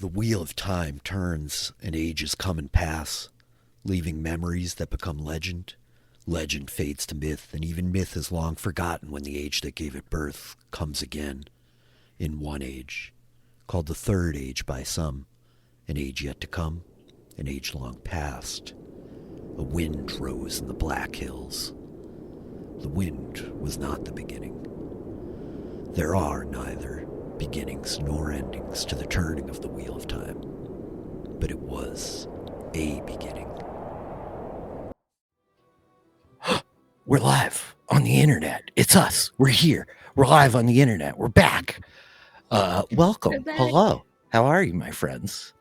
The wheel of time turns and ages come and pass, leaving memories that become legend. Legend fades to myth, and even myth is long forgotten when the age that gave it birth comes again. In one age, called the third age by some, an age yet to come, an age long past. A wind rose in the Black Hills. The wind was not the beginning. There are neither beginnings nor endings to the turning of the wheel of time, but it was a beginning. We're live on the internet. It's us. We're here. We're live on the internet. We're back. Welcome. We're back. Hello. How are you, my friends?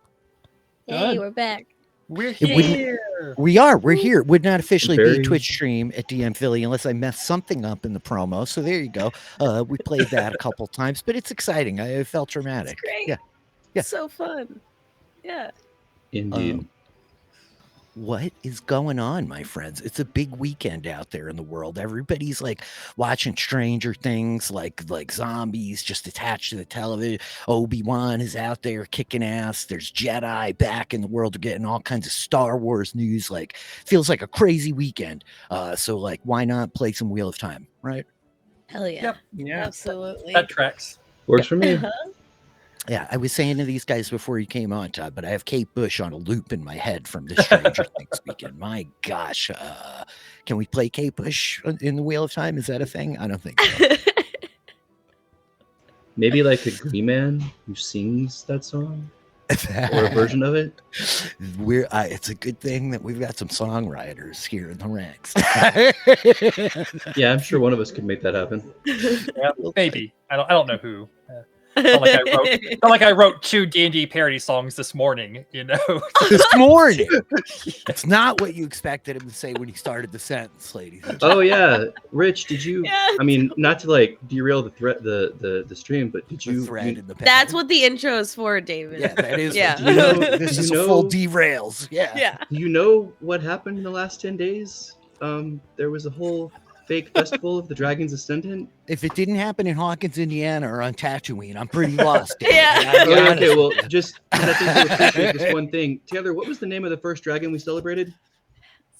Hey, we're back. We're It wouldn't- here. We're here. It would not officially be Very- a Twitch stream at DM Philly unless I messed something up in the promo. So there you go. We played that a couple times, but it's exciting. It felt dramatic. It's great. Yeah. Yeah. So fun. Yeah. Indeed. What is going on, my friends? It's a big weekend out there in the world. Everybody's like watching Stranger Things, like zombies just attached to the television. Obi-Wan is out there kicking ass. There's Jedi back in the world. They're getting all kinds of Star Wars news. Like, feels like a crazy weekend. So like, why not play some Wheel of Time, right? Hell yeah. Yep. Yeah. Absolutely. That tracks. Works for me. Yeah, I was saying to these guys before you came on, Todd, but I have Kate Bush on a loop in my head from the Stranger Things weekend. My gosh. Can we play Kate Bush in the Wheel of Time? Is that a thing? I don't think so. Maybe like a Green Man who sings that song or a version of it. It's a good thing that we've got some songwriters here in the ranks. Yeah, I'm sure one of us could make that happen. Yeah, maybe. I don't know who. Not like I wrote 2 D&D parody songs this morning, you know. This morning. That's not what you expected him to say when he started the sentence, ladies. And Oh yeah, Rich, did you? Yeah. I mean, not to like derail the stream, but did the you? thread in the That's pen. what the intro is for, David. Yeah, that is. Yeah. You know, Do this you is a know- full derails. Yeah. Yeah. Do you know what happened in the last 10 days? There was a whole fake festival of the Dragon's Ascendant. If it didn't happen in Hawkins, Indiana, or on Tatooine, I'm pretty lost. David. Yeah. I gotta be Okay, honest well, with you. just 'cause I think you'll appreciate this one thing. Taylor, what was the name of the first dragon we celebrated?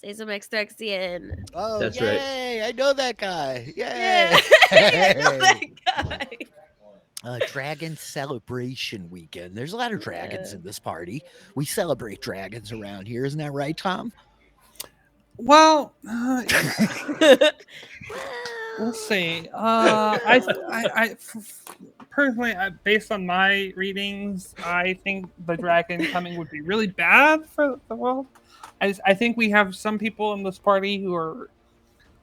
Say some extraction. Oh, That's yay! right. I know that guy. Yay! Yeah. I know that guy. Dragon celebration weekend. There's a lot of dragons in this party. We celebrate dragons around here, isn't that right, Tom? Well, we'll see. Personally, based on my readings, I think the dragon coming would be really bad for the world. I think we have some people in this party who are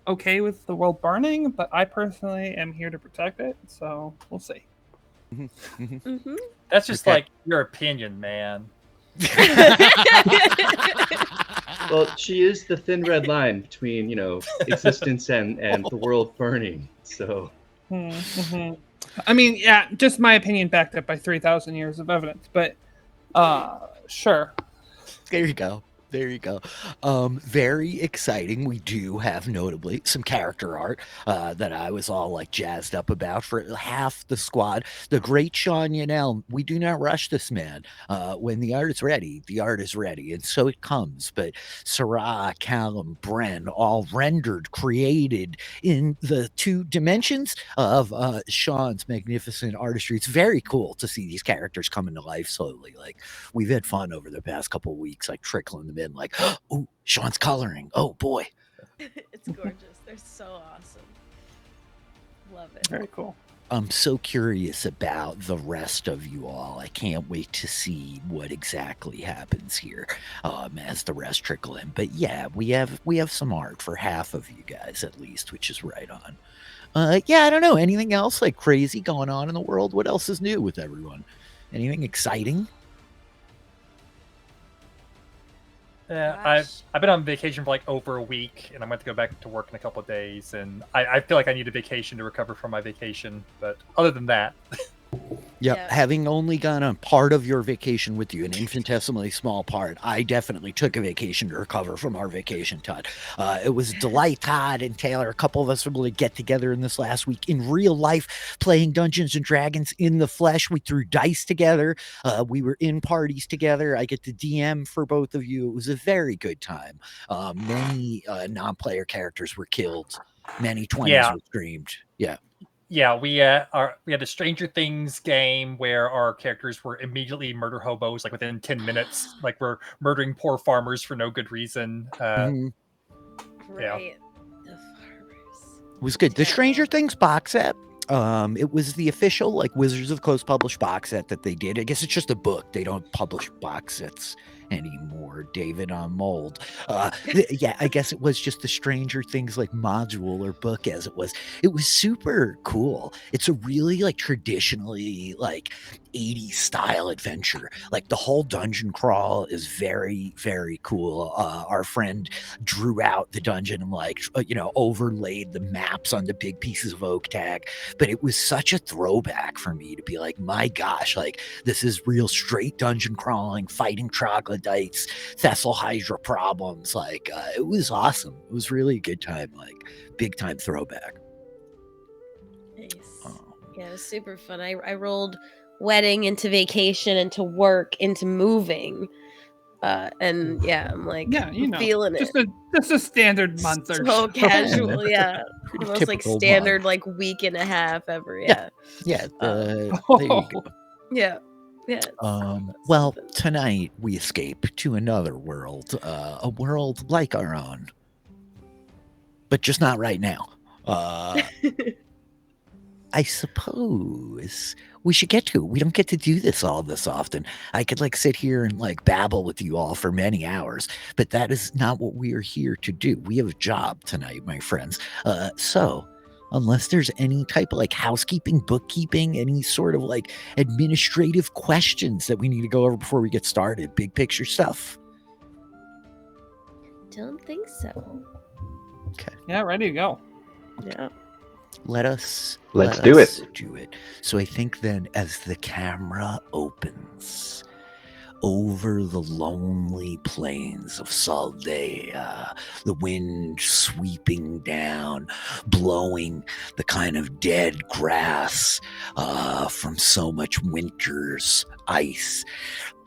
okay with the world burning, but I personally am here to protect it. So we'll see. Mhm. That's just Okay. like your opinion, man. Well, she is the thin red line between, existence and the world burning. So, Mhm. I mean, yeah, just my opinion backed up by 3,000 years of evidence, but sure. There you go. There you go. Very exciting. We do have notably some character art that I was all like jazzed up about for half the squad. The great Sean Yannell, we do not rush this man. When the art is ready, the art is ready. And so it comes. But Sarah, Callum, Bren, all rendered, created in the 2 dimensions of Sean's magnificent artistry. It's very cool to see these characters coming to life slowly. Like, we've had fun over the past couple of weeks, like trickling them in, like, oh, Sean's coloring. Oh boy. It's gorgeous. They're so awesome. Love it. Very cool. I'm so curious about the rest of you all. I can't wait to see what exactly happens here as the rest trickle in. But yeah, we have some art for half of you guys at least, which is right on. Yeah, I don't know. Anything else like crazy going on in the world? What else is new with everyone? Anything exciting? Yeah, Gosh. I've been on vacation for like over a week, and I'm going to go back to work in a couple of days, and I feel like I need a vacation to recover from my vacation. But other than that, Yep. Yeah. Having only gone on part of your vacation with you, an infinitesimally small part, I definitely took a vacation to recover from our vacation, Todd. It was a delight, Todd and Taylor. A couple of us were able to get together in this last week in real life, playing Dungeons and Dragons in the flesh. We threw dice together. We were in parties together. I get to DM for both of you. It was a very good time. Many non-player characters were killed. Many 20s Yeah. were streamed. Yeah. Yeah, we had a Stranger Things game where our characters were immediately murder hobos, like within 10 minutes. Like we're murdering poor farmers for no good reason. Mhm. Right. The farmers. It was good. The Terrible. Stranger Things box set. It was the official like Wizards of the Coast published box set that they did. I guess it's just a book. They don't publish box sets anymore. David on mold. Yeah, I guess it was just the Stranger Things like module or book as it was. It was super cool. It's a really like traditionally like 80s style adventure. Like the whole dungeon crawl is very, very cool. Our friend drew out the dungeon and like overlaid the maps on the big pieces of oak tag. But it was such a throwback for me to be like, my gosh, like this is real straight dungeon crawling, fighting troglodytes, Thessal Hydra problems. Like it was awesome. It was really a good time, like big time throwback. Nice. Yeah, it was super fun. I rolled wedding into vacation into work into moving. And yeah, I'm like, Yeah, I'm feeling it. Just a standard month or So casual, yeah. Almost like Typical standard month. like week and a half every yeah. Yeah, there you go. Yeah. Yeah. Well, tonight we escape to another world, a world like our own, but just not right now. I suppose we should get to it. We don't get to do this all this often. I could like sit here and like babble with you all for many hours, but that is not what we are here to do. We have a job tonight, my friends. So unless there's any type of like housekeeping, bookkeeping, any sort of like administrative questions that we need to go over before we get started, big picture stuff. Don't think so. Okay. Yeah, ready to go. Yeah. Let's do it. do it. So I think then as the camera opens over the lonely plains of Saldaea, the wind sweeping down, blowing the kind of dead grass from so much winter's ice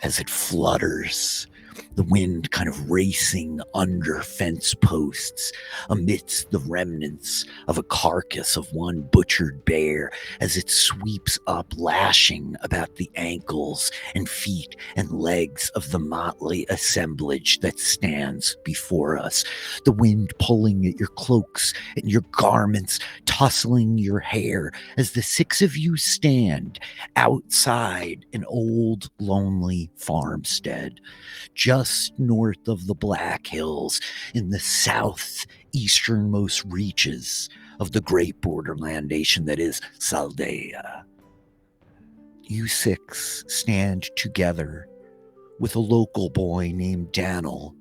as it flutters. The wind kind of racing under fence posts amidst the remnants of a carcass of one butchered bear as it sweeps up, lashing about the ankles and feet and legs of the motley assemblage that stands before us. The wind pulling at your cloaks and your garments, tussling your hair as the six of you stand outside an old, lonely farmstead just north of the Black Hills in the southeasternmost reaches of the great borderland nation that is Saldaea. You six stand together with a local boy named Daniel,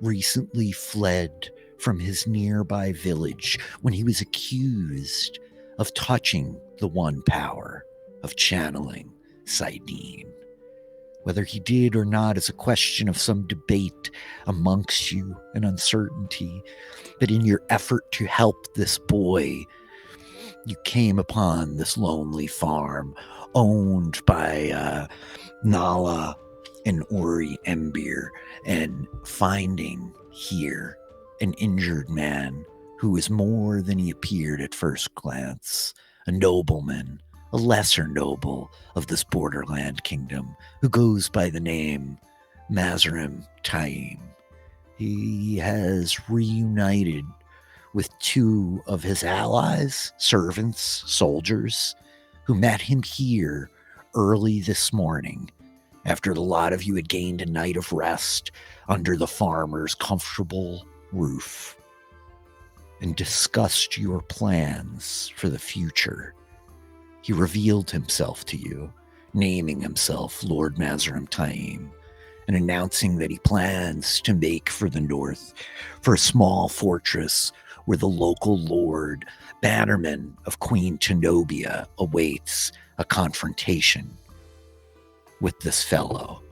recently fled from his nearby village when he was accused of touching the one power of channeling Sidene. Whether he did or not is a question of some debate amongst you and uncertainty. But in your effort to help this boy, you came upon this lonely farm owned by Nala and Ori Embir, and finding here an injured man who is more than he appeared at first glance, a nobleman, a lesser noble of this borderland kingdom, who goes by the name Mazarim Taim. He has reunited with two of his allies, servants, soldiers, who met him here early this morning after a lot of you had gained a night of rest under the farmer's comfortable roof and discussed your plans for the future. He revealed himself to you, naming himself Lord Mazarim Taim, and announcing that he plans to make for the north, for a small fortress where the local lord, Bannerman of Queen Tenobia, awaits a confrontation with this fellow.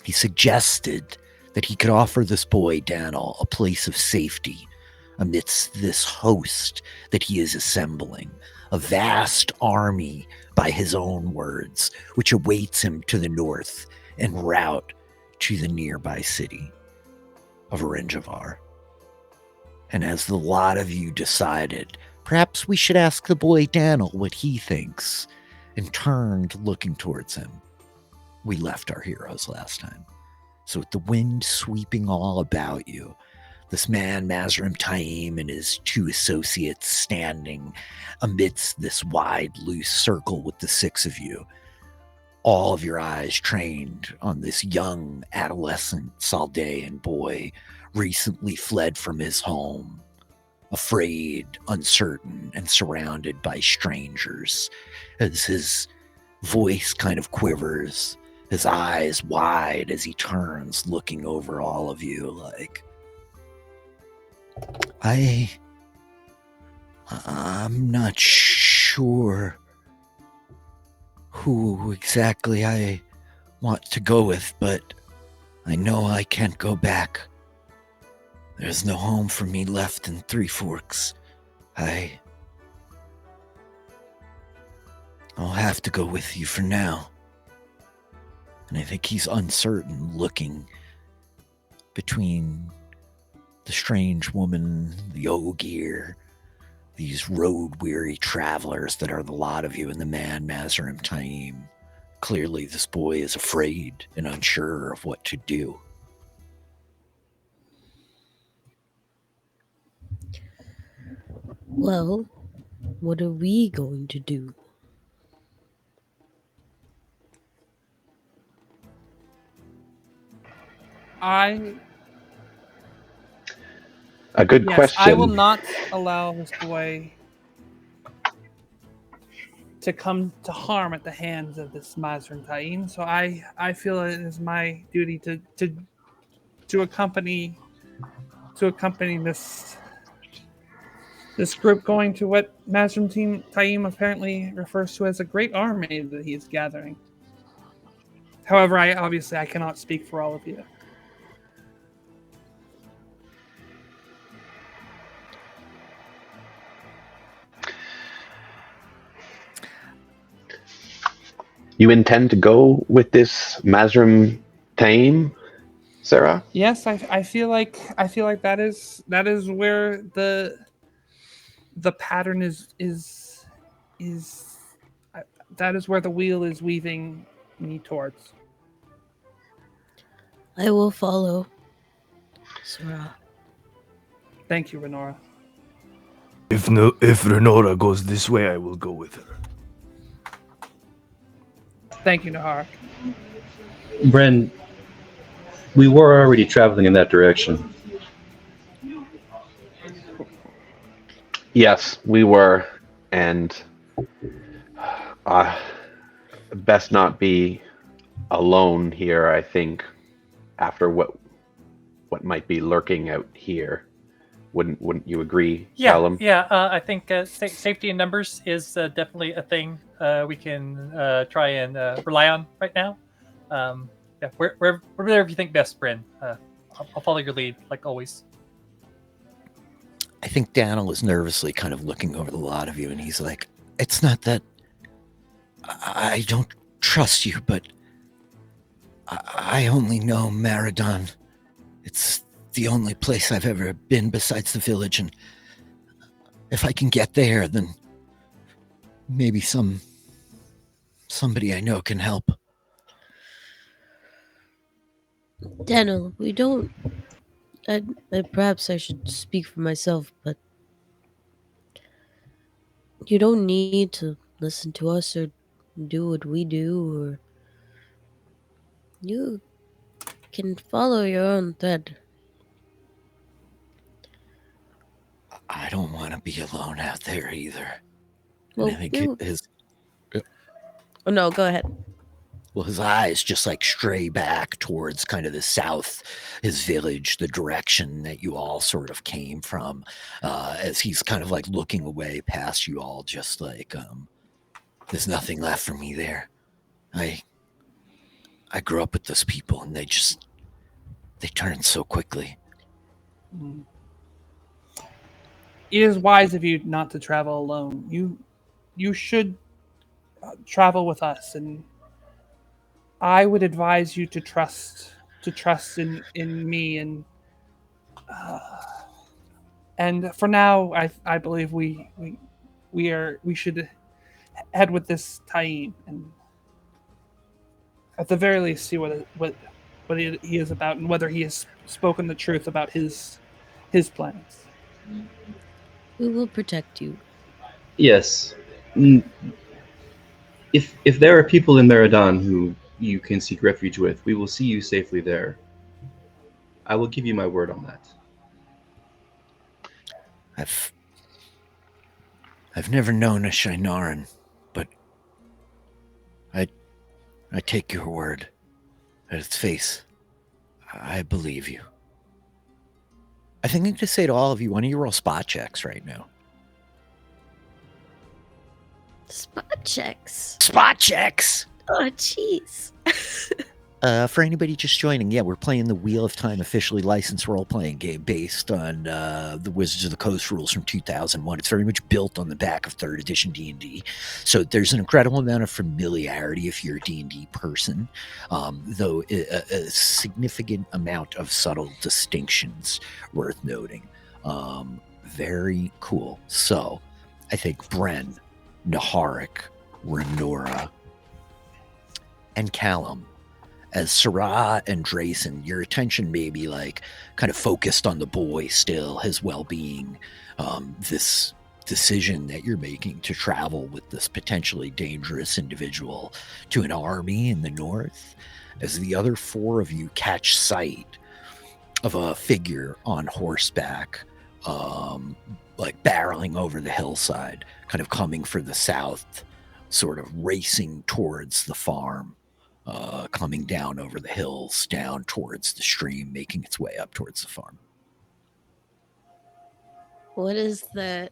He suggested that he could offer this boy, Daniel, a place of safety amidst this host that he is assembling, a vast army, by his own words, which awaits him to the north en route to the nearby city of Orangevar. And as the lot of you decided, perhaps we should ask the boy Daniel what he thinks, and turned looking towards him, we left our heroes last time. So with the wind sweeping all about you, this man, Mazrim Taim, and his two associates standing amidst this wide, loose circle with the six of you, all of your eyes trained on this young, adolescent Saldaean boy recently fled from his home, afraid, uncertain, and surrounded by strangers, as his voice kind of quivers, his eyes wide as he turns, looking over all of you like, I'm not sure who exactly I want to go with, but I know I can't go back. There's no home for me left in Three Forks. I'll have to go with you for now. And I think he's uncertain, looking between the strange woman, the Ogier, these road-weary travelers that are the lot of you, and the man, Mazrim Taim. Clearly, this boy is afraid and unsure of what to do. Well, what are we going to do? A good question. I will not allow this boy to come to harm at the hands of this Mazrin Taim. So I feel it is my duty to accompany this group going to what Mazrin Taim apparently refers to as a great army that he is gathering. However, I cannot speak for all of you. You intend to go with this Mazrim Taim, Sarah? Yes, I feel like that is where the pattern is that is where the wheel is weaving me towards. I will follow, Sarah. Thank you, Renora. If Renora goes this way, I will go with her. Thank you, Nahar. Bren, we were already traveling in that direction. Yes, we were, and best not be alone here, I think, after what might be lurking out here. Wouldn't you agree, Callum? Yeah. I think safety in numbers is definitely a thing we can try and rely on right now. Yeah, wherever you think best, Bryn. I'll follow your lead, like always. I think Daniel is nervously kind of looking over the lot of you, and he's like, it's not that I don't trust you, but I only know Maradon. It's the only place I've ever been besides the village, and if I can get there, then maybe somebody I know can help. Daniel, we don't... perhaps I should speak for myself, but you don't need to listen to us or do what we do, or you can follow your own thread. I don't want to be alone out there either. Well, and I think Oh, no, go ahead. Well, his eyes just like stray back towards kind of the south, his village, the direction that you all sort of came from, as he's kind of like looking away past you all, just like, there's nothing left for me there. I grew up with those people, and they turned so quickly. It is wise of you not to travel alone. You should travel with us, and I would advise you to trust in me, and for now, I believe we should head with this Taim, and at the very least see what he is about, and whether he has spoken the truth about his plans. We will protect you. Yes. If there are people in Meridan who you can seek refuge with, we will see you safely there. I will give you my word on that. I've never known a Shinaran, but I take your word at its face. I believe you. I think I'm going to say to all of you, why don't you roll spot checks right now? Spot checks. Spot checks! Oh, jeez. For anybody just joining, yeah, we're playing the Wheel of Time officially licensed role-playing game based on the Wizards of the Coast rules from 2001. It's very much built on the back of 3rd edition D&D. So there's an incredible amount of familiarity if you're a D&D person, though a significant amount of subtle distinctions worth noting. Very cool. So I think Bren, Naharik, Renora, and Callum, as Sarah and Drayson, your attention may be like kind of focused on the boy still, his well-being, this decision that you're making to travel with this potentially dangerous individual to an army in the north, as the other 4 of you catch sight of a figure on horseback, like barreling over the hillside, kind of coming for the south, sort of racing towards the farm. Coming down over the hills, down towards the stream, making its way up towards the farm. What is the?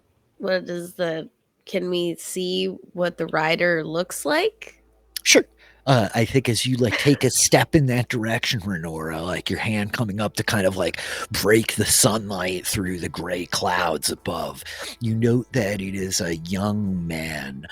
Can we see what the rider looks like? Sure. I think as you like take a step in that direction, Renora, like your hand coming up to kind of like break the sunlight through the gray clouds above, you note that it is a young man,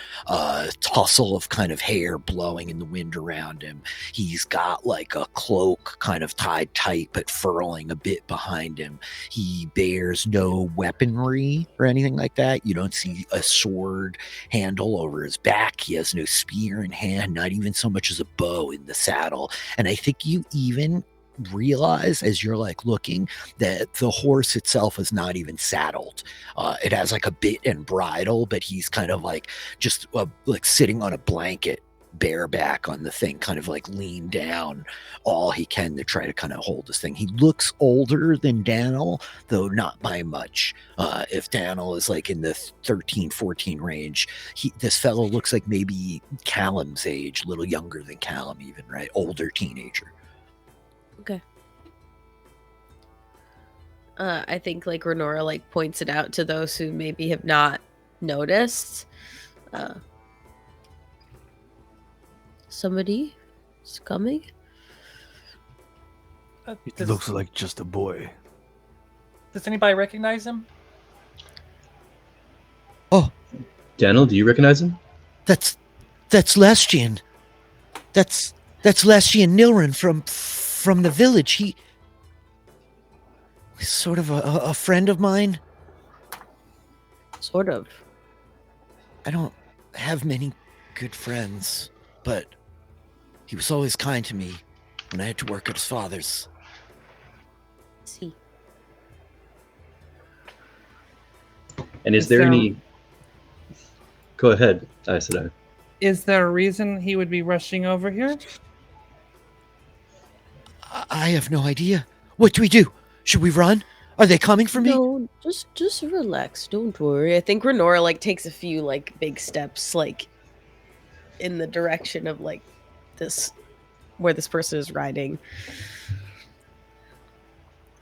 tussle of kind of hair blowing in the wind around him. He's got like a cloak kind of tied tight but furling a bit behind him. He bears no weaponry or anything like that. You don't see a sword handle over his back. He has no spear in hand, not even so much as a bow in the saddle. And I think you even realize as you're like looking that the horse itself is not even saddled. It has like a bit and bridle, but he's kind of like just like sitting on a blanket bareback on the thing, kind of like lean down all he can to try to kind of hold this thing. He looks older than Daniel, though not by much. If Daniel is like in the 13, 14 range, this fellow looks like maybe Callum's age, a little younger than Callum even, right? Older teenager. Okay. I think like Renora like points it out to those who maybe have not noticed. Somebody is coming. It looks like just a boy. Does anybody recognize him? Oh, Daniel, do you recognize him? that's Lestian. That's Lestian Nilran from the village. He's sort of a friend of mine. Sort of. I don't have many good friends, but he was always kind to me when I had to work at his father's. See. And is there any... Go ahead, Aisada. Is there a reason he would be rushing over here? I have no idea. What do we do? Should we run? Are they coming for me? No, just relax. Don't worry. I think Renora like takes a few like big steps like in the direction of like this person is riding.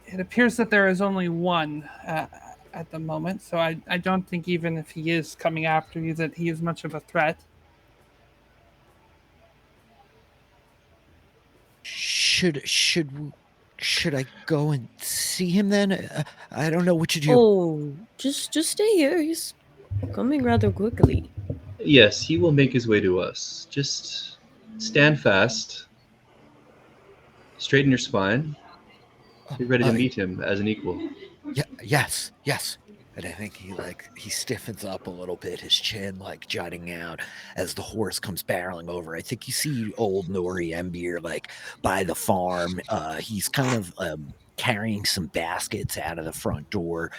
It appears that there is only one at the moment, so I don't think even if he is coming after you that he is much of a threat. Should I go and see him then? I don't know what to do. Oh, just stay here. He's coming rather quickly. Yes, he will make his way to us. Just stand fast, straighten your spine. Be ready to meet him as an equal. Yeah, yes. And I think he stiffens up a little bit, his chin like jutting out as the horse comes barreling over. I think you see old Nori Embier like by the farm. He's kind of carrying some baskets out of the front door.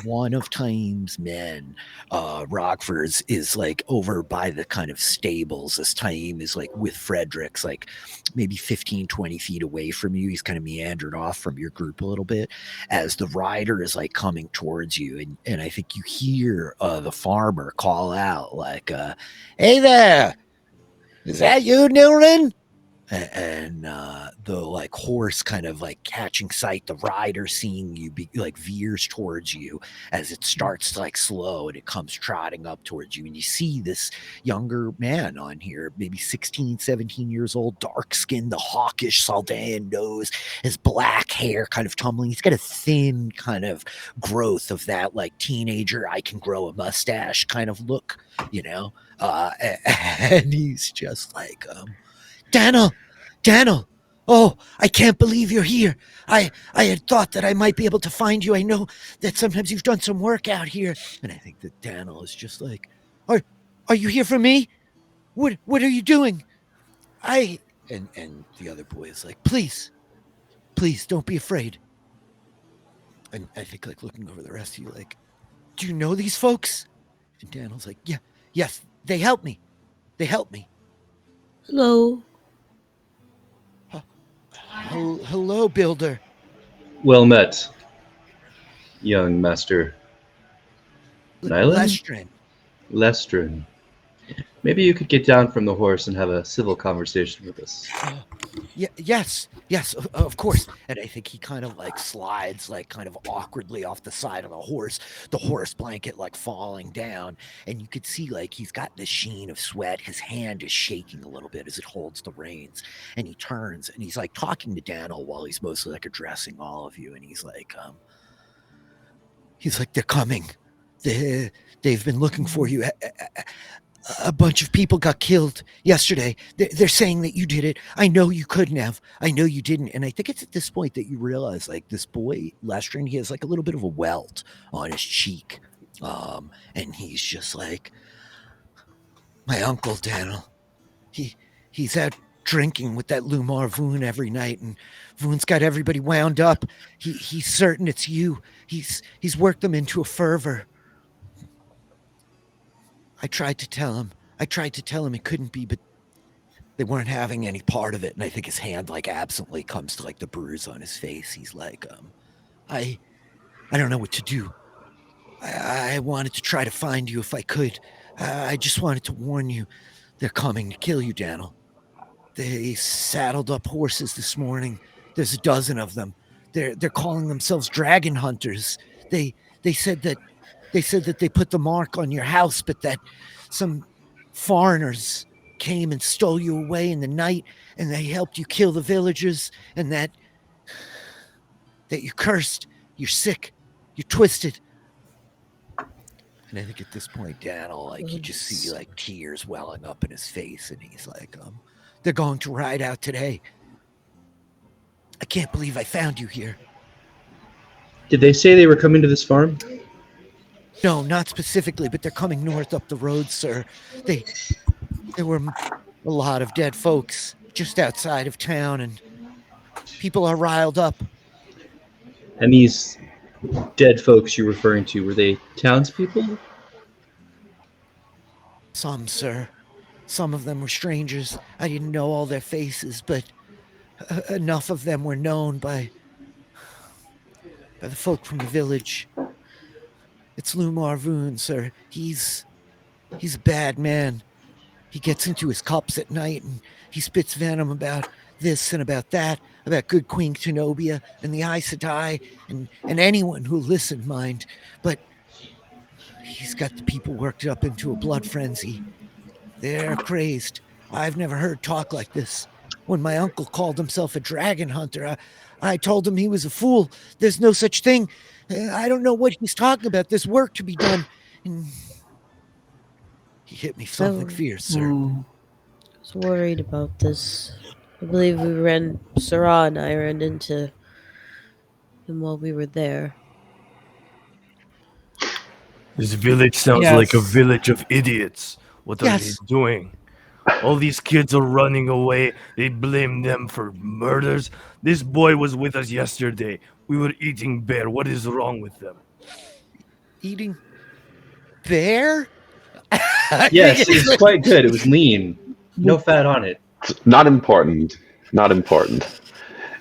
One of Taim's men, Rockford's, is like over by the kind of stables. This Taim is like with Fredericks, like maybe 15, 20 feet away from you. He's kind of meandered off from your group a little bit as the rider is like coming towards you. And I think you hear the farmer call out like, hey there, is that you, Nilren? And the like horse kind of like catching sight, the rider seeing you like veers towards you as it starts to like slow and it comes trotting up towards you. And you see this younger man on here, maybe 16, 17 years old, dark skinned, the hawkish Saldaean nose, his black hair kind of tumbling. He's got a thin kind of growth of that like teenager, I can grow a mustache kind of look, you know? And he's just like, Daniel, oh, I can't believe you're here. I had thought that I might be able to find you. I know that sometimes you've done some work out here. And I think that Daniel is just like, are you here for me? What are you doing? And the other boy is like, please, don't be afraid. And I think like looking over the rest of you, like, do you know these folks? And Daniel's like, yes, they help me. Hello. Hello, Builder. Well met, young master. Nyland? Lestrin. Maybe you could get down from the horse and have a civil conversation with us. Yes, of course. And I think he kind of like slides like kind of awkwardly off the side of the horse blanket like falling down. And you could see like he's got this sheen of sweat. His hand is shaking a little bit as it holds the reins. And he turns and he's like talking to Daniel while he's mostly like addressing all of you. And he's like, they're coming. They've been looking for you. A bunch of people got killed yesterday. They're saying that you did it. I know you couldn't have. I know you didn't. And I think it's at this point that you realize, like, this boy, Lestrin, he has, like, a little bit of a welt on his cheek. And he's just like, my uncle, Daniel, he's out drinking with that Lumar Voon every night, and Voon's got everybody wound up. He's certain it's you. He's worked them into a fervor. I tried to tell him it couldn't be, but they weren't having any part of it. And I think his hand like absently comes to like the bruise on his face. He's like, I don't know what to do. I wanted to try to find you if I could. I just wanted to warn you. They're coming to kill you, Daniel. They saddled up horses this morning. There's a dozen of them. They're calling themselves dragon hunters. They said that they put the mark on your house, but that some foreigners came and stole you away in the night, and they helped you kill the villagers, and that you're cursed, you're sick, you're twisted. And I think at this point, Daniel, like, you just see like tears welling up in his face, and he's like, they're going to ride out today. I can't believe I found you here. Did they say they were coming to this farm? No, not specifically, but they're coming north up the road, sir. There were a lot of dead folks just outside of town, and people are riled up. And these dead folks you're referring to, were they townspeople? Some, sir. Some of them were strangers. I didn't know all their faces, but enough of them were known by the folk from the village. It's Lumar Voon, sir. He's a bad man. He gets into his cups at night and He spits venom about this and about that, about good Queen Tenobia and the Aes Sedai and anyone who'll listen, mind. But he's got the people worked up into a blood frenzy. They're crazed. I've never heard talk like this. When my uncle called himself a dragon hunter, I told him he was a fool. There's no such thing. I don't know what he's talking about. There's work to be done. And he hit me something fierce, sir. I was worried about this. I believe Sarah and I ran into him while we were there. This village sounds like a village of idiots. What are they doing? All these kids are running away. They blame them for murders. This boy was with us yesterday. We were eating bear. What is wrong with them? Eating bear? Yes, it's quite good. It was lean. No fat on it. Not important. Not important.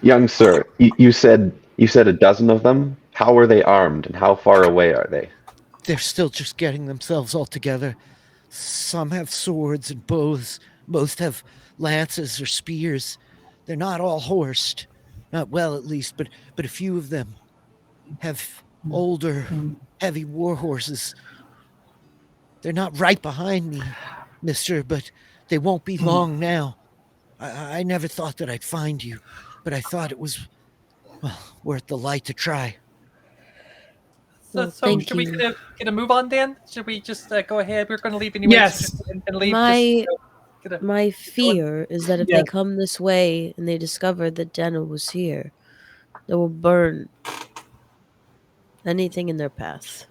Young sir, you said a dozen of them? How are they armed and how far away are they? They're still just getting themselves all together. Some have swords and bows. Most have lances or spears. They're not all horsed. Not well, at least, but a few of them have older, heavy war horses. They're not right behind me, mister, but they won't be long now. I never thought that I'd find you, but I thought it was, well, worth the light to try. So should we get a move on, Dan? Should we just go ahead? We're going to leave anyway. Yes. And leave. My fear is that if they come this way and they discover that Daniel was here, they will burn anything in their path.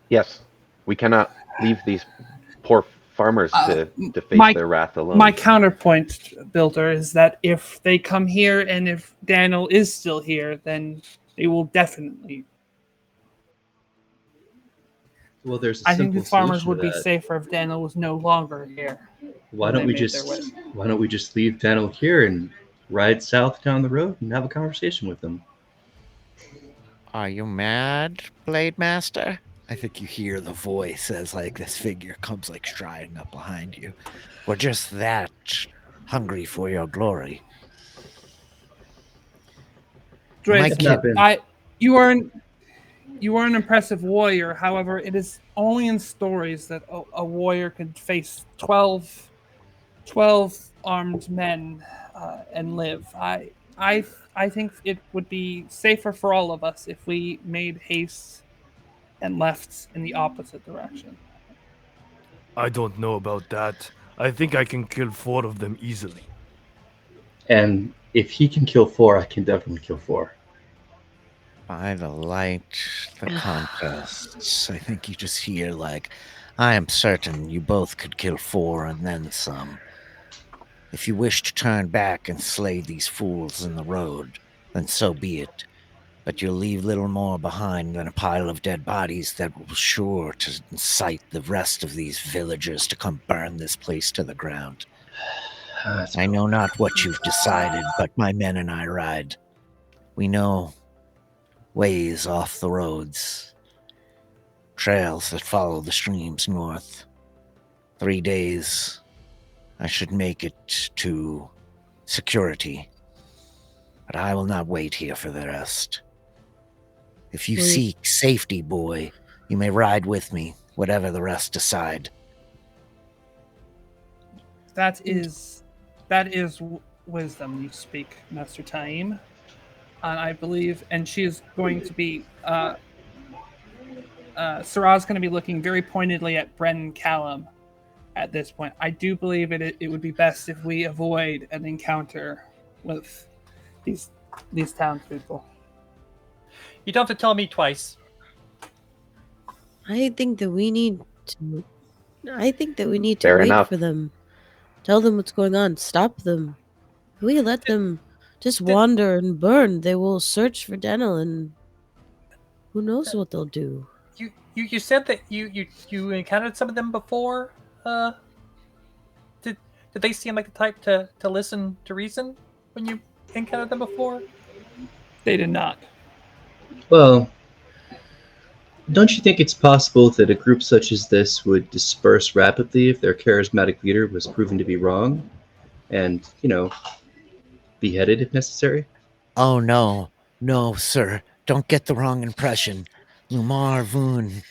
Yes, we cannot leave these poor farmers to face their wrath alone. My counterpoint, Builder, is that if they come here and if Daniel is still here, then they will definitely. Well, there's. I think the farmers would be safer if Daniel was no longer here. Why don't we just leave Daniel here and ride south down the road and have a conversation with them? Are you mad, Blade Master? I think you hear the voice as like this figure comes like striding up behind you. We're just that hungry for your glory. Drake, you are an impressive warrior. However, it is only in stories that a warrior could face 12 armed men and live. I think it would be safer for all of us if we made haste and left in the opposite direction. I don't know about that. I think I can kill 4 of them easily. And if he can kill 4, I can definitely kill 4. By the light, the contests. I think you just hear like, I am certain you both could kill 4 and then some. If you wish to turn back and slay these fools in the road, then so be it. But you'll leave little more behind than a pile of dead bodies that will sure to incite the rest of these villagers to come burn this place to the ground. I know not what you've decided, but my men and I ride. We know ways off the roads, trails that follow the streams north. 3 days, I should make it to security, but I will not wait here for the rest. If you seek safety, boy, you may ride with me, whatever the rest decide. That is wisdom you speak, Master Taim. I believe, and she is going to be, Sarah's going to be looking very pointedly at Bren Callum at this point. I do believe it would be best if we avoid an encounter with these townspeople. You don't have to tell me twice. I think that we need to Fair wait enough. for them. Tell them what's going on. Stop them. If we let them just wander and burn, they will search for Daniel, and who knows what they'll do. You said that you encountered some of them before. Did they seem like the type to listen to reason when you encountered them before? They did not. Well, Don't you think it's possible that a group such as this would disperse rapidly if their charismatic leader was proven to be wrong? And, beheaded if necessary? Oh, no. No, sir. Don't get the wrong impression. Lumar Voon,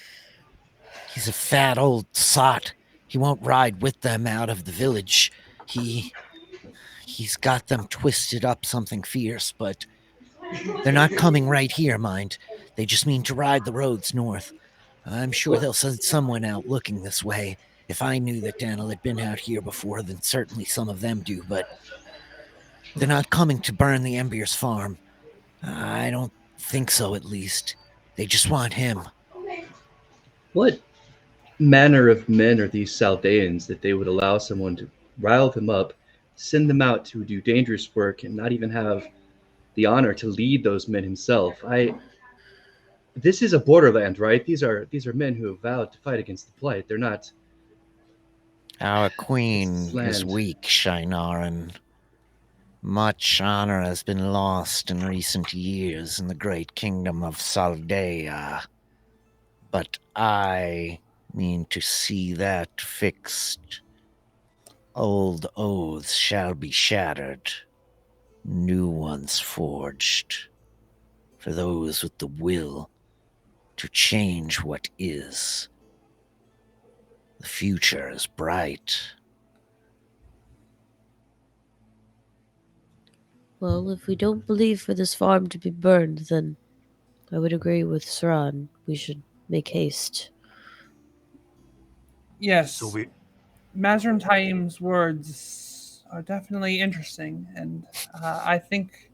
he's a fat old sot. He won't ride with them out of the village. He's got them twisted up something fierce, but they're not coming right here, mind. They just mean to ride the roads north. I'm sure they'll send someone out looking this way. If I knew that Daniel had been out here before, then certainly some of them do, but they're not coming to burn the Embers farm. I don't think so, at least. They just want him. What manner of men are these Saldaeans that they would allow someone to rile them up, send them out to do dangerous work, and not even have the honor to lead those men himself? This is a borderland, right? These are men who have vowed to fight against the blight. They're not. Our This queen is land. weak, Shinaran. Much honor has been lost in recent years in the great kingdom of Saldaea. But I mean to see that fixed. Old oaths shall be shattered, new ones forged, for those with the will to change what is. The future is bright. Well, if we don't believe for this farm to be burned, then I would agree with Saran. We should make haste. Yes. So we Mazrim Taim's words are definitely interesting, and I think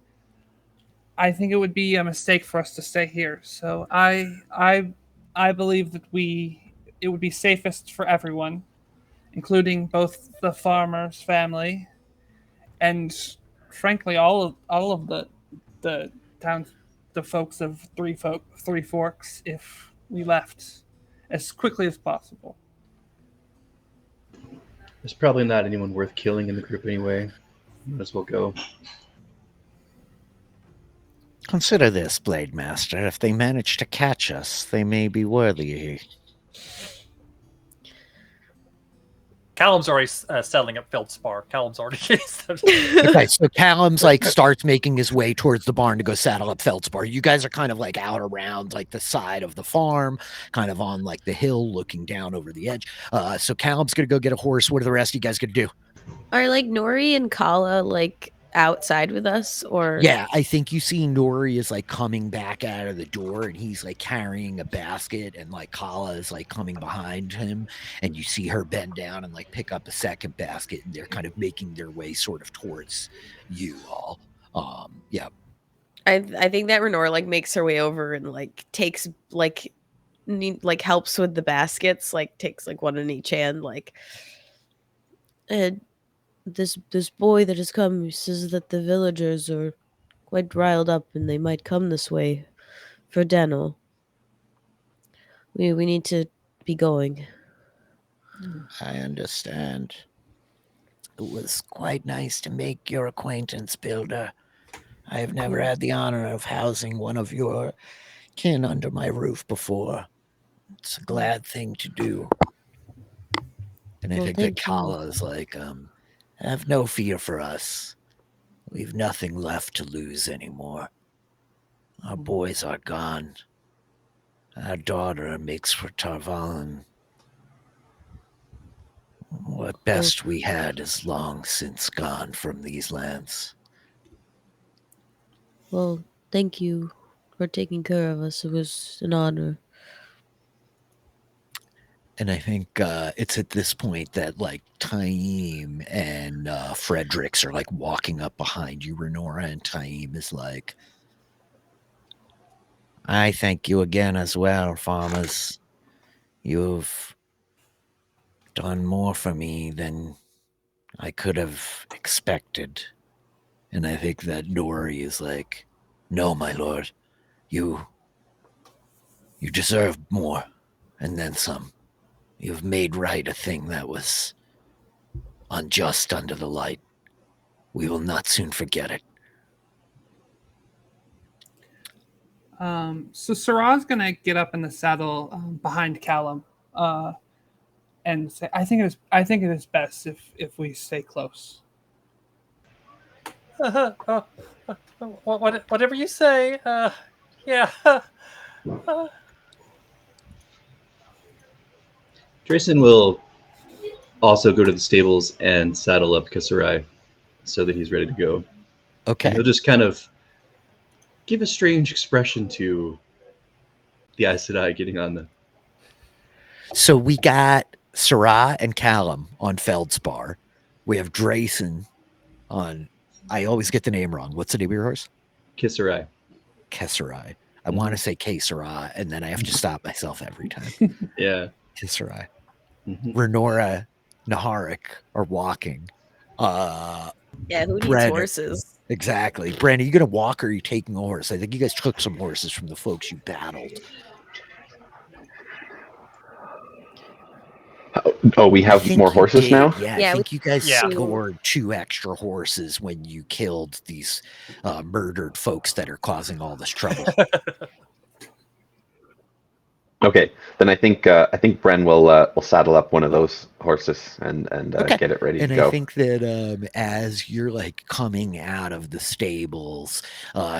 it would be a mistake for us to stay here. So I believe that it would be safest for everyone, including both the farmer's family and, frankly, all of the town, the folks of Three Forks, if we left as quickly as possible. There's probably not anyone worth killing in the group anyway. Might as well go. Consider this, Blade Master. If they manage to catch us, they may be worthy. Callum's already settling up Feldspar. Callum's already Okay, so Callum's starts making his way towards the barn to go saddle up Feldspar. You guys are kind of out around the side of the farm, kind of on the hill looking down over the edge. So Callum's gonna go get a horse. What are the rest of you guys gonna do? Are Nori and Kala outside with us, or Yeah, I think you see Nori is coming back out of the door, and he's carrying a basket, and Kala is coming behind him, and you see her bend down and pick up a second basket, and they're kind of making their way sort of towards you all. Yeah. I think that Renor makes her way over and takes helps with the baskets, takes one in each hand, and this boy that has come says that the villagers are quite riled up and they might come this way for Daniel. We need to be going. I understand. It was quite nice to make your acquaintance, Builder. I have never had the honor of housing one of your kin under my roof before. It's a glad thing to do. And I think that Kala is have no fear for us. We've nothing left to lose anymore. Our boys are gone. Our daughter makes for Tarvalin. What best we had is long since gone from these lands. Well, thank you for taking care of us. It was an honor. And I think it's at this point that Taim and Fredericks are walking up behind you, Renora, and Taim is I thank you again as well, farmers. You've done more for me than I could have expected. And I think that Nori is no, my lord, you deserve more, and then some. You've made right a thing that was unjust under the light. We will not soon forget it. So Sarah's gonna get up in the saddle behind Callum, and say, "I think it is best if we stay close." Whatever you say. Yeah. Drayson will also go to the stables and saddle up Kissarai so that he's ready to go. And Okay. he'll just kind of give a strange expression to the Aes Sedai getting on the. So we got Sarah and Callum on Feldspar. We have Drayson on. I always get the name wrong. What's the name of your horse? Kissarai. Kesserai. I want to say Kesserai, and then I have to stop myself every time. Yeah. Kesserai. Mhm. Renora, Naharik are walking. Yeah, who needs Brennan. horses? Exactly. Brandon, you going to walk or are you taking a horse? I think you guys took some horses from the folks you battled. Oh, we I have think more you horses did. now? Yeah, Yeah, I think you guys Yeah. scored 2 extra horses when you killed these murdered folks that are causing all this trouble. Okay, then I think Bren will saddle up one of those horses and Okay. get it ready And to go. I think that as you're like coming out of the stables,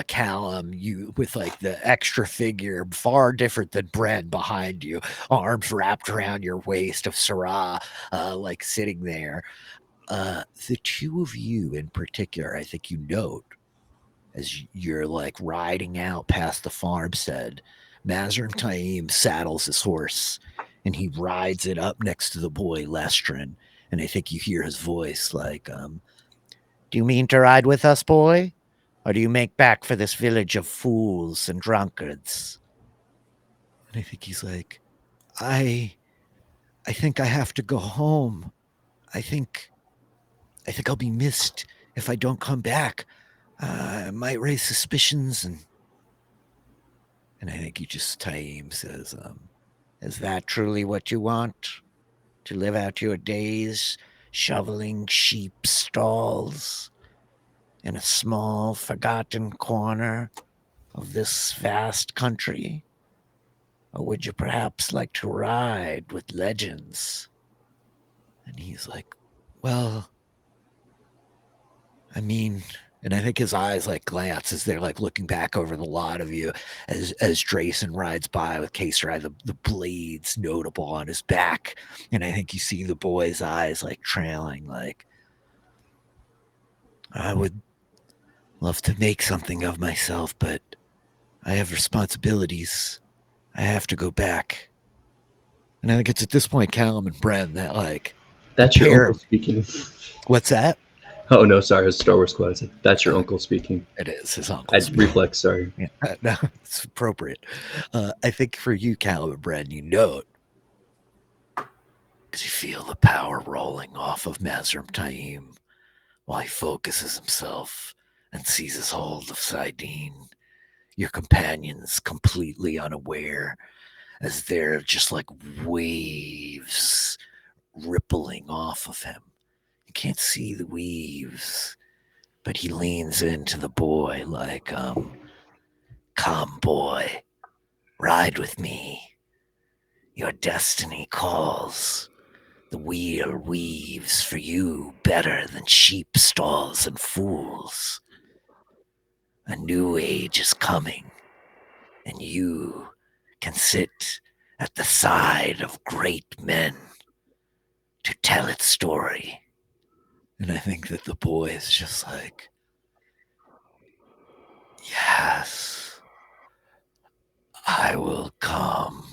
Callum, you with like the extra figure, far different than Bren behind you, arms wrapped around your waist of Sarah, like sitting there. The two of you in particular, I think you note as you're like riding out past the farmstead, Mazrim Taim saddles his horse and he rides it up next to the boy Lestrin. And I think you hear his voice like, do you mean to ride with us, boy? Or do you make back for this village of fools and drunkards? And I think he's like, I think I have to go home. I think I'll be missed if I don't come back. I might raise suspicions and I think you just Taim says, is that truly what you want? To live out your days shoveling sheep stalls in a small, forgotten corner of this vast country? Or would you perhaps like to ride with legends? And he's like, well, I mean, and I think his eyes like glance as they're like looking back over the lot of you as Drayson rides by with Kesserai, the blades notable on his back. And I think you see the boy's eyes like trailing, like, I would love to make something of myself, but I have responsibilities. I have to go back. And I think it's at this point, Callum and Bren, that like, That's your pair- uncle speaking. what's that? Oh no, sorry, it was Star Wars Squad. That's your uncle speaking. It is his uncle. I reflex, sorry. Yeah, no, it's appropriate. I think for you, Callum and Bren, you note because you feel the power rolling off of Mazrim Taim while he focuses himself and seizes hold of Sidene. Your companions completely unaware as they're just like waves rippling off of him. You can't see the weaves, but he leans into the boy like, come, boy, ride with me. Your destiny calls. The wheel weaves for you better than sheep stalls and fools. A new age is coming, and you can sit at the side of great men to tell its story. And I think that the boy is just like, yes, I will come.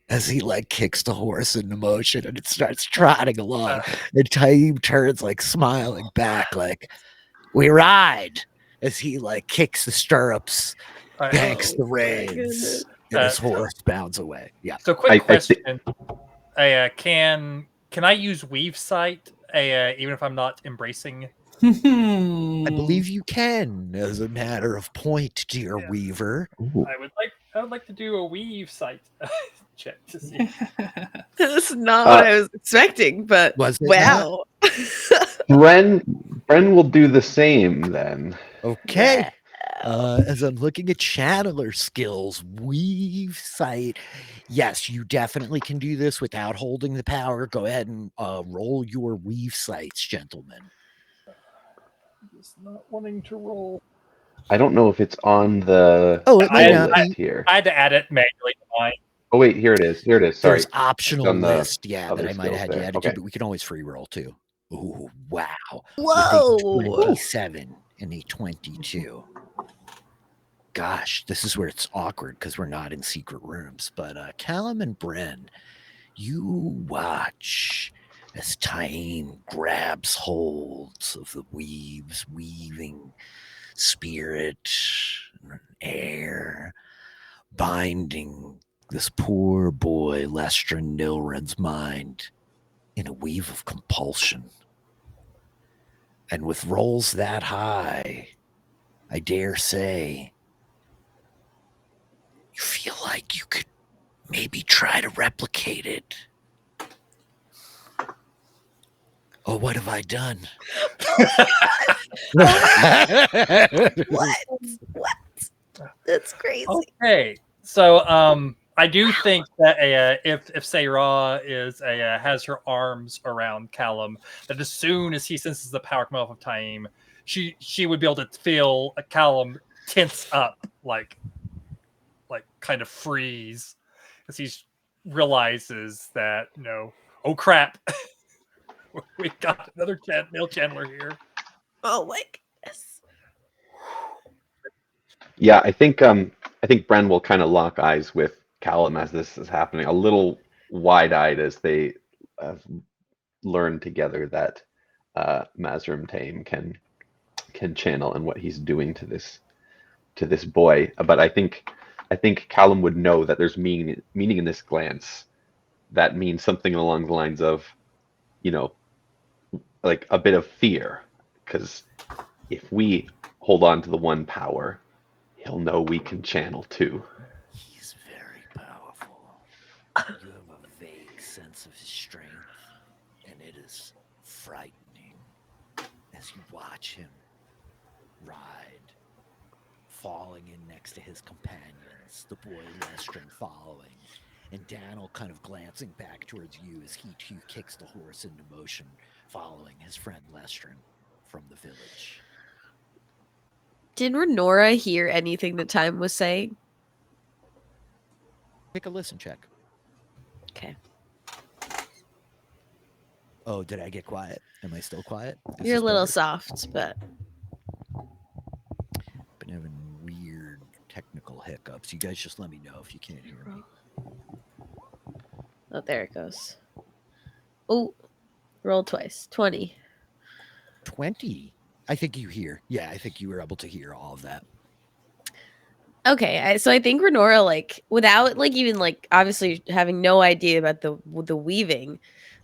As he like kicks the horse into motion and it starts trotting along. And Taim turns like smiling back, like, we ride. As he like kicks the stirrups, yanks the reins, and his horse bounds away. Yeah. So quick question. Can I use weave sight even if I'm not embracing? I believe you can, as a matter of point, dear Weaver. Ooh. I would like to do a weave sight check to see. That's not what I was expecting, but Was it wow. Bren will do the same then. Okay. As I'm looking at channeler skills, weave sight. Yes, you definitely can do this without holding the power. Go ahead and roll your weave sights, gentlemen. Just not wanting to roll. I don't know if it's on the Oh, it might roll not list be. here. I had to add it manually to mine. Oh wait, here it is. Here it is. Sorry. There's optional on the list, that other I might have skills had you there. added Okay. to, but we can always free roll too. Ooh, wow. Whoa. With a 27 and a 22. Gosh, this is where it's awkward because we're not in secret rooms. But Callum and Bren, you watch as Taim grabs holds of the weaving spirit, air, binding this poor boy Lestrin Nilren's mind in a weave of compulsion. And with rolls that high, I dare say, you feel like you could maybe try to replicate it. Oh, what have I done? What? That's crazy. Okay, so I do think that if Sayra has her arms around Callum, that as soon as he senses the power come off of Taim, she would be able to feel Callum tense up, like kind of freeze, as he realizes that oh crap, we got another male channeler here. Oh my goodness. Yeah, I think Bren will kind of lock eyes with Callum as this is happening, a little wide-eyed as they learn together that Mazrim Taim can channel and what he's doing to this boy. But I think Callum would know that there's meaning in this glance that means something along the lines of, like a bit of fear, because if we hold on to the one power, he'll know we can channel too. He's very powerful. You have a vague sense of his strength, and it is frightening as you watch him ride, falling in next to his companions, the boy Lestrin following, and Daniel kind of glancing back towards you as he too kicks the horse into motion, following his friend Lestrin from the village. Did Renora hear anything that Time was saying? Make a listen check. Okay. Oh, did I get quiet? Am I still quiet? Is You're a this little better? soft, but Been having weird technical hiccups. You guys just let me know if you can't hear me. oh, there it goes. Oh, roll twice. 20. 20. I think you hear. Yeah, I think you were able to hear all of that. Okay, so I think Renora, without even obviously having no idea about the weaving,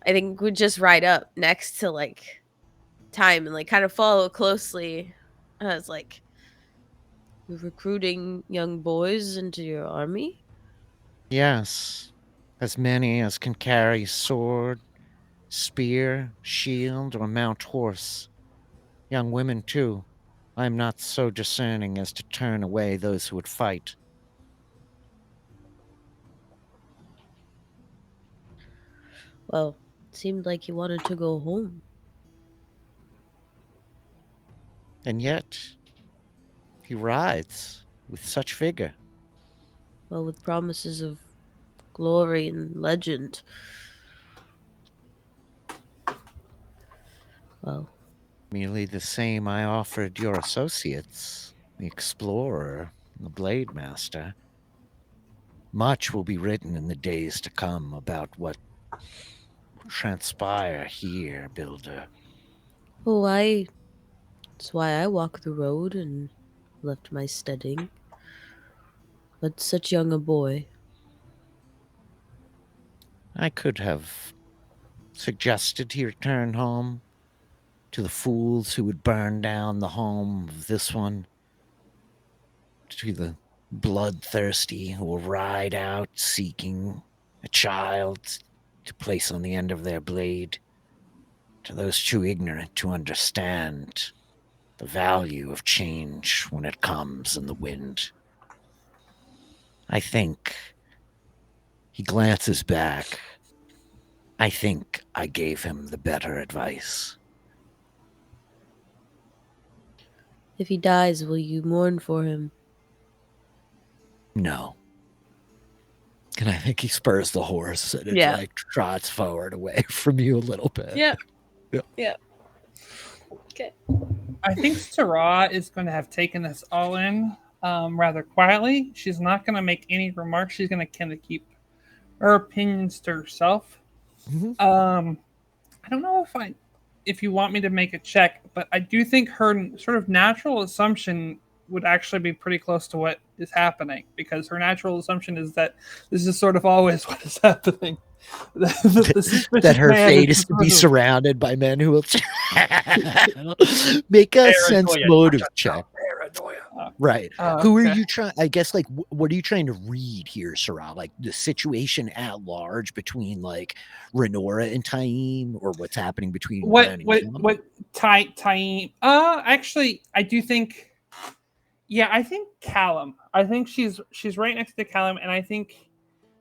I think would just ride up next to Time and kind of follow closely. As you're recruiting young boys into your army. Yes, as many as can carry sword, spear, shield, or mount horse. Young women, too. I am not so discerning as to turn away those who would fight. Well, it seemed like you wanted to go home. And yet, he rides with such vigor. Well, with promises of glory and legend. Well, Merely the same I offered your associates, the explorer and the blade master. Much will be written in the days to come about what will transpire here, Builder. oh, that's why I walk the road and left my steading. But such young a boy. I could have suggested he return home to the fools who would burn down the home of this one, to the bloodthirsty who will ride out seeking a child to place on the end of their blade, to those too ignorant to understand. the value of change when it comes in the wind. I think he glances back. I think I gave him the better advice. If he dies, will you mourn for him? No. And I think he spurs the horse and it like trots forward away from you a little bit. Yeah. Yeah. Yeah. Okay. I think Sarah is going to have taken this all in rather quietly. She's not going to make any remarks. She's going to kind of keep her opinions to herself. Mhm. I don't know if you want me to make a check, but I do think her sort of natural assumption would actually be pretty close to what is happening, because her natural assumption is that this is sort of always what is happening. That her fate is to be surrounded by men who will make a sense motive check. Right. Who are you trying? I guess, like, what are you trying to read here, Sarah? Like the situation at large between like Renora and Taim, or what's happening between what Taim? Actually, I do think. Yeah, I think Callum. I think she's right next to Callum, and I think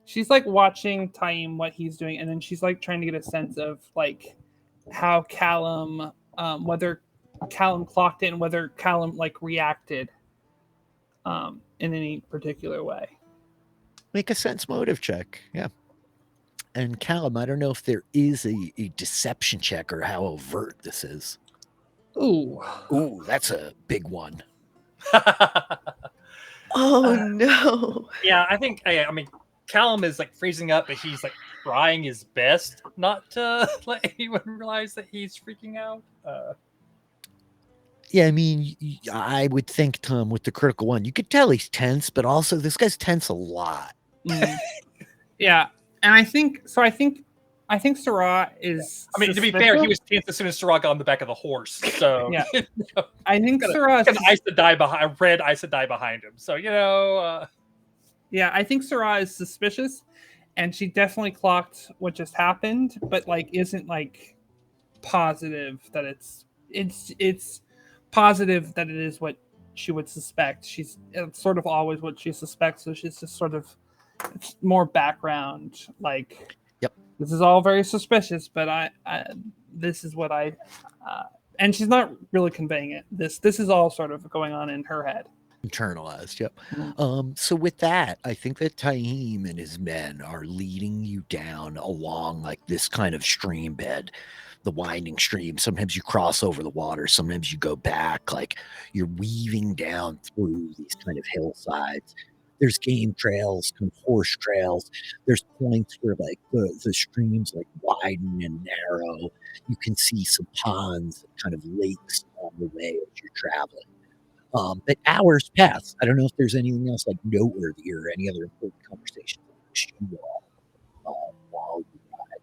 she's like watching Taim, what he's doing, and then she's like trying to get a sense of like how Callum, whether Callum clocked it and whether Callum like reacted in any particular way. Make a sense motive check. Yeah. And Callum, I don't know if there is a deception check or how overt this is. Ooh, that's a big one. Oh no. Yeah, I think. I mean, Callum is like freezing up, but he's like trying his best not to let anyone realize that he's freaking out. Yeah, I mean, I would think, Tom, with the critical one, you could tell he's tense, but also this guy's tense a lot. Yeah, and I think Sarah is. I mean, to be fair, he was tense as soon as Sarah got on the back of the horse. So yeah, I think Sarah got an Aes Sedai behind, a red Aes Sedai behind him. So yeah, I think Sarah is suspicious, and she definitely clocked what just happened, but like isn't like positive that it's positive that it is what she would suspect. It's sort of always what she suspects, so she's just sort of more background, like, yep, this is all very suspicious, but I this is what I and she's not really conveying it. This is all sort of going on in her head. Internalized, yep. So with that, I think that Taim and his men are leading you down along like this kind of stream bed, the winding stream. Sometimes you cross over the water, sometimes you go back, like you're weaving down through these kind of hillsides. There's game trails, kind of horse trails. There's points where like the streams like widen and narrow. You can see some ponds and kind of lakes along the way as you're traveling. But hours pass. I don't know if there's anything else like noteworthy or any other important conversations amongst you all while you ride.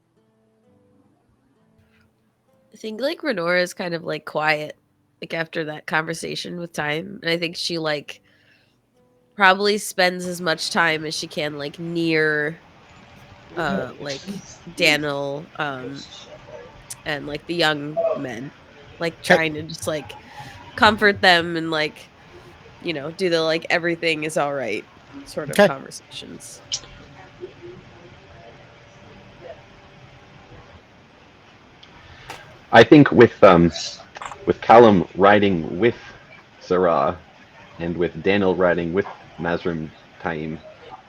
I think like Renora is kind of like quiet, like after that conversation with Taim, and I think she like probably spends as much time as she can like near like Daniel and like the young men, like trying to just like comfort them and like, you know, do the like everything is all right sort of conversations. I think with Callum riding with Sarah and with Daniel riding with Mazrim Taim,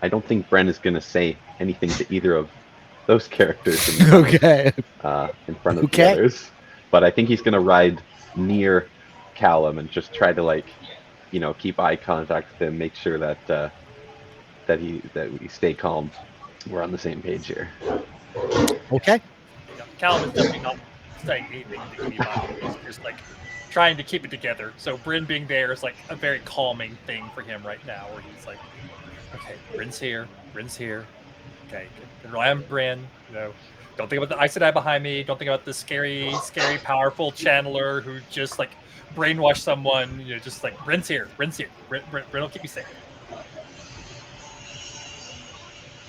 I don't think Bren is going to say anything to either of those characters in front of the others. But I think he's going to ride near Callum and just try to, like, you know, keep eye contact with him, make sure that that we stay calm. We're on the same page here. Okay. Yeah, Callum is definitely not saying anything to anybody. He's just like trying to keep it together. So Bryn being there is like a very calming thing for him right now, where he's like, okay, Bryn's here. Okay, can rely on Bryn. You know, don't think about the Aes Sedai behind me. Don't think about the scary, powerful channeler who just like brainwash someone. You know, just like Bryn's here. Bryn will keep you safe.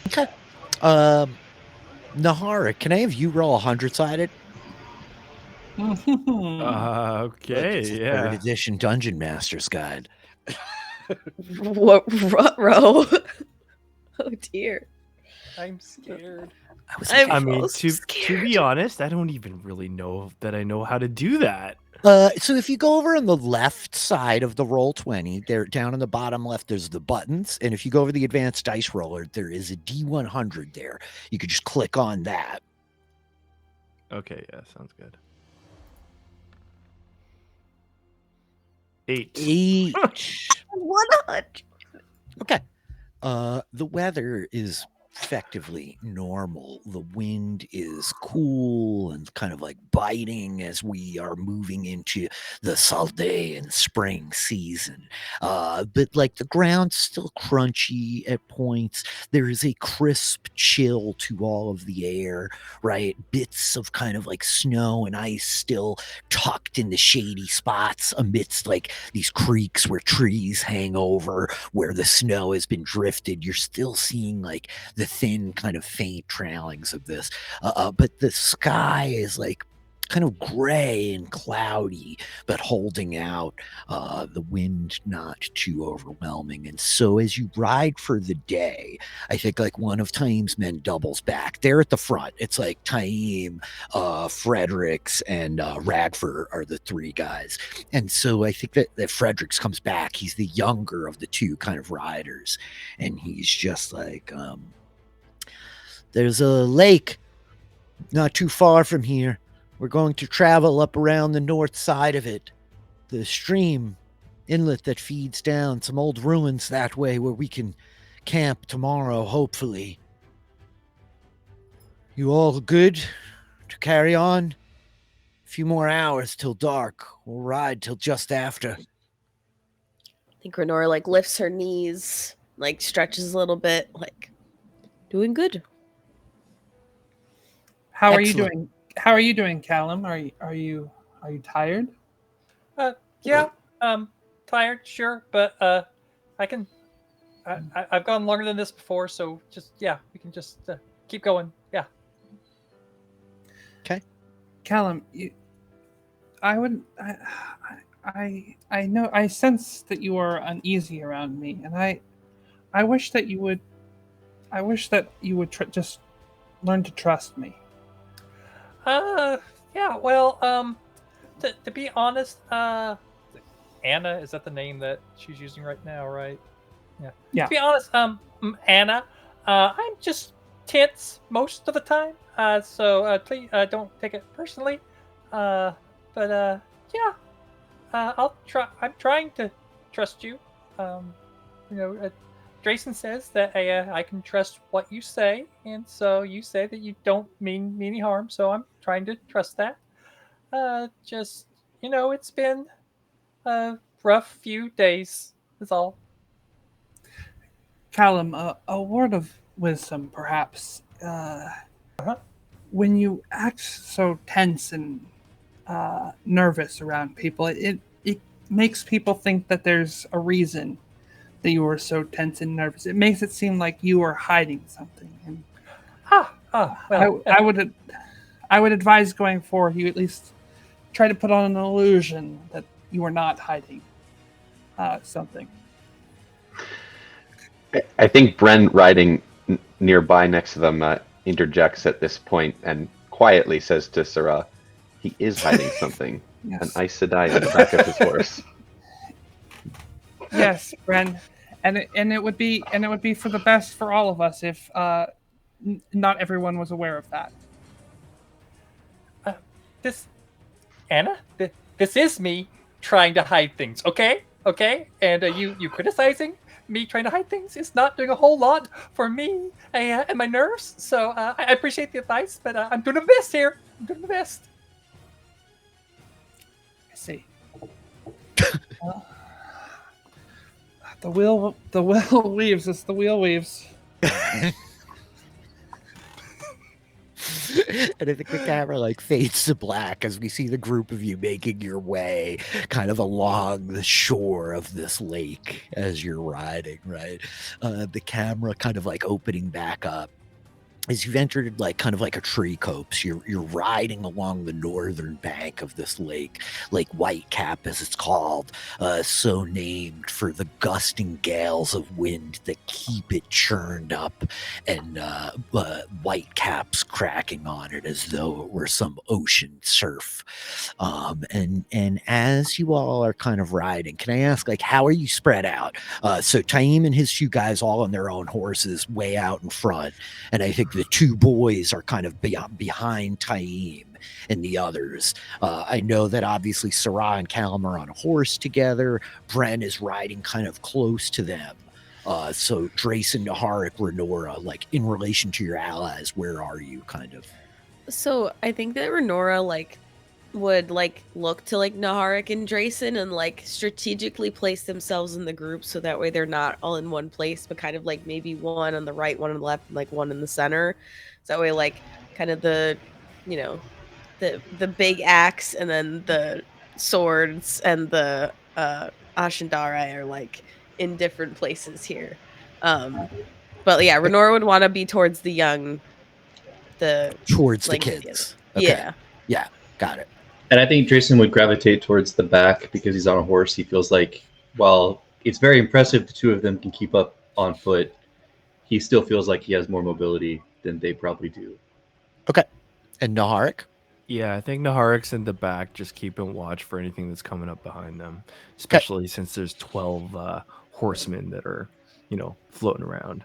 Okay. Nahara, can I have you roll 100-sided? Mhm. Look, it's Okay, a third yeah. edition Dungeon Master's Guide. What row? Oh dear. I'm scared. I was I'm like, I mean, also to scared. be honest, I don't even really know that I know how to do that. so if you go over on the left side of the roll 20, there down on the bottom left, there's the buttons, and if you go over the advanced dice roller, there is a D100 there. You could just click on that. Okay, yeah, sounds good. 8. 8. 100. Okay. The weather is effectively normal. The wind is cool and kind of like biting as we are moving into the Saldaean spring season. But like the ground's still crunchy at points. There is a crisp chill to all of the air, right? Bits of kind of like snow and ice still tucked in the shady spots amidst like these creeks where trees hang over, where the snow has been drifted. You're still seeing like the thin kind of faint trailings of this, but the sky is like kind of gray and cloudy, but holding out, the wind not too overwhelming. And so as you ride for the day, I think like one of Taim's men doubles back. They're at the front. It's like Taim, Fredericks, and Radford are the three guys. And so I think that Fredericks comes back. He's the younger of the two kind of riders. And he's just like, there's a lake not too far from here. We're going to travel up around the north side of it. The stream inlet that feeds down, some old ruins that way where we can camp tomorrow, hopefully. You all good to carry on? A few more hours till dark. We'll ride till just after. I think Renora like lifts her knees, like stretches a little bit, like Doing good. How are you Excellent. doing? How are you doing, Callum? Are you tired? Yeah, tired, sure, but I can. I've gone longer than this before, so just we can just keep going. Yeah. Callum, I know I sense that you are uneasy around me, and I wish that you would just learn to trust me. Yeah. Well, to be honest, Anna, is that the name that she's using right now, right? Yeah. Yeah. To be honest, Anna, I'm just tense most of the time. So please don't take it personally. But yeah, I'll try. I'm trying to trust you. Drayson says that I can trust what you say, and so you say that you don't mean me any harm. So I'm trying to trust that. Just it's been a rough few days. Is all. Callum, a word of wisdom, perhaps. When you act so tense and nervous around people, it makes people think that there's a reason that you are so tense and nervous. It makes it seem like you are hiding something. And Well, I would advise going forward, you at least try to put on an illusion that you are not hiding something. I think Bren riding nearby next to them interjects at this point and quietly says to Sarah, he is hiding something. Yes. An Aes Sedai on the back of his horse. Yes, Bren, and it would be for the best for all of us if not everyone was aware of that. Anna, this is me trying to hide things. Okay, and you criticizing me trying to hide things is not doing a whole lot for me and my nerves. So I appreciate the advice, but I'm doing the best here. I'm doing the best. I see. The wheel weaves as the wheel weaves. And I think the camera like fades to black as we see the group of you making your way kind of along the shore of this lake as you're riding, right? The camera kind of like opening back up. as you've entered like kind of like a tree copse, you're riding along the northern bank of this lake, Lake Whitecap as it's called, so named for the gusting gales of wind that keep it churned up, and whitecaps cracking on it as though it were some ocean surf. And as you all are kind of riding, can I ask, like, how are you spread out? So Taim and his two guys all on their own horses, way out in front, and I think the two boys are kind of behind Taim and the others. I know that obviously Sarah and Callum are on a horse together. Bren is riding kind of close to them. So Drayson, Naharik, Renora, like in relation to your allies, where are you kind of? So I think that Renora like would like look to like Naharik and Drayson and like strategically place themselves in the group so that way they're not all in one place, but kind of like maybe one on the right, one on the left, and like one in the center. So that way like kind of the, you know, the big axe and then the swords and the Ashendari are like in different places here. But yeah, Renora would want to be towards the young, towards like, the kids. Yeah. Yeah, got it. And I think Jason would gravitate towards the back because he's on a horse. He feels like, while it's very impressive the two of them can keep up on foot, he still feels like he has more mobility than they probably do. Okay. And Naharik? Yeah, I think Naharik's in the back, just keeping watch for anything that's coming up behind them, especially since there's 12 horsemen that are, floating around.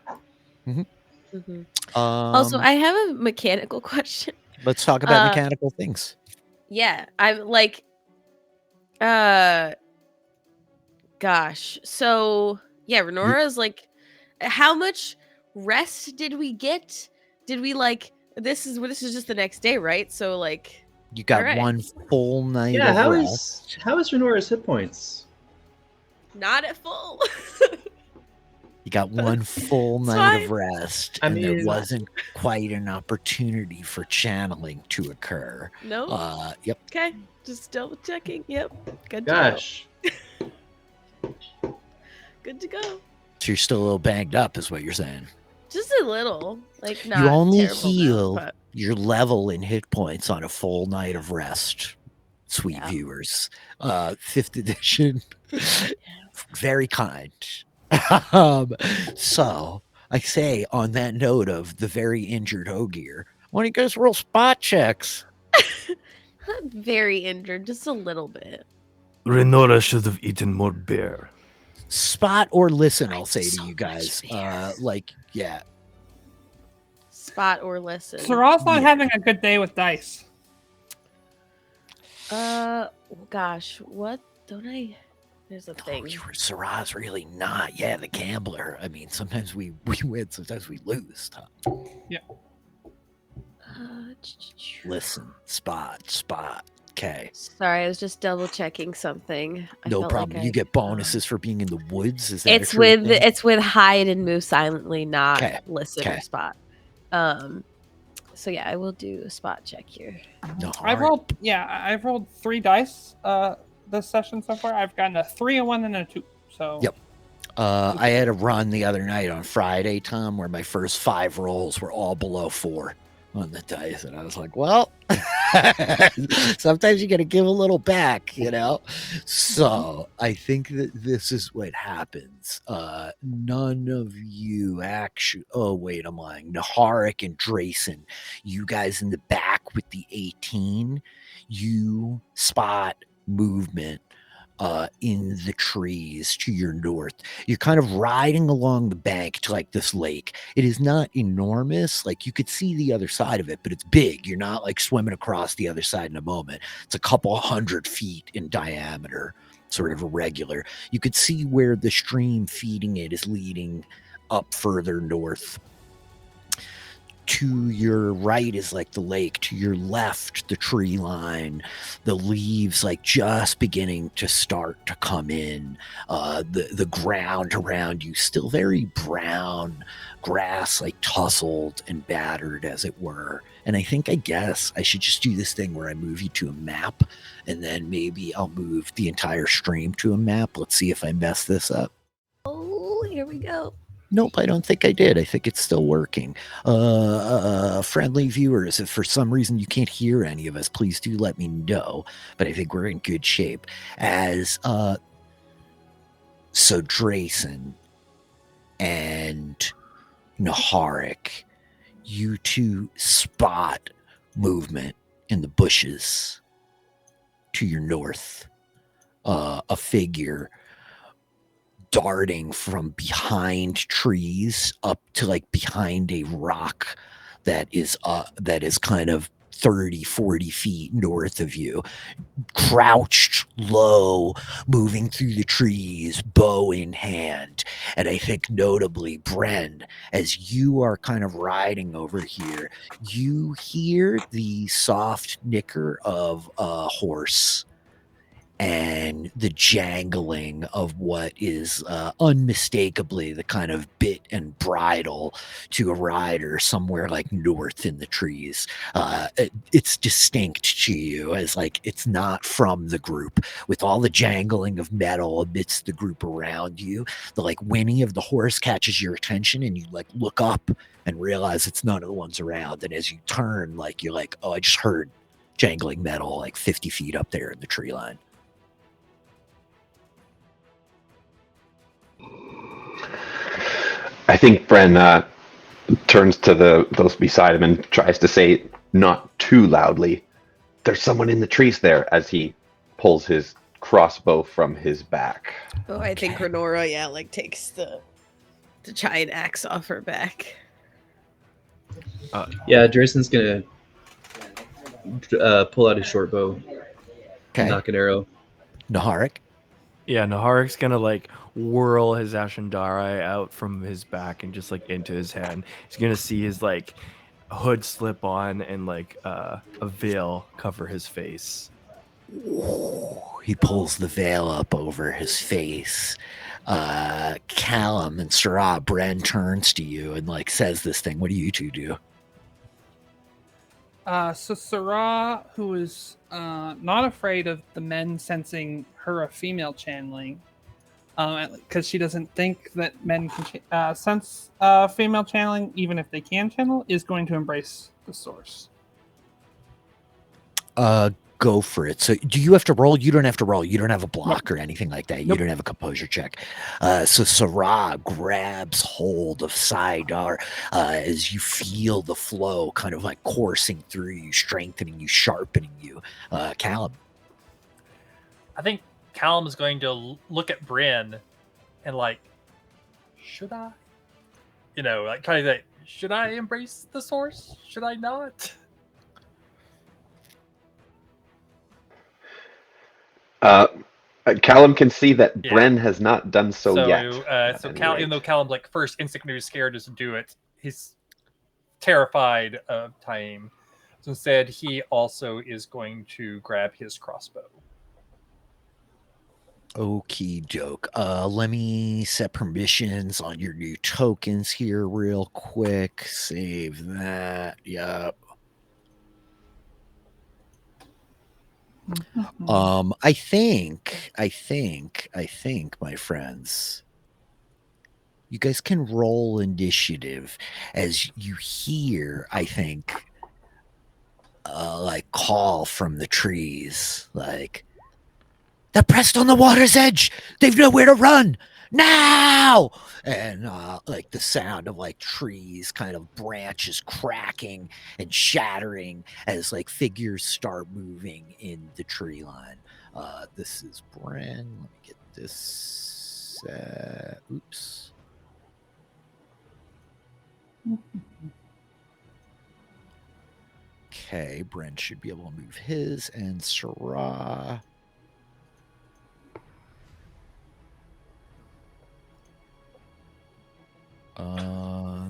Mm-hmm. Also, I have a mechanical question. Let's talk about mechanical things. Yeah, I'm like, gosh. So yeah, Renora is like, how much rest did we get? Did we like? This is just the next day, right? So like, you got one full night of rest. How is Renora's hit points? Not at full. You got one full night of rest, and there wasn't quite an opportunity for channeling to occur. No. Yep. Okay, just double checking. Yep. Good. Gosh. Good to go. So you're still a little banged up, is what you're saying. Just a little, like not. You only terrible heal now, but... your level in hit points on a full night of rest. Sweet viewers, 5th edition, very kind. So I say, on that note of the very injured Ogier, why don't you guys roll spot checks? Not very injured, just a little bit. Renora should have eaten more bear. Spot or listen, I'll say to you guys. Yeah. Spot or listen. Sarah's not having a good day with dice. Gosh, what don't I? There's a thing. Sarah's really not. Yeah, the gambler. I mean, sometimes we win, sometimes we lose. Yeah. Listen, spot. Okay. Sorry, I was just double checking something. No problem. You get bonuses for being in the woods. Is that it's with hide and move silently, not listen or spot. So yeah, I will do a spot check here. No, I've rolled 3 dice this session so far. I've gotten a 3, a 1, and a 2. So yep. I had a run the other night on Friday, Tom, where my first 5 rolls were all below 4 on the dice, and I was like, well, sometimes you gotta give a little back, So I think that this is what happens. None of you actually, oh wait, I'm lying. Naharik and Drayson, you guys in the back with the 18, you spot movement in the trees to your north. You're kind of riding along the bank to like this lake. It is not enormous. Like you could see the other side of it, but it's big. You're not like swimming across the other side in a moment. It's a couple 100 feet in diameter, sort of irregular. You could see where the stream feeding it is leading up further north. To your right is like the lake. To your left, the tree line. The leaves like just beginning to start to come in. The ground around you still very brown. Grass like tousled and battered, as it were. And I guess I should just do this thing where I move you to a map, and then maybe I'll move the entire stream to a map. Let's see if I mess this up. Oh, here we go. Nope, I don't think I did. I think it's still working. Friendly viewers, if for some reason you can't hear any of us, please do let me know. But I think we're in good shape. So Drayson and Naharik, you two spot movement in the bushes to your north. A figure darting from behind trees up to like behind a rock that is kind of 30-40 feet north of you, crouched low, moving through the trees, bow in hand. And I think notably, Bren, as you are kind of riding over here, you hear the soft nicker of a horse and the jangling of what is unmistakably the kind of bit and bridle to a rider somewhere like north in the trees. It's distinct to you as like it's not from the group. With all the jangling of metal amidst the group around you, the like whinny of the horse catches your attention, and you like look up and realize it's none of the ones around. And as you turn, like you're like, oh, I just heard jangling metal like 50 feet up there in the tree line. I think Bren turns to those beside him and tries to say, not too loudly, "There's someone in the trees there," as he pulls his crossbow from his back. Oh, I think Renora, takes the giant axe off her back. Yeah, Drayson's gonna pull out his short bow, knock an arrow. Naharik? Yeah, Naharik's gonna whirl his Ashendari out from his back and just into his hand. He's gonna see his hood slip on and a veil cover his face. He pulls the veil up over his face. Callum and Sarah, Bren turns to you and says this thing. What do you two do? So Sarah, who is not afraid of the men sensing her a female channeling, because she doesn't think that men can sense female channeling, even if they can channel, is going to embrace the source. Go for it. So do you have to roll? You don't have to roll. You don't have a block or anything like that. You don't have a composure check. So Sarah grabs hold of Saidar as you feel the flow kind of coursing through you, strengthening you, sharpening you. Callum. I think Callum is going to look at Bryn and should I? Kind of should I embrace the source? Should I not? Callum can see that Bren has not done so yet. So even though Callum first instinctively scared to do it, he's terrified of Taim. So instead, he also is going to grab his crossbow. Okie doke. Let me set permissions on your new tokens here real quick. Save that. Yep. I think, my friends, you guys can roll initiative as you hear, I think, call from the trees, they're pressed on the water's edge. They've nowhere to run now. And the sound of trees, kind of branches cracking and shattering as figures start moving in the tree line. This is Bren. Let me get this. Oops. Okay, Bren should be able to move his, and Sarah.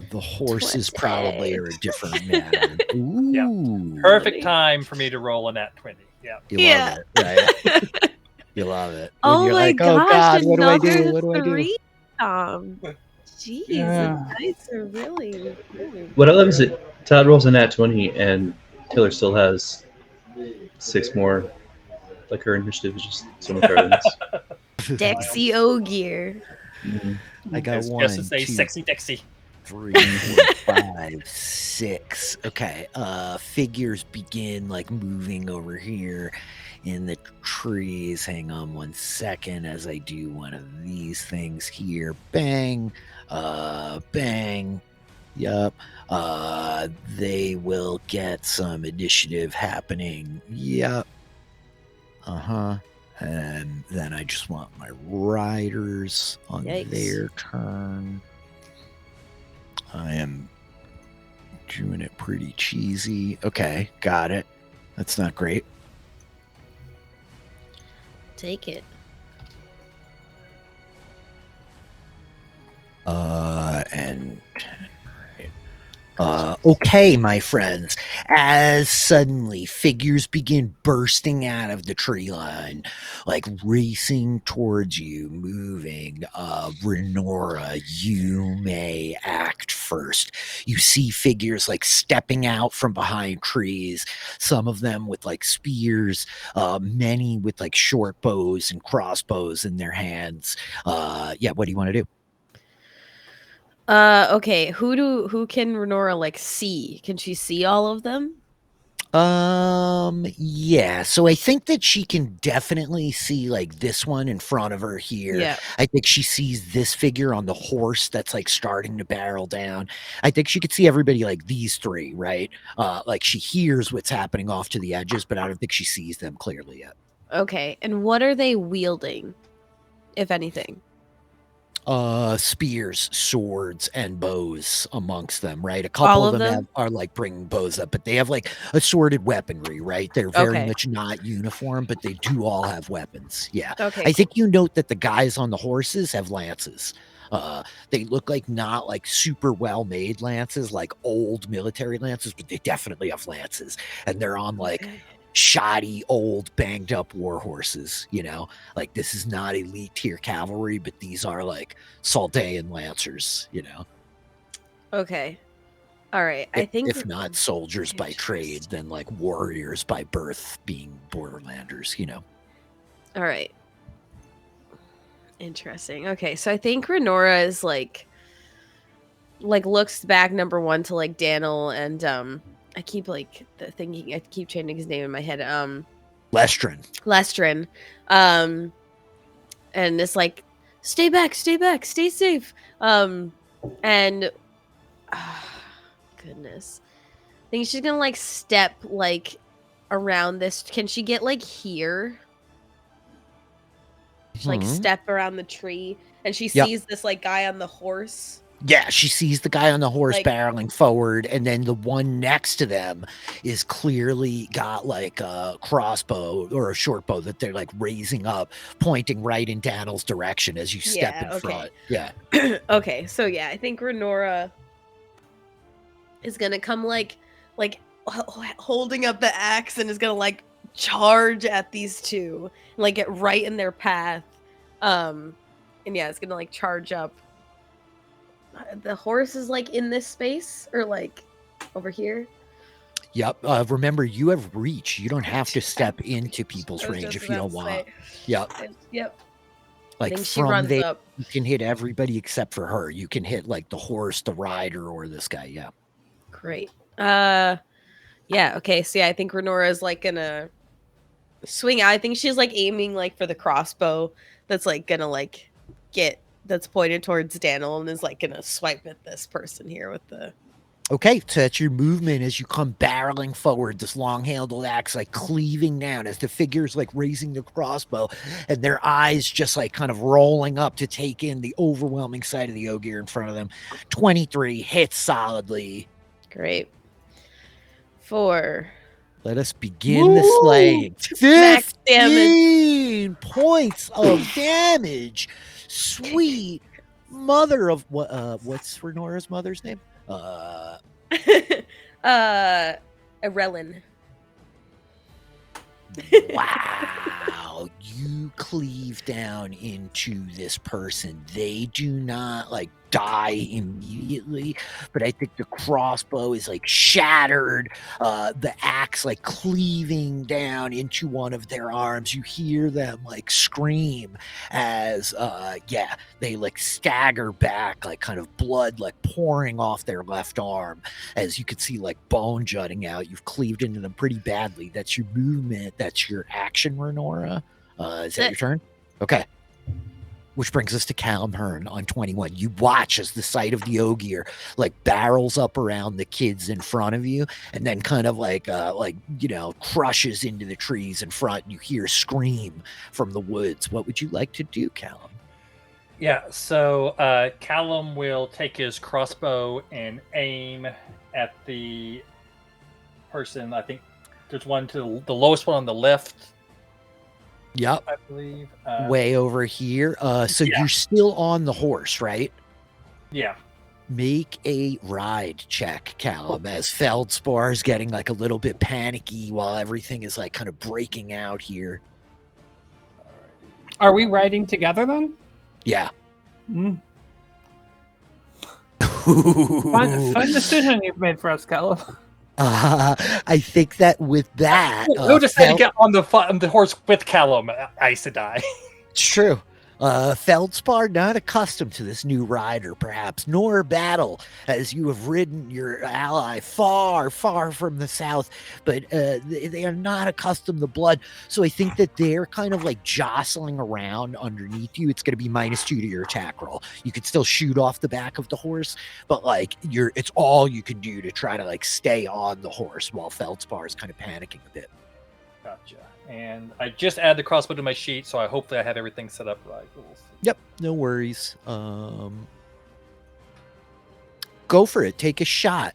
The horses probably are a different matter. Ooh. Yeah. Perfect time for me to roll a nat 20. Yeah. You love it, right? You love it. When Oh you're my gosh, oh God, what do I do? another What do I do? three. Jeez, Yeah. the dice are really. What I love is that Todd rolls a nat 20 and Taylor still has 6 more. Her initiative is just so much better than this. Dexio gear. Mhm. I got It's 1, just to say 2, sexy Dixie. 3, 4, 5, 6. Okay. Figures begin like moving over here in the trees. Hang on 1 second as I do one of these things here. Bang. Bang. Yup. They will get some initiative happening. Yup. Uh-huh. And then I just want my riders on Yikes. their turn. I am doing it pretty cheesy. Okay, got it. That's not great. Take it. And okay, my friends, as suddenly figures begin bursting out of the tree line, like racing towards you, moving. Renora, you may act first. You see figures like stepping out from behind trees, some of them with like spears, many with like short bows and crossbows in their hands. Yeah, what do you want to do? Okay, who can Renora like see? Can she see all of them? Yeah, so I think that she can definitely see like this one in front of her here. Yeah. I think she sees this figure on the horse that's like starting to barrel down. I think she could see everybody like these three, right? Like she hears what's happening off to the edges, but I don't think she sees them clearly yet. Okay, and what are they wielding, if anything? Spears, swords, and bows amongst them, right? A couple All of of them them? are like bringing bows up, but they have like assorted weaponry, right? They're very Okay. much not uniform, but they do all have weapons. Yeah. Okay, I think you note that the guys on the horses have lances. They look like not like super well made lances, like old military lances, but they definitely have lances, and they're on like Okay. shoddy, old, banged up war horses. You know, like this is not elite tier cavalry, but these are like Saldaean lancers. You know, Okay. All right. I think if not soldiers by trade, then like warriors by birth, being borderlanders. You know. All right. Interesting. Okay, so I think Renora is like looks back number one to like Daniel and I keep like thinking I keep changing his name in my head. Lestrin. And it's like stay back, stay safe. And goodness. I think she's gonna like step like around this. Can she get like here? Like step around the tree and she sees this like guy on the horse. Yeah, she sees the guy on the horse Like- barreling forward, and then the one next to them is clearly got like a crossbow or a short bow that they're like raising up, pointing right in Daniel's direction as you step Yeah, in okay. front. Yeah. Okay, so yeah, I think Renora is gonna come like holding up the axe and is gonna like charge at these two, like get right in their path. And yeah, it's gonna like charge up. The horse is like in this space or like over here. Yep. Remember, you have reach. You don't have to step into people's I was range just if you about don't to want. say. Yep. Yep. Like I think she from runs there, up. you can hit everybody except for her. You can hit like the horse, the rider, or this guy. Yeah. Great. Yeah, okay. So yeah, I think Renora is like gonna swing out. I think she's like aiming like for the crossbow that's like gonna like that's pointed towards Daniel and is like gonna swipe at this person here with the Okay, so that's your movement as you come barreling forward, this long-handled axe like cleaving down as the figure's like raising the crossbow and their eyes just like kind of rolling up to take in the overwhelming sight of the ogier in front of them. 23 hits solidly. Great. 4. Let us begin the slaying. Max damage. 15 points of damage. Sweet mother of what's Renora's mother's name? Arellen. Wow. you cleave down into this person. They do not like die immediately, but I think the crossbow is like shattered, the axe like cleaving down into one of their arms. You hear them like scream as they like stagger back, like kind of blood like pouring off their left arm, as you can see like bone jutting out. You've cleaved into them pretty badly. That's your movement. That's your action, Renora. Is that your turn? Okay. Which brings us to Callum Hearn on 21. You watch as the sight of the Ogier like barrels up around the kids in front of you, and then kind of crushes into the trees in front. And you hear a scream from the woods. What would you like to do, Callum? Yeah, so Callum will take his crossbow and aim at the person. I think there's one to the lowest one on the left. Yep. I believe. Way over here. So you're still on the horse, right? Yeah. Make a ride check, Callum, as Feldspar is getting like a little bit panicky while everything is like kind of breaking out here. Are we riding together then? Yeah. Fun decision you've made for us, Callum. I think that with that, we'll just say to get on the horse with Callum, Aes Sedai. It's true. Feldspar, not accustomed to this new rider, perhaps, nor battle, as you have ridden your ally far, far from the south, but they are not accustomed to blood. So I think that they're kind of like jostling around underneath you. It's going to be -2 to your attack roll. You could still shoot off the back of the horse, but like it's all you can do to try to like stay on the horse while Feldspar is kind of panicking a bit. Gotcha. And I just added the crossbow to my sheet, so hopefully I have everything set up right. Yep, no worries. Go for it. Take a shot.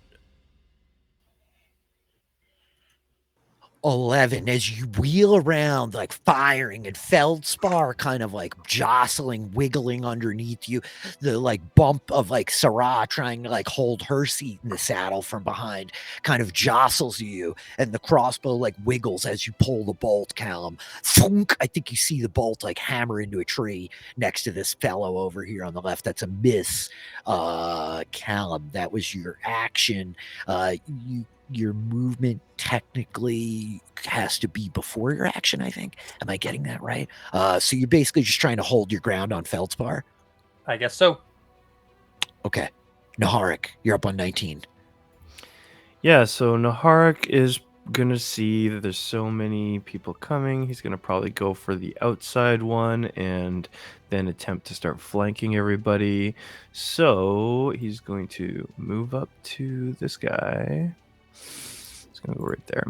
11 as you wheel around, like firing, and Feldspar kind of like jostling, wiggling underneath you. The like bump of like Sarah trying to like hold her seat in the saddle from behind kind of jostles you, and the crossbow like wiggles as you pull the bolt, Callum. Thunk! I think you see the bolt like hammer into a tree next to this fellow over here on the left. That's a miss. Callum, that was your action. Your movement technically has to be before your action, I think. Am I getting that right? So you're basically just trying to hold your ground on Feldspar? I guess so. Okay. Naharik, you're up on 19. Yeah, so Naharik is going to see that there's so many people coming. He's going to probably go for the outside one and then attempt to start flanking everybody. So he's going to move up to this guy. It's going to go right there.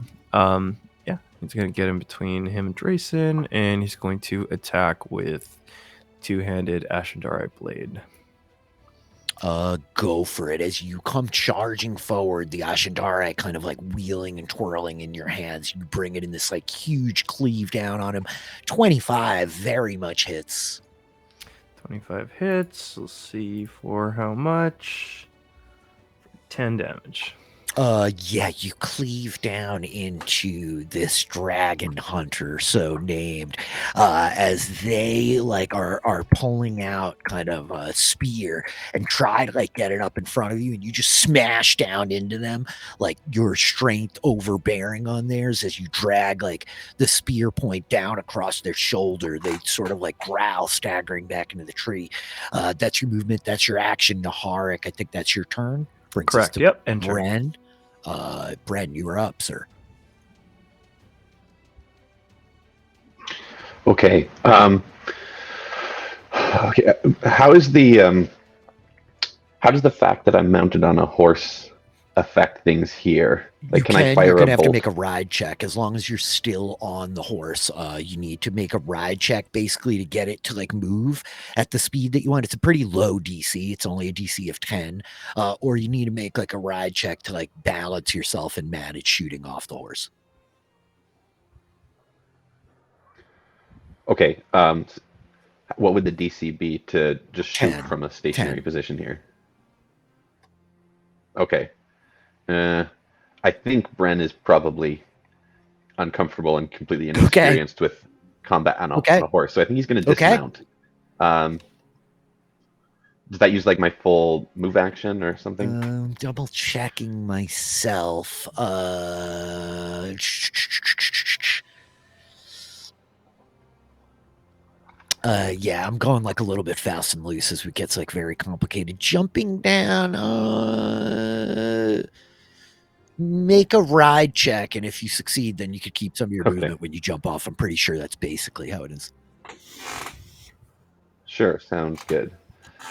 He's going to get in between him and Drayson, and he's going to attack with two-handed Ashendari blade. Go for it. As you come charging forward, the Ashendari kind of like wheeling and twirling in your hands. You bring it in this like huge cleave down on him. 25 very much hits. 25 hits. Let's see for how much. 10 damage. You cleave down into this dragon hunter, so named, as they like are pulling out kind of a spear and try to like get it up in front of you, and you just smash down into them, like your strength overbearing on theirs as you drag like the spear point down across their shoulder. They sort of like growl, staggering back into the tree. That's your movement. That's your action, Naharik. I think that's your turn. Brings Correct. us to Yep. Enter. Bren. Bren, you are up, sir. Okay. Okay. How does the fact that I'm mounted on a horse affect things here? Like, can I fire you're a gonna have bolt? to make a ride check. As long as you're still on the horse, you need to make a ride check basically to get it to like move at the speed that you want. It's a pretty low DC. It's only a DC of 10. Or you need to make like a ride check to like balance yourself and manage shooting off the horse. Okay. What would the DC be to just shoot 10. from a stationary 10. position here? Okay. I think Bren is probably uncomfortable and completely inexperienced with combat on Okay. a horse. So I think he's going to Okay. dismount. Does that use like my full move action or something? Double checking myself. Yeah, I'm going like a little bit fast and loose as it gets like very complicated. Jumping down, make a ride check, and if you succeed, then you could keep some of your movement when you jump off. I'm pretty sure that's basically how it is. Sure, sounds good.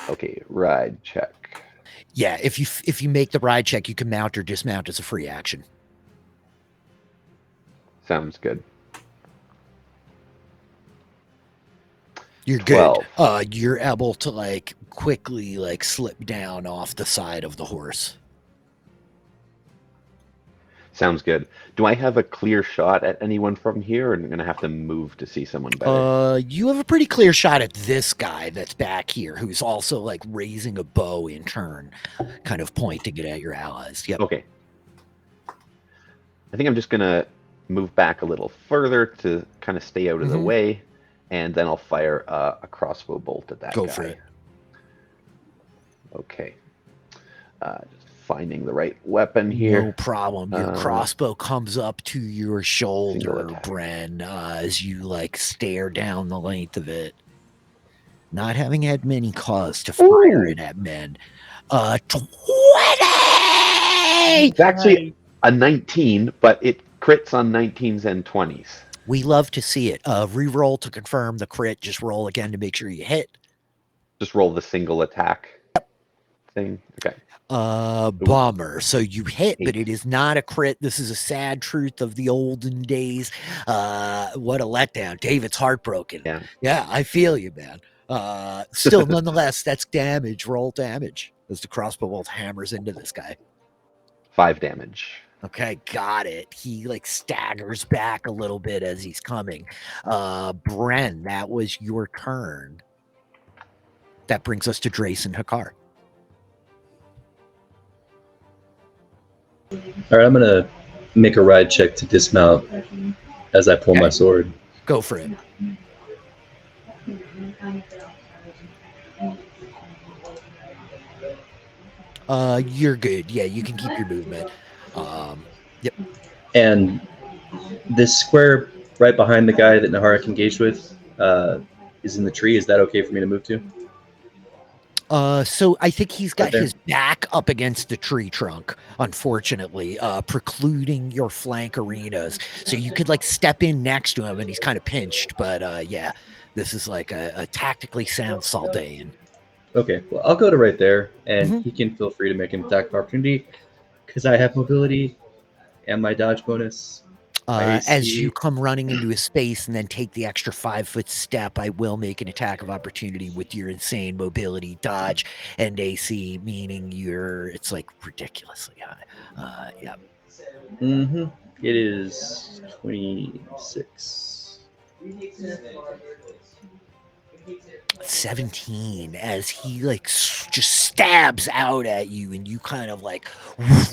Okay, ride check. Yeah, if you make the ride check, you can mount or dismount as a free action. Sounds good. You're 12. good. You're able to like quickly like slip down off the side of the horse. Sounds good. Do I have a clear shot at anyone from here, or am I going to have to move to see someone better? You have a pretty clear shot at this guy that's back here, who's also like raising a bow in turn, kind of pointing it at your allies. Yep. Okay. I think I'm just going to move back a little further to kind of stay out of the way, and then I'll fire a crossbow bolt at that guy. Go for it. Okay. Just finding the right weapon here. No problem. Your crossbow comes up to your shoulder, Bren, as you like stare down the length of it. Not having had many cause to fire it at men. 20! It's actually a 19, but it crits on 19s and 20s. We love to see it. Reroll to confirm the crit. Just roll again to make sure you hit. Just roll the single attack thing. Okay. Bummer. So you hit, but it is not a crit. This is a sad truth of the olden days. What a letdown. David's heartbroken. Yeah, I feel you, man. Still, nonetheless, that's damage. Roll damage as the crossbow bolt hammers into this guy. 5 damage. Okay, got it. He like staggers back a little bit as he's coming. Bren, that was your turn. That brings us to Drace and Hakar. All right, I'm gonna make a ride check to dismount as I pull my sword. Go for it. You're good. Yeah, you can keep your movement. Yep. And this square right behind the guy that Naharik engaged with is in the tree. Is that okay for me to move to? So I think he's got his back up against the tree trunk, unfortunately, precluding your flank arenas. So you could like step in next to him and he's kind of pinched, but yeah, this is like a tactically sound Saldaean. Okay, well, I'll go to right there, and he can feel free to make an attack of opportunity because I have mobility and my dodge bonus. As you come running into a space and then take the extra 5-foot step, I will make an attack of opportunity with your insane mobility, dodge, and AC, meaning it's like ridiculously high. Yeah. It is 26. 17 as he like just stabs out at you and you kind of like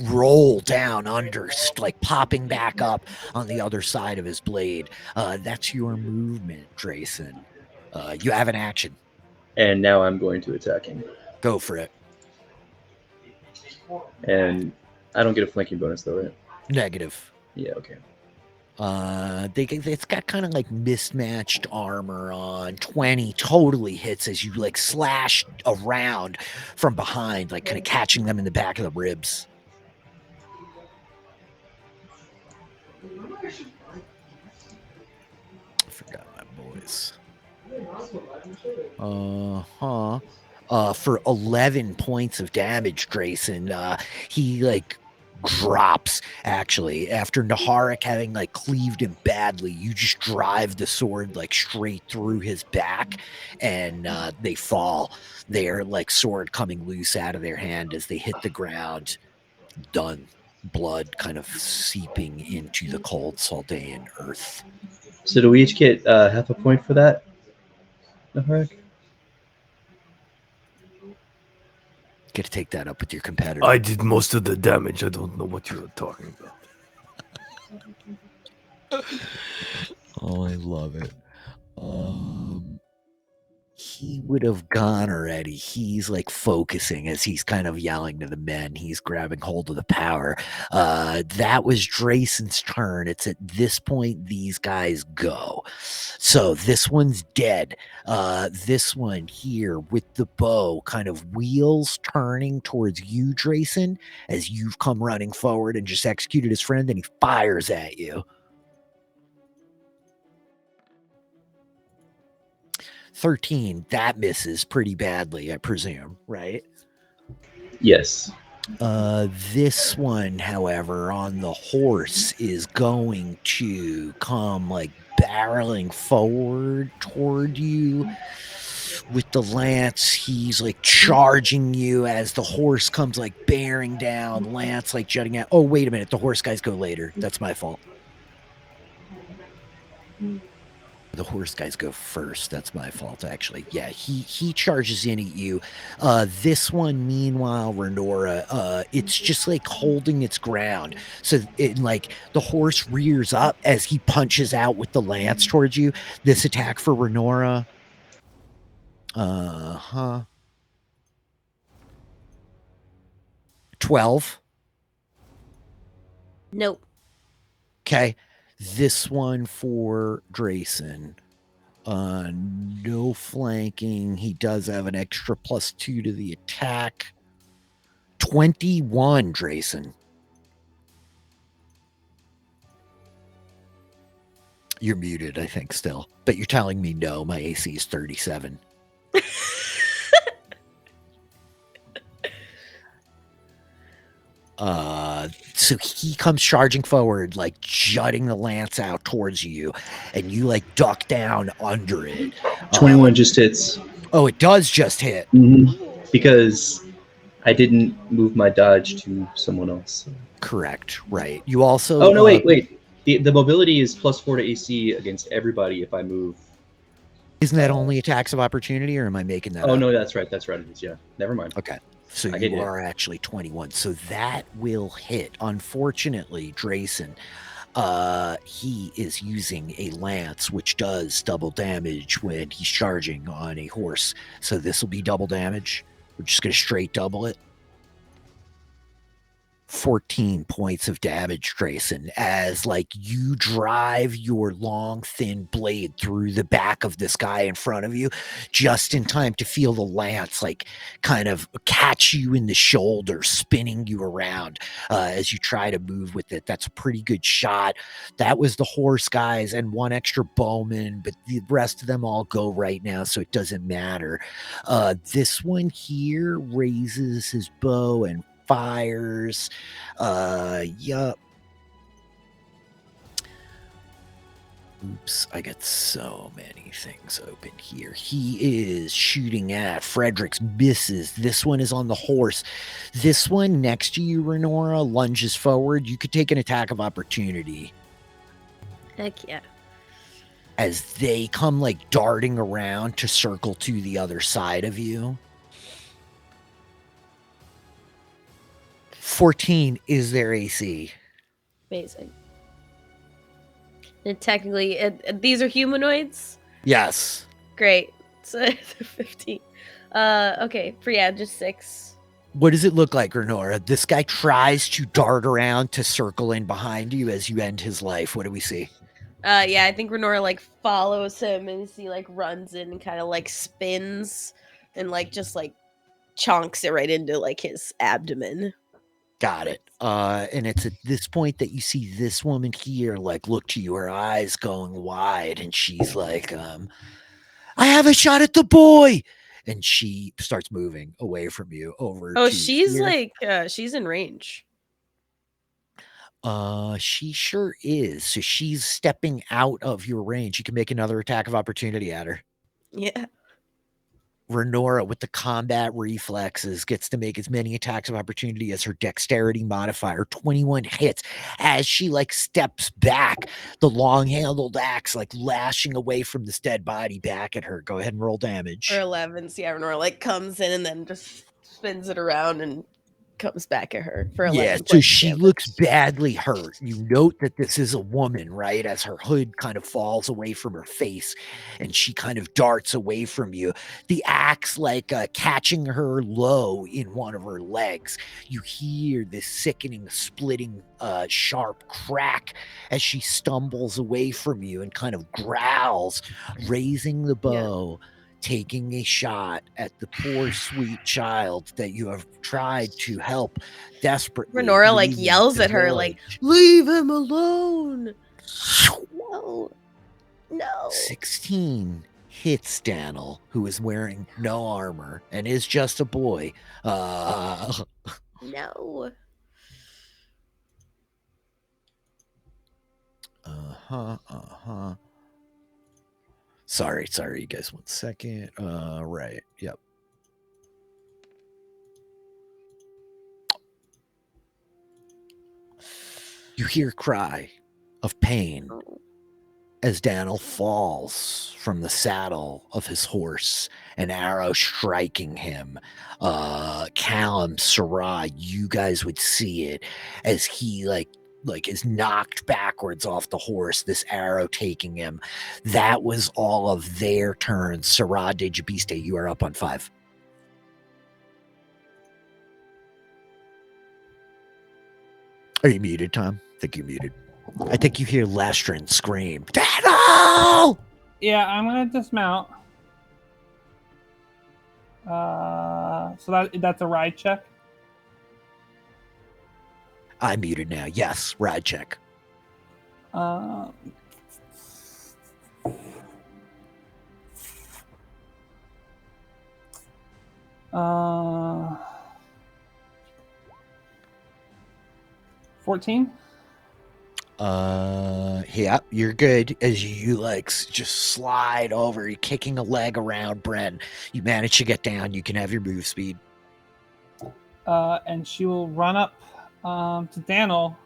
roll down under, like popping back up on the other side of his blade. That's your movement, Drayson. You have an action. And now I'm going to attack him. Go for it. And I don't get a flanking bonus though, right? Negative. Yeah, okay. It's got kind of like mismatched armor on. 20 totally hits as you like slash around from behind, like kind of catching them in the back of the ribs. I forgot my boys. For 11 points of damage, Grayson, he like drops actually after Naharik having like cleaved him badly. You just drive the sword like straight through his back and they fall. Their like sword coming loose out of their hand as they hit the ground. Done. Blood kind of seeping into the cold Saldaean earth. So do we each get half a point for that, Naharik? Get to take that up with your competitor. I did most of the damage. I don't know what you're talking about. Oh, I love it. He would have gone already. He's like focusing as he's kind of yelling to the men. He's grabbing hold of the power. That was Drayson's turn. It's at this point these guys go. So this one's dead. This one here with the bow, kind of wheels turning towards you, Drayson, as you've come running forward and just executed his friend, and he fires at you. 13, that misses pretty badly, I presume, right? Yes. This one, however, on the horse is going to come like barreling forward toward you with the lance. He's like charging you as the horse comes like bearing down, lance like jutting out. Oh, wait a minute, the horse guys go later. That's my fault. The horse guys go first. That's my fault, actually. Yeah, he charges in at you. This one, meanwhile, Renora, it's just like holding its ground. So it like the horse rears up as he punches out with the lance towards you. This attack for Renora. 12. Nope. Okay. This one for Drayson. No flanking. He does have an extra +2 to the attack. 21, Drayson. You're muted, I think, still. But you're telling me no, my AC is 37. So he comes charging forward, like jutting the lance out towards you, and you like duck down under it. 21 just hits. Oh, it does just hit. Because I didn't move my dodge to someone else. Correct, right. You also... Oh, no, wait. The mobility is +4 to AC against everybody if I move. Isn't that only attacks of opportunity, or am I making that up? Oh, no, that's right. It is, yeah. Never mind. Okay. So you are actually 21. So that will hit. Unfortunately, Drayson, he is using a lance, which does double damage when he's charging on a horse. So this will be double damage. We're just going to straight double it. 14 points of damage, Drayson, as like you drive your long, thin blade through the back of this guy in front of you, just in time to feel the lance like kind of catch you in the shoulder, spinning you around as you try to move with it. That's a pretty good shot. That was the horse guys and one extra bowman, but the rest of them all go right now, so it doesn't matter. This one here raises his bow and fires. Yup. Oops, I got so many things open here. He is shooting at Fredericks, misses. This one is on the horse. This one next to you, Renora, lunges forward. You could take an attack of opportunity. Heck yeah. As they come like darting around to circle to the other side of you. 14 is their AC. Amazing. And technically, these are humanoids? Yes. Great. So 15. Okay. For just 6. What does it look like, Renora? This guy tries to dart around to circle in behind you as you end his life. What do we see? Yeah, I think Renora like follows him and he like runs in and kind of like spins and like just like chonks it right into like his abdomen. Got it. And it's at this point that you see this woman here, like, look to you, her eyes going wide, and she's like, I have a shot at the boy! And she starts moving away from you over Oh, to she's here. like, she's in range. She sure is. So she's stepping out of your range. You can make another attack of opportunity at her. Yeah. Renora, with the combat reflexes, gets to make as many attacks of opportunity as her dexterity modifier. 21 hits as she like steps back, the long-handled axe like lashing away from this dead body back at her. Go ahead and roll damage. For 11, so yeah, Renora like comes in and then just spins it around and comes back at her for 11 Yeah, so points she of looks damage. badly hurt. You note that this is a woman, right? As her hood kind of falls away from her face and she kind of darts away from you. The axe, like catching her low in one of her legs. You hear this sickening, splitting, sharp crack as she stumbles away from you and kind of growls, raising the bow. Taking a shot at the poor sweet child that you have tried to help desperately. Renora like leaving yells the at her like, village. "Leave him alone!" No, no. 16 hits Daniel, who is wearing no armor and is just a boy. No. Sorry, you guys. 1 second. Right. Yep. You hear a cry of pain as Daniel falls from the saddle of his horse, an arrow striking him. Callum, Sarai, you guys would see it as he like is knocked backwards off the horse, this arrow taking him. That was all of their turns. Sarai, Digibiste, you are up on 5. Are you muted, Tom? I think you're muted. I think you hear Lestrin scream, Daniel! Yeah, I'm gonna dismount. So that's a ride check. I'm muted now. Yes, ride check. 14. Yeah, you're good. As you just slide over, you're kicking a leg around Bren. You manage to get down. You can have your move speed. And she will run up to Daniel.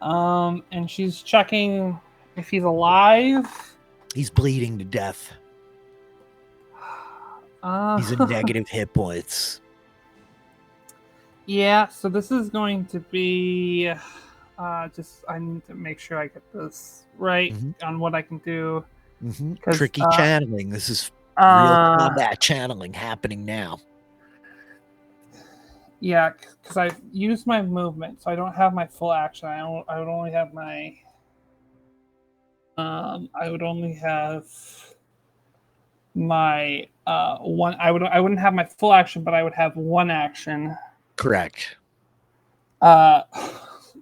And she's checking if he's alive. He's bleeding to death. He's in negative hit points. Yeah, so this is going to be I need to make sure I get this right on what I can do. Tricky channeling. This is real combat channeling happening now. Yeah, because I've used my movement, so I don't have my full action. I would only have my I would only have my one. I wouldn't have my full action, but I would have one action. Correct.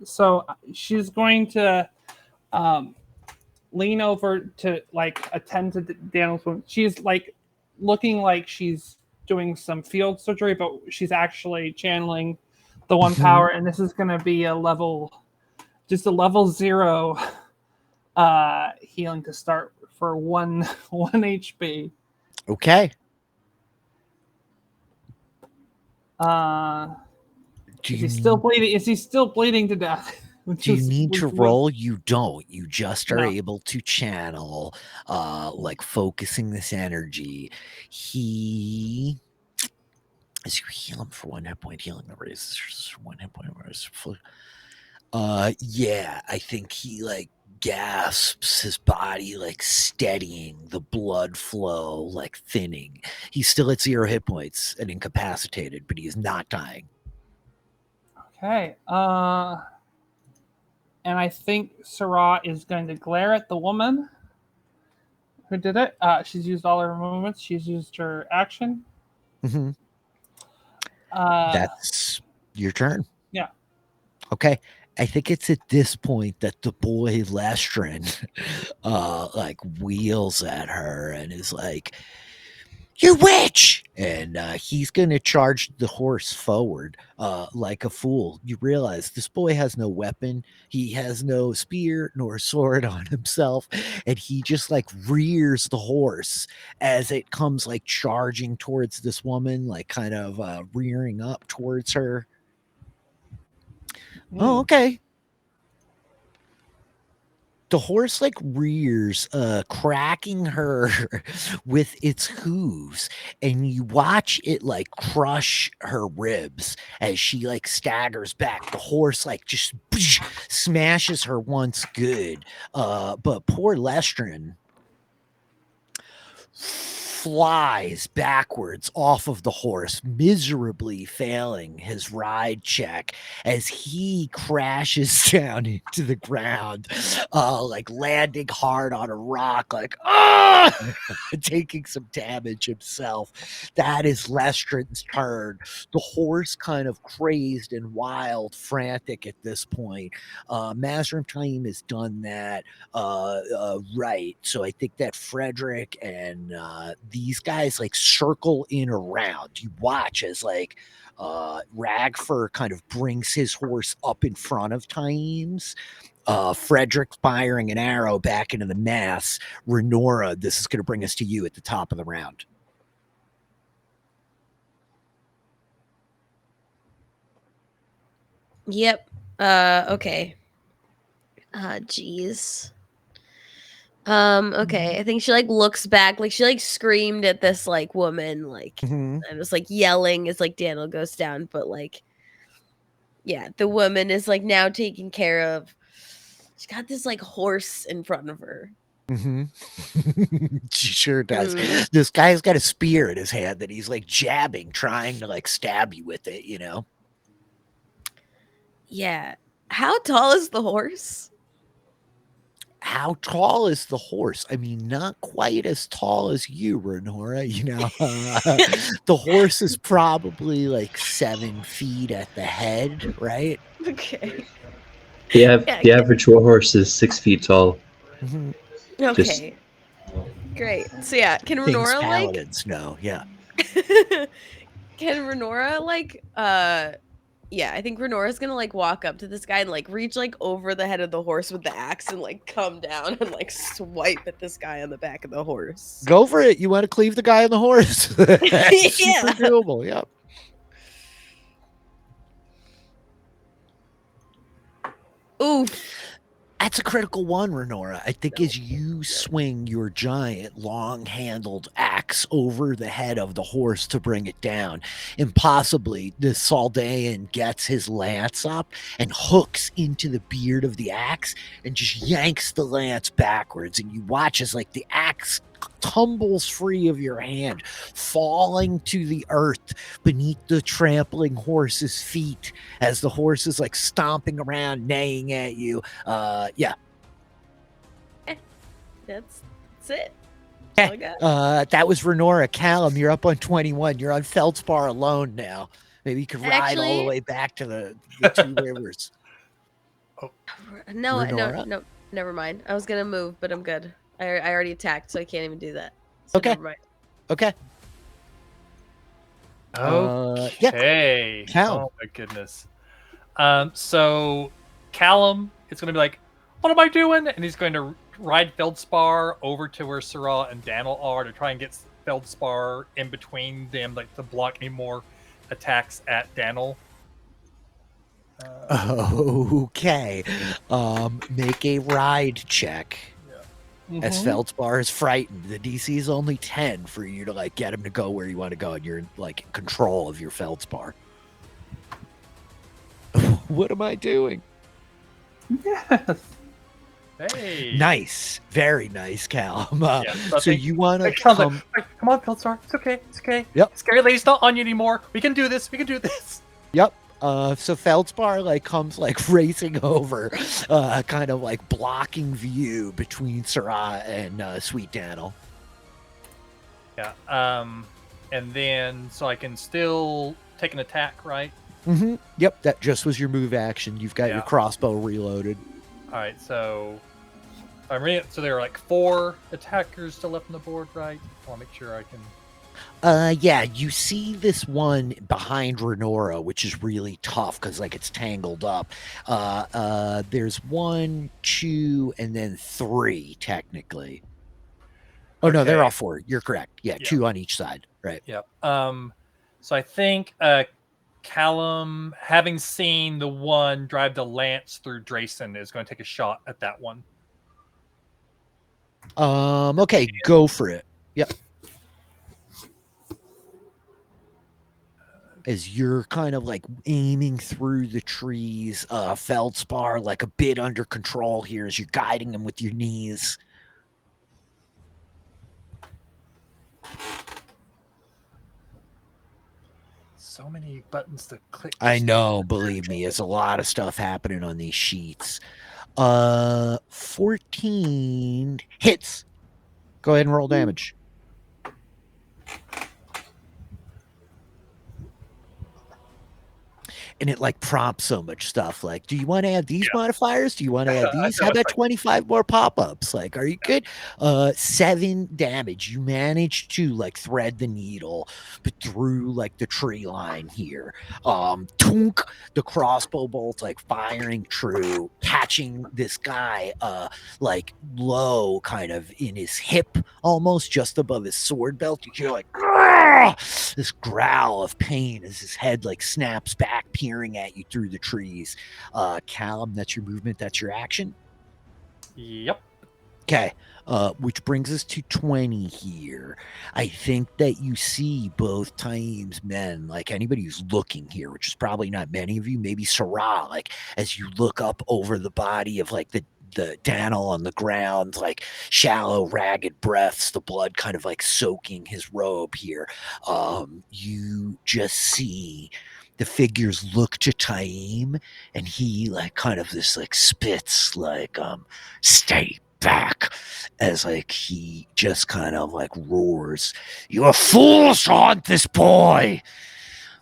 So she's going to lean over to attend to Daniel's wound. She's looking like she's doing some field surgery, but she's actually channeling the one power, and this is going to be a level 0 healing to start for one HP. Okay. Is he still bleeding? Is he still bleeding to death? Do you need to roll? You don't. You just are able to channel, focusing this energy. As you heal him for 1 hit point, healing the raises 1 hit point. Yeah, I think he gasps, his body steadying, the blood flow thinning. He's still at 0 hit points and incapacitated, but he is not dying. Okay. And I think Sarah is going to glare at the woman who did it. She's used all her movements. She's used her action. Mm-hmm. That's your turn. Yeah. Okay. I think it's at this point that the boy Lestrin wheels at her and is like, "You witch!" And he's going to charge the horse forward like a fool. You realize this boy has no weapon. He has no spear nor sword on himself. And he just rears the horse as it comes charging towards this woman, rearing up towards her. Oh, okay. The horse like rears, cracking her with its hooves, and you watch it like crush her ribs as she like staggers back. The horse like just smashes her once good. But poor Lestrin flies backwards off of the horse, miserably failing his ride check as he crashes down into the ground, like landing hard on a rock, like taking some damage himself. That is Lestrin's turn. The horse kind of crazed and wild, frantic at this point. Mazrim Taim has done that right. So I think that Frederick and these guys like circle in around. You watch as like Ragfur kind of brings his horse up in front of Taim's. Frederick firing an arrow back into the mass. Renora, this is going to bring us to you at the top of the round. Yep. Okay. Jeez. Okay. I think she like looks back, like she like screamed at this like woman, like and was like yelling as like Daniel goes down, but like yeah, the woman is like now taken care of. She's got this like horse in front of her. She sure does. This guy's got a spear in his hand that he's like jabbing, trying to like stab you with it, you know? Yeah. How tall is the horse? How tall is the horse? I mean, not quite as tall as you, Renora. You know, the horse is probably like 7 feet at the head, right? Okay. The average war horse is 6 feet tall. Okay. Great. So yeah, can Things Renora like paladins know, yeah. Can Renora like yeah, I think Renora's gonna like walk up to this guy and like reach like over the head of the horse with the axe and like come down and like swipe at this guy on the back of the horse. Go for it. You want to cleave the guy on the horse? That's super doable. Yep. Oof. That's a critical one, Renora. I think as you swing your giant, long-handled axe over the head of the horse to bring it down, impossibly, the Saldaean gets his lance up and hooks into the beard of the axe and just yanks the lance backwards. And you watch as like the axe tumbles free of your hand, falling to the earth beneath the trampling horse's feet as the horse is like stomping around, neighing at you. Yeah. That's it. That was Renora. Callum, you're up on 21. You're on Feldspar alone now. Maybe you could ride all the way back to the two rivers. No, never mind. I was gonna move, but I'm good. I already attacked, so I can't even do that. So okay. Never mind. Okay. Okay. Callum. Oh my goodness. So Callum is going to be like, "What am I doing?" And he's going to ride Feldspar over to where Syrah and Daniel are to try and get Feldspar in between them, like to block any more attacks at Daniel. Okay. Make a ride check. As Feldspar is frightened. The DC is only 10 for you to like get him to go where you want to go, and you're like in control of your Feldspar. What am I doing? Yes. Hey. Nice. Very nice, Callum. So you want to come on, Feldspar. It's okay. It's okay. Yep. Scary Lady's not on you anymore. We can do this. Yep. So Feldspar like comes like racing over, kind of like blocking view between Syrah and Sweet Daniel. Yeah. And then so I can still take an attack, right? Yep. That just was your move action. You've got your crossbow reloaded. All right. So I'm reading. So there are like 4 attackers still left on the board, right? I want to make sure I can. Yeah, you see this one behind Renora, which is really tough because like it's tangled up. There's 1, 2, and then 3 technically. Oh no, they're all 4. You're correct. Yeah, 2 on each side. Right. Yep. So I think Callum, having seen the one drive the lance through Drayson, is going to take a shot at that one. Okay, go for it. Yep. As you're kind of like aiming through the trees, Feldspar like a bit under control here as you're guiding him with your knees. So many buttons to click. I know, believe me, there's a lot of stuff happening on these sheets. 14 hits. Go ahead and roll damage. And it like prompts so much stuff. Like, do you want to add these modifiers? Do you want to add these? How about 25 more pop-ups? Like, are you good? 7 damage. You managed to like thread the needle but through like the tree line here. Tunk, the crossbow bolt like firing true, catching this guy like low kind of in his hip, almost just above his sword belt. You hear like this growl of pain as his head like snaps back, peering at you through the trees. Callum, that's your movement, that's your action. Yep. Okay, which brings us to 20 here. I think that you see both Taim's men, like anybody who's looking here, which is probably not many of you, maybe Sarah, like as you look up over the body of like the Daniel on the ground, like shallow, ragged breaths, the blood kind of like soaking his robe here. You just see the figures look to Taim, and he like kind of this like spits like stay back, as like he just kind of like roars, "You are fools to hunt this boy!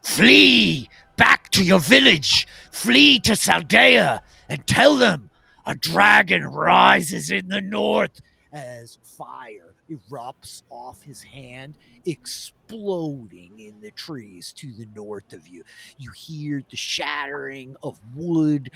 Flee back to your village! Flee to Saldaea and tell them a dragon rises in the north," as fire erupts off his hand, exploding in the trees to the north of you. You hear the shattering of wood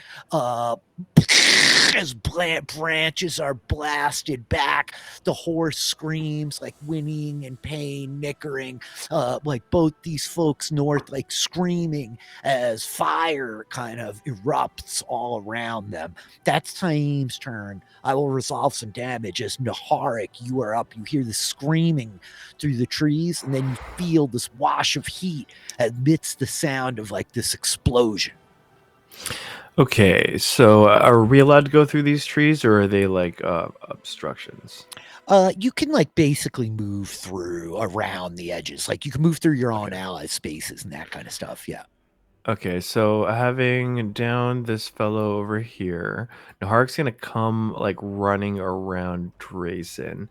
as branches are blasted back. The horse screams like whinnying in pain, nickering, like both these folks north like screaming as fire kind of erupts all around them. That's Taim's turn. I will resolve some damage as Naharik, you are up. You hear the screaming through the trees, and then you feel this wash of heat amidst the sound of like this explosion. Okay, so are we allowed to go through these trees, or are they like obstructions? You can like basically move through around the edges. Like you can move through your own allies' spaces and that kind of stuff. Yeah. Okay, so having down this fellow over here, Naharik's gonna come like running around Drayson,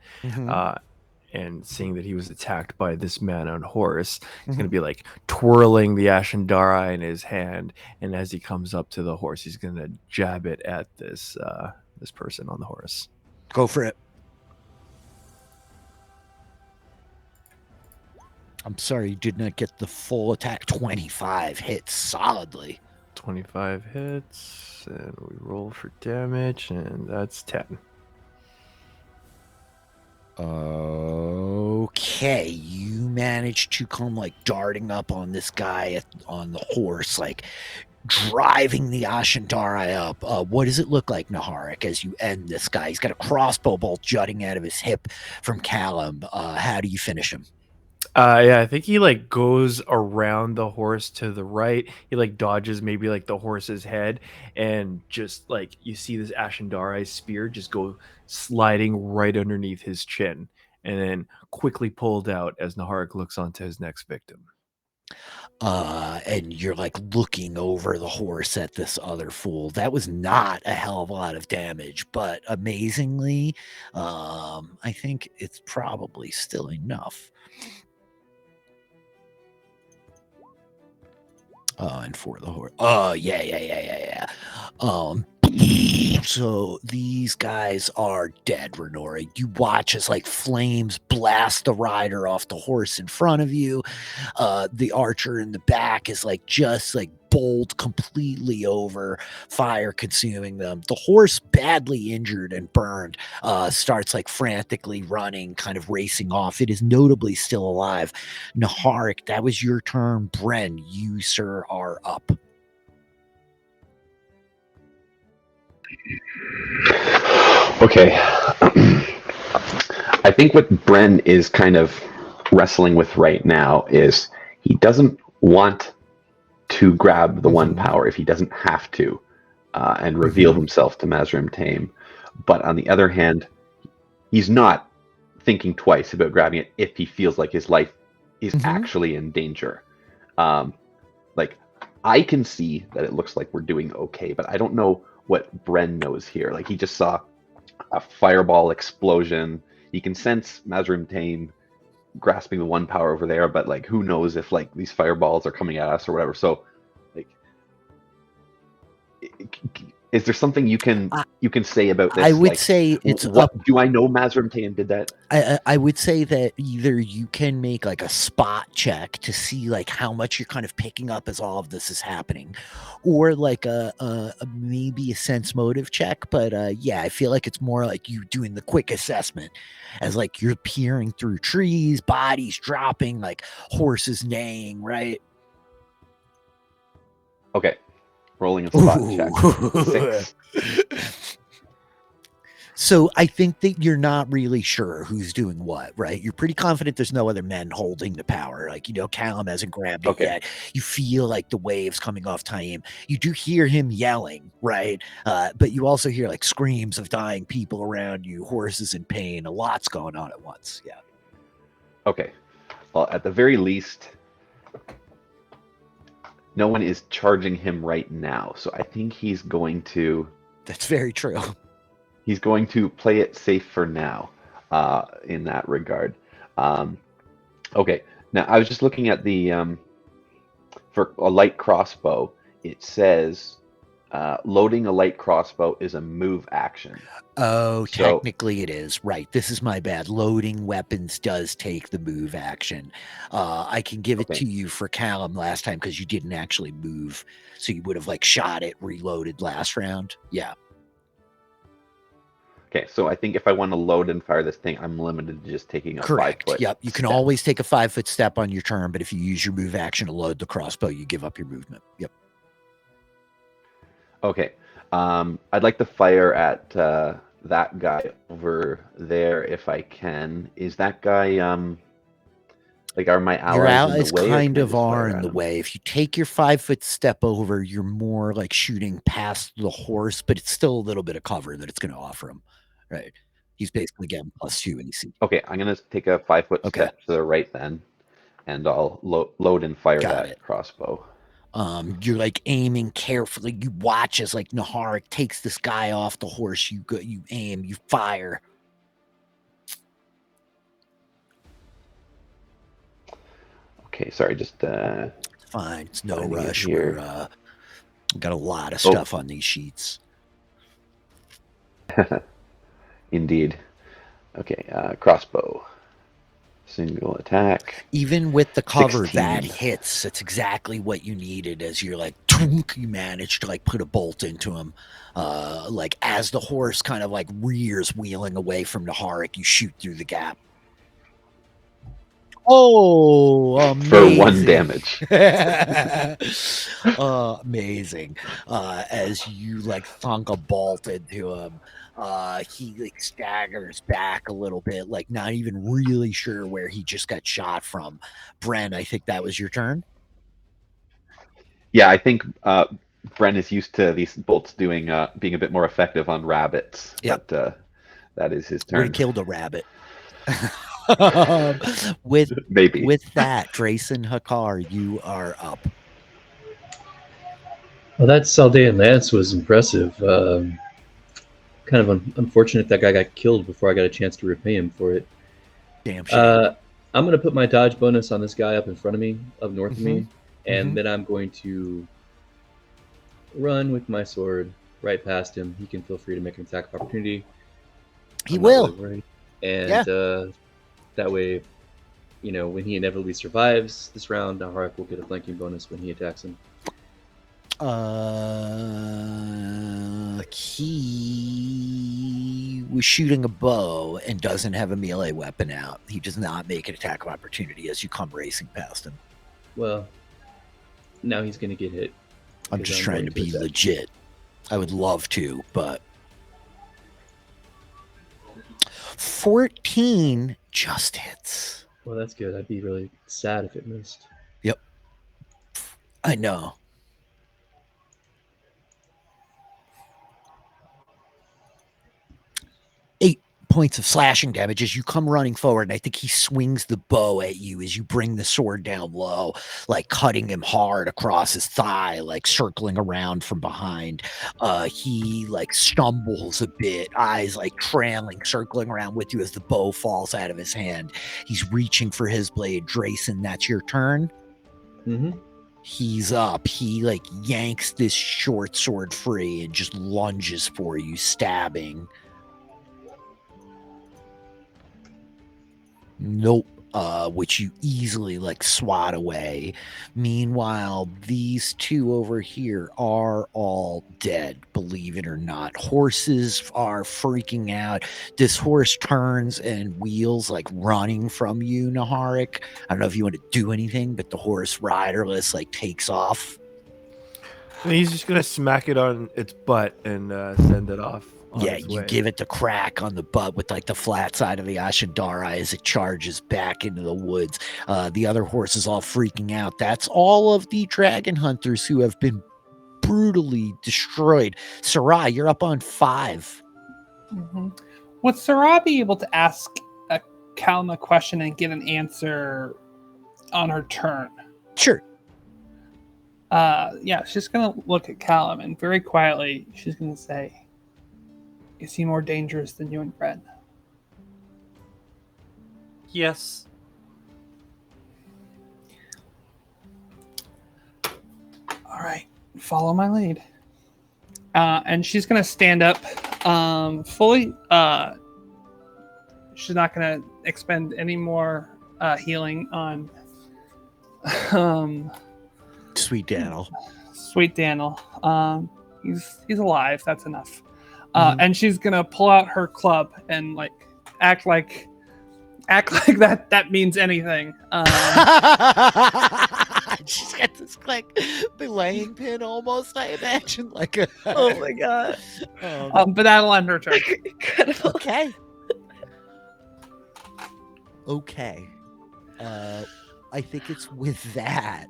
and seeing that he was attacked by this man on horse, he's gonna be like twirling the Ashendara in his hand, and as he comes up to the horse, he's gonna jab it at this this person on the horse. Go for it. I'm sorry, you did not get the full attack. 25 hits solidly. 25 hits, and we roll for damage, and that's 10. Okay, you managed to come like darting up on this guy on the horse, like driving the Ashendara up. What does it look like, Naharik, as you end this guy? He's got a crossbow bolt jutting out of his hip from Callum. How do you finish him? Yeah, I think he like goes around the horse to the right. He like dodges maybe like the horse's head, and just like you see this Ashendara spear just go sliding right underneath his chin, and then quickly pulled out as Naharik looks onto his next victim. And you're like looking over the horse at this other fool. That was not a hell of a lot of damage, but amazingly, I think it's probably still enough. And for the horse. Oh, yeah. So these guys are dead, Renora. You watch as like flames blast the rider off the horse in front of you. The archer in the back is like just like bowled completely over, fire consuming them. The horse, badly injured and burned, starts like frantically running, kind of racing off. It is notably still alive. Naharik, that was your turn. Bren, you, sir, are up. Okay. I think what Bren is kind of wrestling with right now is he doesn't want to grab the one power if he doesn't have to and reveal himself to Mazrim Tame. But on the other hand, he's not thinking twice about grabbing it if he feels like his life is actually in danger. Like, I can see that it looks like we're doing okay, but I don't know what Bren knows here. Like, he just saw a fireball explosion. He can sense Mazrim Tame grasping the one power over there, but like, who knows if like these fireballs are coming at us or whatever. So, like, is there something you can say about this? I would like, say it's what do I know Mazrim Tame did that? I would say that either you can make like a spot check to see like how much you're kind of picking up as all of this is happening, or like a maybe a sense motive check. But yeah, I feel like it's more like you doing the quick assessment as like you're peering through trees, bodies dropping, like horses neighing, right? Okay, rolling a spot check. 6. So I think that you're not really sure who's doing what, right? You're pretty confident there's no other men holding the power. Like, you know, Callum hasn't grabbed it yet. You feel like the waves coming off Taim. You do hear him yelling, right? But you also hear like screams of dying people around you, horses in pain. A lot's going on at once. Yeah. Okay. Well, at the very least, no one is charging him right now. So I think he's going to... That's very true. He's going to play it safe for now, in that regard. Okay, now I was just looking at the for a light crossbow. It says loading a light crossbow is a move action. Oh, technically it is. Right. This is my bad. Loading weapons does take the move action. I can give it to you for Callum last time because you didn't actually move, so you would have like shot it, reloaded last round. Yeah. Okay, so I think if I want to load and fire this thing, I'm limited to just taking a 5-foot. Yep, you can always take a 5-foot step on your turn, but if you use your move action to load the crossbow, you give up your movement. Yep. Okay, I'd like to fire at that guy over there if I can. Is that guy like, are my allies your allies in the way? Kind of are in the way. If you take your 5-foot step over, you're more like shooting past the horse, but it's still a little bit of cover that it's going to offer him. Right. He's basically getting +2 and AC. Okay, I'm going to take a 5-foot step to the right then, and I'll load and fire that crossbow. You're like aiming carefully. You watch as like Naharik takes this guy off the horse. You aim, you fire. Okay, sorry, just it's fine. It's no rush. We're got a lot of stuff on these sheets. Indeed. Okay, crossbow. Single attack. Even with the cover 16. that hits, it's exactly what you needed. As you're like, tunk, you manage to like put a bolt into him. Like as the horse kind of like rears, wheeling away from Naharik, you shoot through the gap. Oh, amazing. For 1 damage. Amazing. As you like thunk a bolt into him, he like staggers back a little bit, like not even really sure where he just got shot from. Bren, I think that was your turn. Yeah, I think Bren is used to these bolts being a bit more effective on rabbits. Yep. But that is his turn. We killed a rabbit. with that, Drayson Hakar, you are up. Well, that Saldaean lance was impressive. Kind of unfortunate that guy got killed before I got a chance to repay him for it. Damn shame. I'm going to put my dodge bonus on this guy up in front of me, up north of me, and then I'm going to run with my sword right past him. He can feel free to make an attack of opportunity. He will. Really and that way, you know, when he inevitably survives this round, Naharik will get a flanking bonus when he attacks him. He was shooting a bow and doesn't have a melee weapon out. He does not make an attack of opportunity as you come racing past him. Well, now he's going to get hit. I'm just trying to be legit. I would love to, but 14 just hits. Well, that's good. I'd be really sad if it missed. Yep. I know. 8 points of slashing damage as you come running forward, and I think he swings the bow at you as you bring the sword down low, like cutting him hard across his thigh, like circling around from behind. He like stumbles a bit, eyes like trailing, circling around with you as the bow falls out of his hand. He's reaching for his blade. Drayson, that's your turn. Mm-hmm. He's up. He like yanks this short sword free and just lunges for you, stabbing. Nope. Which you easily like swat away. Meanwhile, these two over here are all dead, believe it or not. Horses are freaking out. This horse turns and wheels like running from you, Naharik. I don't know if you want to do anything, but the horse riderless like takes off. And he's just gonna smack it on its butt and send it off. Yeah, you give it the crack on the butt with like the flat side of the Ashadara as it charges back into the woods. The other horse is all freaking out. That's all of the dragon hunters who have been brutally destroyed. Sarai, you're up on 5. Mm-hmm. Would Sarai be able to ask Callum a question and get an answer on her turn? Sure. Yeah, she's gonna look at Callum and very quietly she's gonna say, "Is he more dangerous than you and Bren?" Yes. All right, follow my lead. And she's gonna stand up fully. She's not gonna expend any more healing on Sweet Daniel. Sweet Daniel. He's alive. That's enough. And she's gonna pull out her club and like act like that means anything. She's got this like belaying pin almost, I imagine, like a. Oh my god. But that'll end her turn. Incredible. Okay. Okay. I think it's with that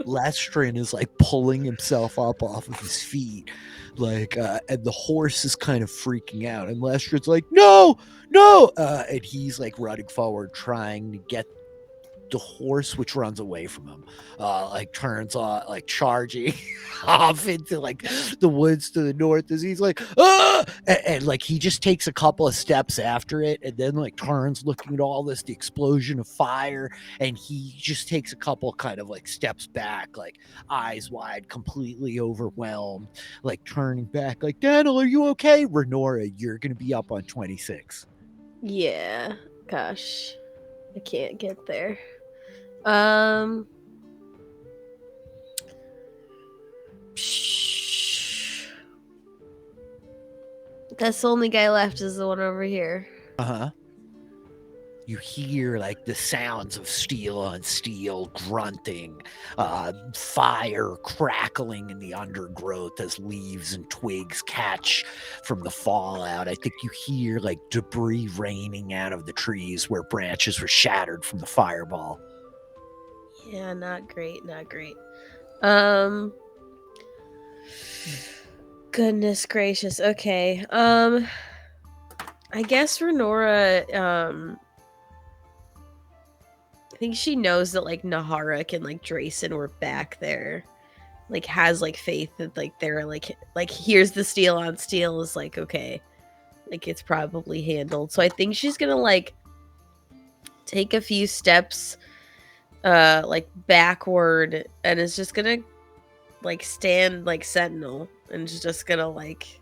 Lestrin is like pulling himself up off of his feet, like, and the horse is kind of freaking out, and Lestrin's like, no, and he's like running forward, trying to get the horse, which runs away from him, like turns on, like charging off into like the woods to the north as he's like, ah! And like he just takes a couple of steps after it and then like turns looking at all this, the explosion of fire, and he just takes a couple kind of like steps back, like eyes wide, completely overwhelmed, like turning back like, Daniel, are you okay? Renora, you're gonna be up on 26. Yeah. Gosh. I can't get there. That's the only guy left is the one over here. Uh-huh. You hear like the sounds of steel on steel grunting, fire crackling in the undergrowth as leaves and twigs catch from the fallout. I think you hear like debris raining out of the trees where branches were shattered from the fireball. Yeah, not great, not great. Goodness gracious. Okay. I guess Renora, I think she knows that like Naharik and like Drayson were back there. Like has like faith that like they're like here's the steel on steel is like okay. Like it's probably handled. So I think she's gonna like take a few steps like backward and is just gonna like stand like sentinel and is just gonna like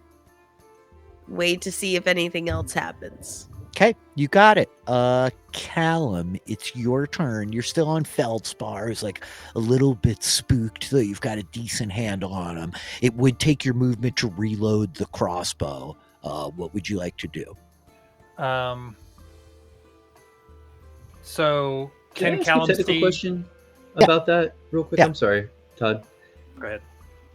wait to see if anything else happens. Okay, you got it. Callum, it's your turn. You're still on Feldspar. He's like a little bit spooked, though you've got a decent handle on him. It would take your movement to reload the crossbow. What would you like to do? So Can I can ask Callum a technical see? question about that real quick? Yeah. I'm sorry, Todd. Go ahead.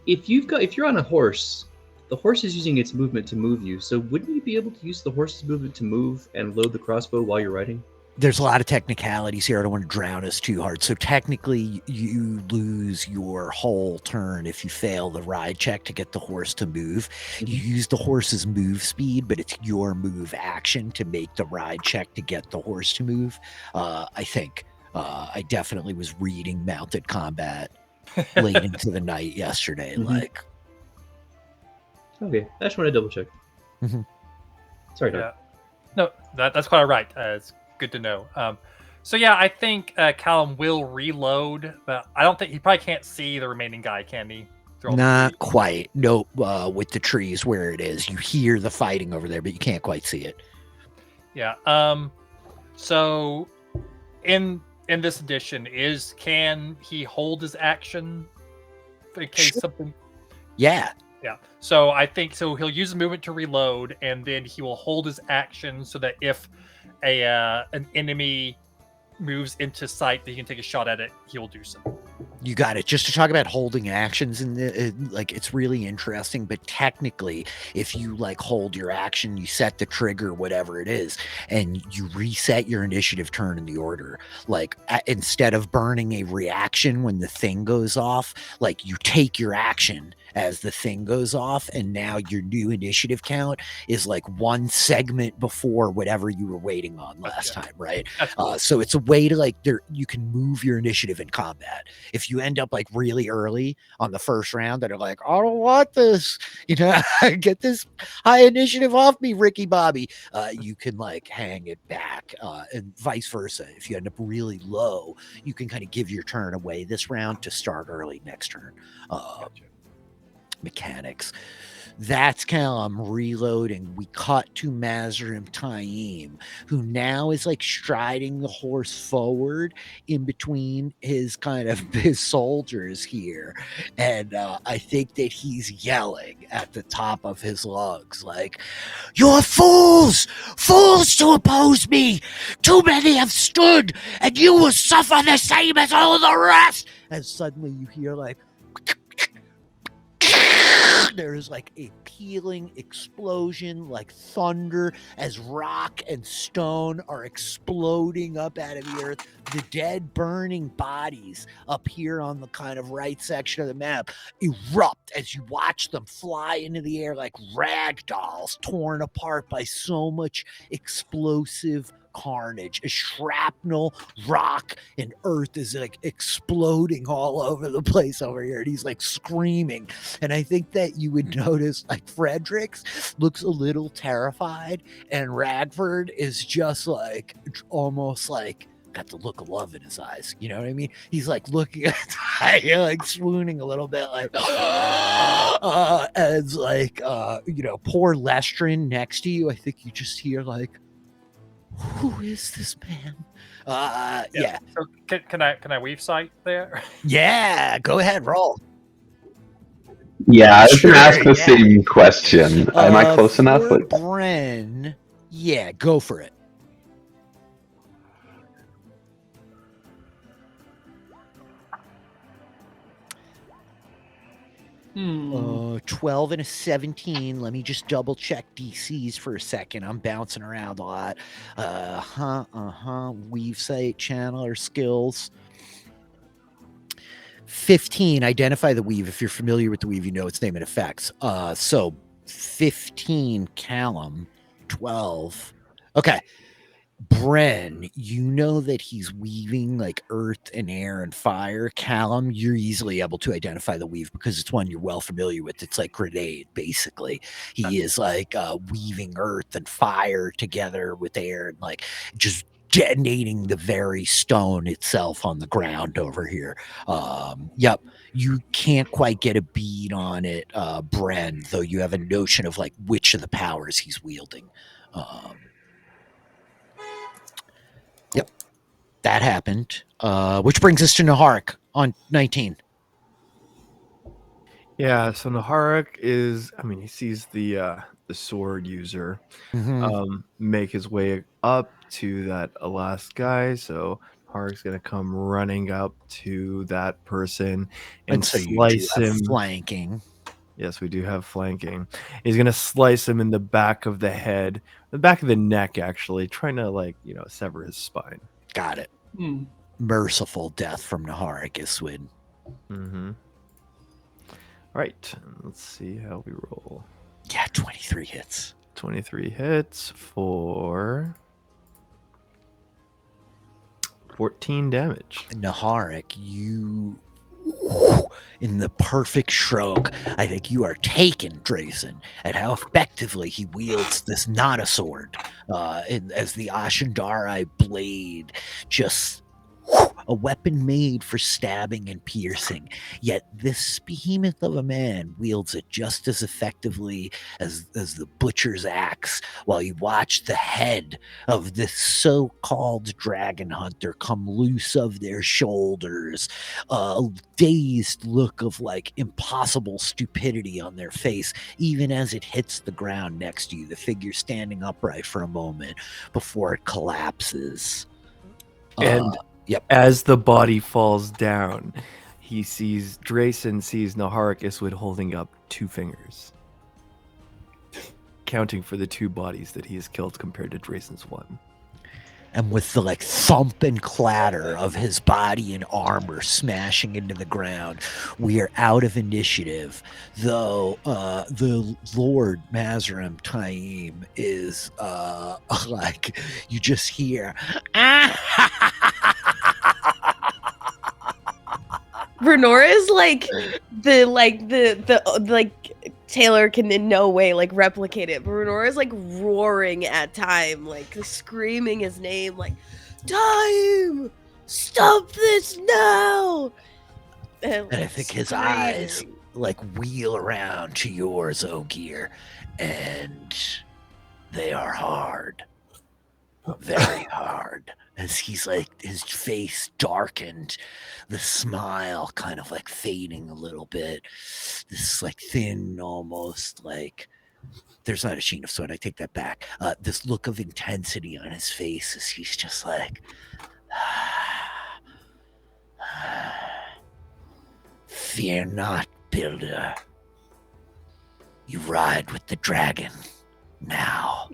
If you're on a horse the horse is using its movement to move you, so wouldn't you be able to use the horse's movement to move and load the crossbow while you're riding? There's a lot of technicalities here. I don't want to drown us too hard. So technically, you lose your whole turn if you fail the ride check to get the horse to move. You use the horse's move speed, but it's your move action to make the ride check to get the horse to move. I think I definitely was reading Mounted Combat late into the night yesterday. Like, okay, I just want to double check. Sorry, Doc. Yeah. No, that's quite all right. It's good to know. So yeah, I think Callum will reload, but I don't think he probably can't see the remaining guy, can he? not quite. No, with the trees where it is, you hear the fighting over there, but you can't quite see it. Yeah. So in this edition, can he hold his action in case something? Yeah. Yeah. So I think he'll use the movement to reload, and then he will hold his action so that if an enemy moves into sight that he can take a shot at it, he will do so. You got it. Just to talk about holding actions and it's really interesting, but technically if you like hold your action, you set the trigger, whatever it is, and you reset your initiative turn in the order, like instead of burning a reaction when the thing goes off, like you take your action as the thing goes off, and now your new initiative count is like one segment before whatever you were waiting on last time, right? Cool. So it's a way to like you can move your initiative in combat. If you end up like really early on the first round that are like, I don't want this, get this high initiative off me, Ricky Bobby, you can like hang it back, and vice versa. If you end up really low, you can kind of give your turn away this round to start early next turn. Mechanics. That's Callum reloading. We cut to Mazrim Taim, who now is like striding the horse forward in between his his soldiers here. And I think that he's yelling at the top of his lungs, like, "You're fools! Fools to oppose me! Too many have stood, and you will suffer the same as all the rest!" And suddenly you hear like, there's like a pealing explosion like thunder as rock and stone are exploding up out of the earth. The dead burning bodies up here on the kind of right section of the map erupt as you watch them fly into the air like rag dolls torn apart by so much explosive carnage. A shrapnel, rock, and earth is like exploding all over the place over here, and he's like screaming. And I think that you would notice like Fredericks looks a little terrified, and Radford is just like almost like got the look of love in his eyes. You know what I mean? He's like looking at like swooning a little bit, like as like poor Lestrin next to you. I think you just hear like, who is this man? Yeah. So can I weave sight there? Yeah, go ahead, roll. Yeah, I was Sure, going to ask the yeah. same question. Am I close enough? For Bren, yeah, go for it. Hmm. 12 and a 17. Let me just double check DCs for a second. I'm bouncing around a lot. Weave sight, channel, or skills. 15. Identify the weave. If you're familiar with the weave, you know its name and effects. So 15, Callum. 12. Okay. Bren, you know that he's weaving like earth and air and fire. Callum, you're easily able to identify the weave because it's one you're well familiar with. It's like grenade, basically. He is like weaving earth and fire together with air and like just detonating the very stone itself on the ground over here. Yep. You can't quite get a bead on it, Bren, though you have a notion of like which of the powers he's wielding. Yep, that happened. Which brings us to Naharik on 19. Yeah, so Naharik is, he sees the sword user make his way up to that last guy. So Naharik's going to come running up to that person and so you slice do have him. flanking. Yes, we do have flanking. He's gonna slice him in the back of the head, the back of the neck, actually, trying to sever his spine. Got it. Merciful death from Naharic Iswin. Mm-hmm. All right, let's see how we roll. Yeah, 23 hits. 23 hits for 14 damage. Naharic, you, in the perfect stroke, I think you are taken, Drayson, at how effectively he wields this not a sword, as the Ashendari blade, just a weapon made for stabbing and piercing. Yet this behemoth of a man wields it just as effectively as the butcher's axe, while you watch the head of this so-called dragon hunter come loose of their shoulders, a dazed look of impossible stupidity on their face, even as it hits the ground next to you, the figure standing upright for a moment before it collapses. And Yep. As the body falls down, Drayson sees Naharic Iswin holding up 2 fingers, counting for the 2 bodies that he has killed compared to Drayson's 1. And with the thump and clatter of his body and armor smashing into the ground, we are out of initiative. Though the Lord Mazrim Taim is you just hear. Renora is the Taylor can in no way replicate it, but Renora is roaring at Time, screaming his name, Time, stop this now! And I think his eyes wheel around to yours, Ogier, and they are hard, very hard. As he's his face darkened, the smile kind of fading a little bit. This thin, almost there's not a sheen of sweat. I take that back. This look of intensity on his face as he's just fear not, builder. You ride with the dragon now.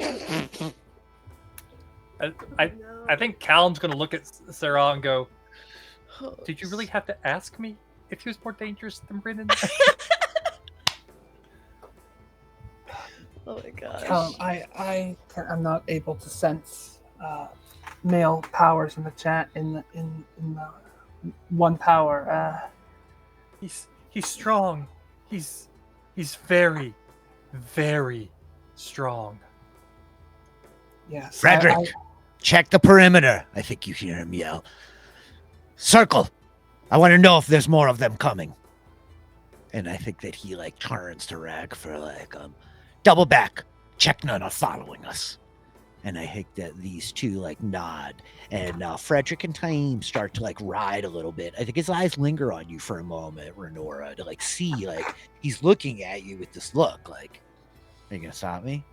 I think Callum's going to look at Sarah and go, did you really have to ask me if he was more dangerous than Brennan? Oh my gosh. Callum, I'm not able to sense male powers in the chat in the one power. He's strong. He's very, very strong. Yes. Frederick, check the perimeter. I think you hear him yell. Circle. I want to know if there's more of them coming. And I think that he turns to Rag for double back. Check none are following us. And I think that these two nod. And Frederick and Taim start to ride a little bit. I think his eyes linger on you for a moment, Renora, to see he's looking at you with this look are you gonna stop me?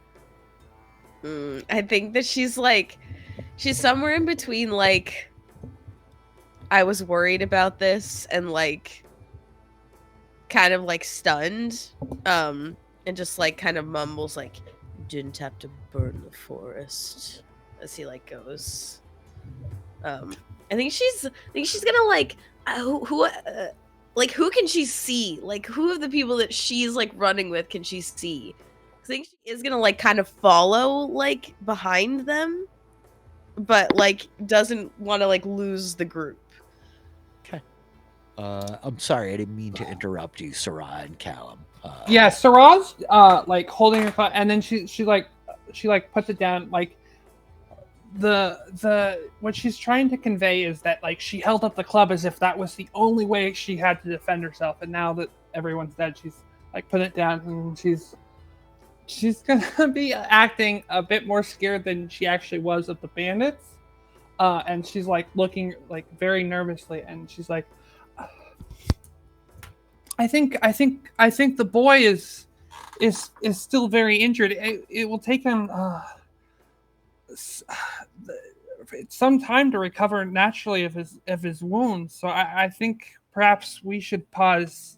I think that she's somewhere in between I was worried about this and kind of stunned, and just kind of mumbles didn't have to burn the forest as he goes. I think she's gonna who can she see? Who of the people that she's running with can she see? I think she is gonna kind of follow behind them, but doesn't want to lose the group. Okay. I'm sorry, I didn't mean to interrupt you, Sarah and Callum. Yeah, Sarah's holding her club, and then she puts it down. The what she's trying to convey is that she held up the club as if that was the only way she had to defend herself, and now that everyone's dead, she's put it down, and she's gonna be acting a bit more scared than she actually was of the bandits, and she's looking very nervously, and she's I think the boy is still very injured. It will take him some time to recover naturally of his wounds. So I think perhaps we should pause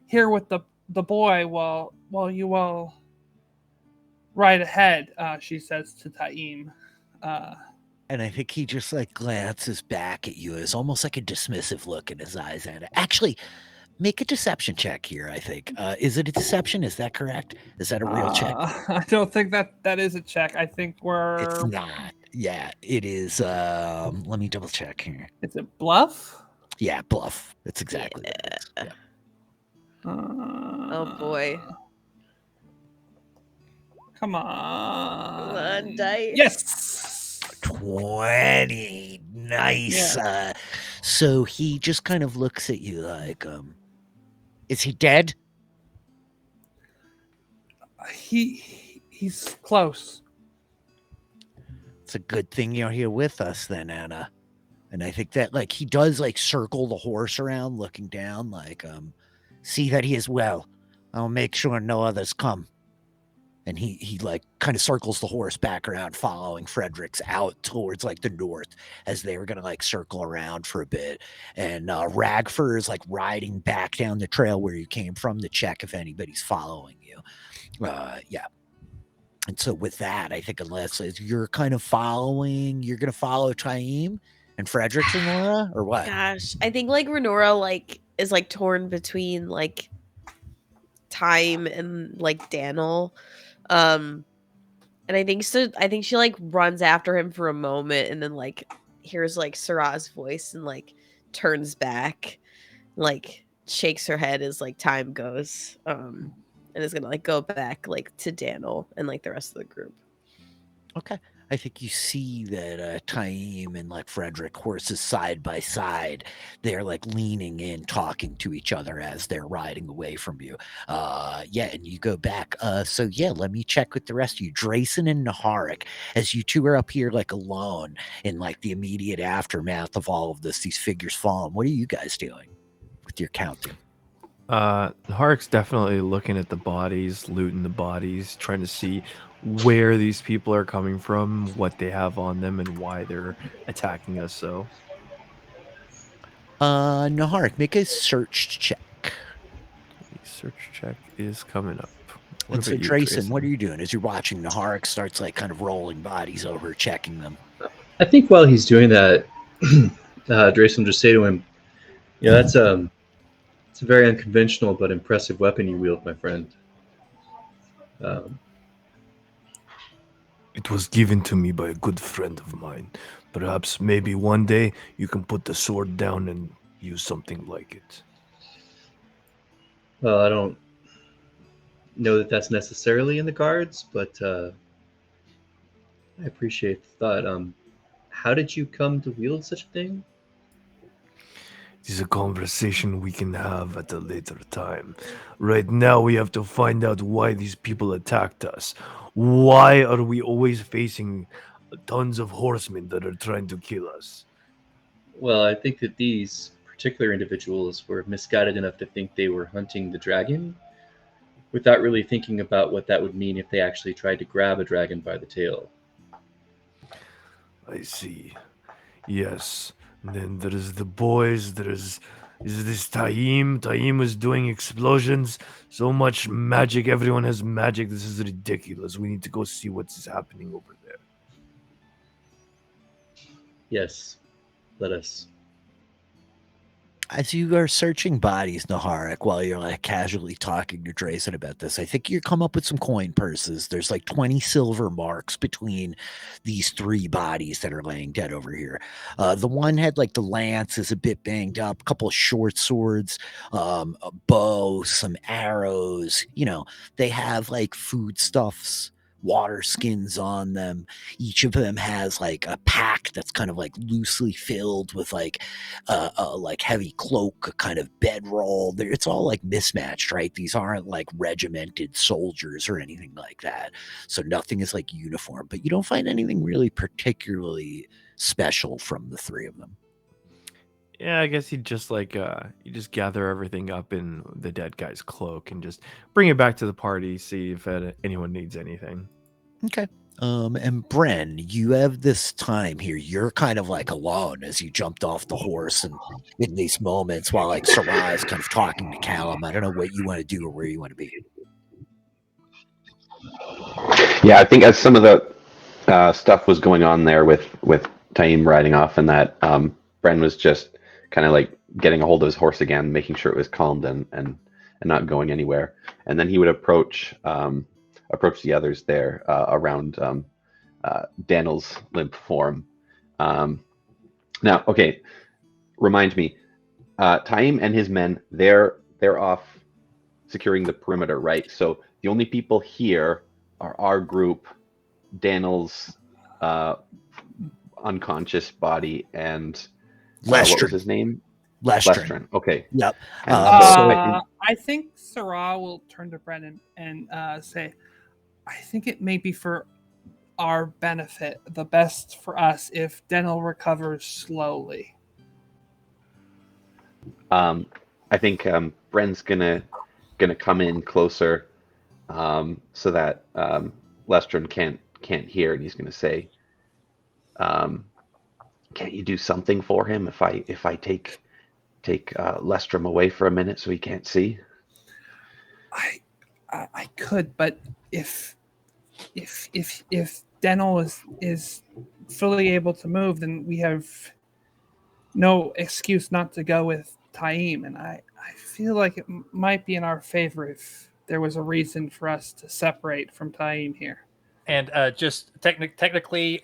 here with the the boy while you all ride ahead, she says to Taim. And I think he just like glances back at you as almost like a dismissive look in his eyes. And actually, make a deception check here. I think is it a deception? Is that correct? Is that a real check? I don't think that is a check. I think It's we're. not. Yeah, it is. Let me double check here. Is it bluff? Yeah, bluff. That's exactly what it is. Yeah. Oh boy. Come on. Come on, dice. Yes. 20. Nice. Yeah. So he just kind of looks at you like, is he dead? He's close. It's a good thing you're here with us then, Anna. And I think that like he does like circle the horse around looking down like see that he is well. I'll make sure no others come. And he like kind of circles the horse back around following Fredericks out towards like the north as they were going to like circle around for a bit. And Ragfur is like riding back down the trail where you came from to check if anybody's following you. Yeah. And so with that, I think unless you're kind of following, you're going to follow Taim and Fredericks and Laura or what? Gosh, I think like Renora like is like torn between like Time and like Daniel. And I think so. I think she like runs after him for a moment and then like hears like Sarah's voice and like turns back, like shakes her head as like time goes. And is gonna like go back like to Daniel and like the rest of the group. Okay. I think you see that Taim and like Frederick, horses side by side, they're like leaning in, talking to each other as they're riding away from you. Yeah, and you go back. So yeah, let me check with the rest of you, Drayson and Naharik, as you two are up here like alone in like the immediate aftermath of all of this. These figures falling. What are you guys doing with your counting? Hark's definitely looking at the bodies, looting the bodies, trying to see where these people are coming from, what they have on them, and why they're attacking us. So, Naharik, make a search check. the search check is coming up. And so, Drayson, what are you doing as you're watching Naharik starts like kind of rolling bodies over, checking them? I think while he's doing that, Drayson will just say to him, "Yeah, that's it's a very unconventional but impressive weapon you wield, my friend." It was given to me by a good friend of mine. Perhaps maybe one day you can put the sword down and use something like it. Well, I don't know that that's necessarily in the cards, but I appreciate the thought. How did you come to wield such a thing? It is a conversation we can have at a later time. Right now, we have to find out why these people attacked us. Why are we always facing tons of horsemen that are trying to kill us? Well, I think that these particular individuals were misguided enough to think they were hunting the dragon without really thinking about what that would mean if they actually tried to grab a dragon by the tail. I see. Yes. And then there's the boys. Is this Taim? Taim is doing explosions. So much magic. Everyone has magic. This is ridiculous. We need to go see what's happening over there. Yes, let us. As you are searching bodies, Naharik, while you're like casually talking to Drayson about this, I think you come up with some coin purses. There's like 20 silver marks between these three bodies that are laying dead over here. The one had like the lance is a bit banged up, a couple of short swords, a bow, some arrows. You know, they have like foodstuffs, water skins on them. Each of them has like a pack that's kind of like loosely filled with like a like heavy cloak, a kind of bedroll. It's all like mismatched, right? These aren't like regimented soldiers or anything like that. So nothing is like uniform, but you don't find anything really particularly special from the three of them. Yeah, I guess you just gather everything up in the dead guy's cloak and just bring it back to the party, see if anyone needs anything. Okay. And Bren, you have this time here. You're kind of like alone as you jumped off the horse, and in these moments, while like Sarai is kind of talking to Callum. I don't know what you want to do or where you want to be. Yeah, I think as some of the stuff was going on there with Taim riding off, and that Bren was just kind of like getting a hold of his horse again, making sure it was calmed and not going anywhere. And then he would approach the others there around Daniel's limp form. Now, okay, remind me, Taim and his men, they're off securing the perimeter, right? So the only people here are our group, Daniel's unconscious body, and what was his name? Lestrin. Okay. Yep. I think Sarah will turn to Brennan and say, I think it may be for our benefit, the best for us, if Daniel recovers slowly. I think Bren's gonna come in closer, so that Lestrin can't hear, and he's gonna say, "Can't you do something for him if I take Lestrum away for a minute so he can't see?" I could, but if Daniel is fully able to move, then we have no excuse not to go with Taim, and I feel like it might be in our favor if there was a reason for us to separate from Taim here. And just technically,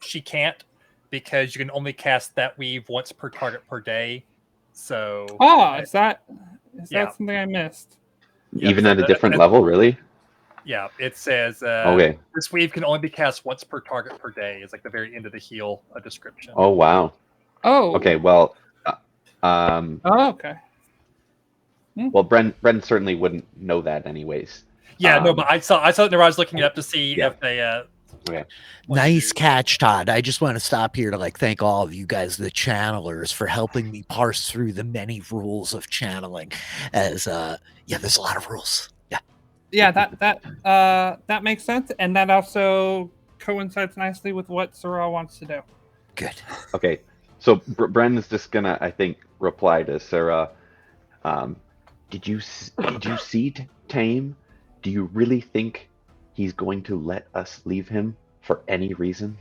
she can't, because you can only cast that weave once per target per day. So is that something I missed? Even at a different level, really? Yeah, it says okay. This weave can only be cast once per target per day. It's like the very end of the heal description. Oh wow. Oh. Okay. Well. Okay. Well, Bren certainly wouldn't know that, anyways. Yeah, no, but I saw it there. I was looking it up to see if they. Okay. Nice catch, Todd. I just want to stop here to like thank all of you guys, the channelers, for helping me parse through the many rules of channeling. As there's a lot of rules. Yeah, that makes sense, and that also coincides nicely with what Sarah wants to do. Good. Okay, so Bren is just gonna, I think, reply to Sarah. Did you see Tame? Do you really think he's going to let us leave him for any reason?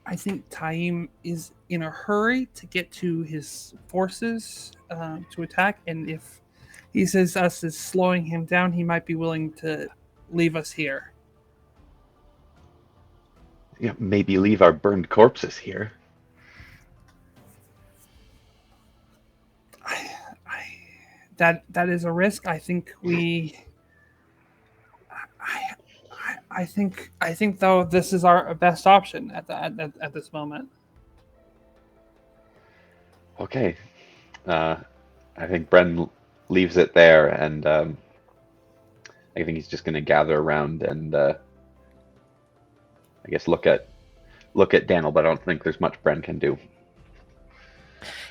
I think Taim is in a hurry to get to his forces to attack, and if he says us is slowing him down, he might be willing to leave us here. Yeah, maybe leave our burned corpses here. That is a risk. I think I think though this is our best option at this moment. Okay, I think Bren leaves it there, and I think he's just going to gather around and I guess look at Daniel, but I don't think there's much Bren can do.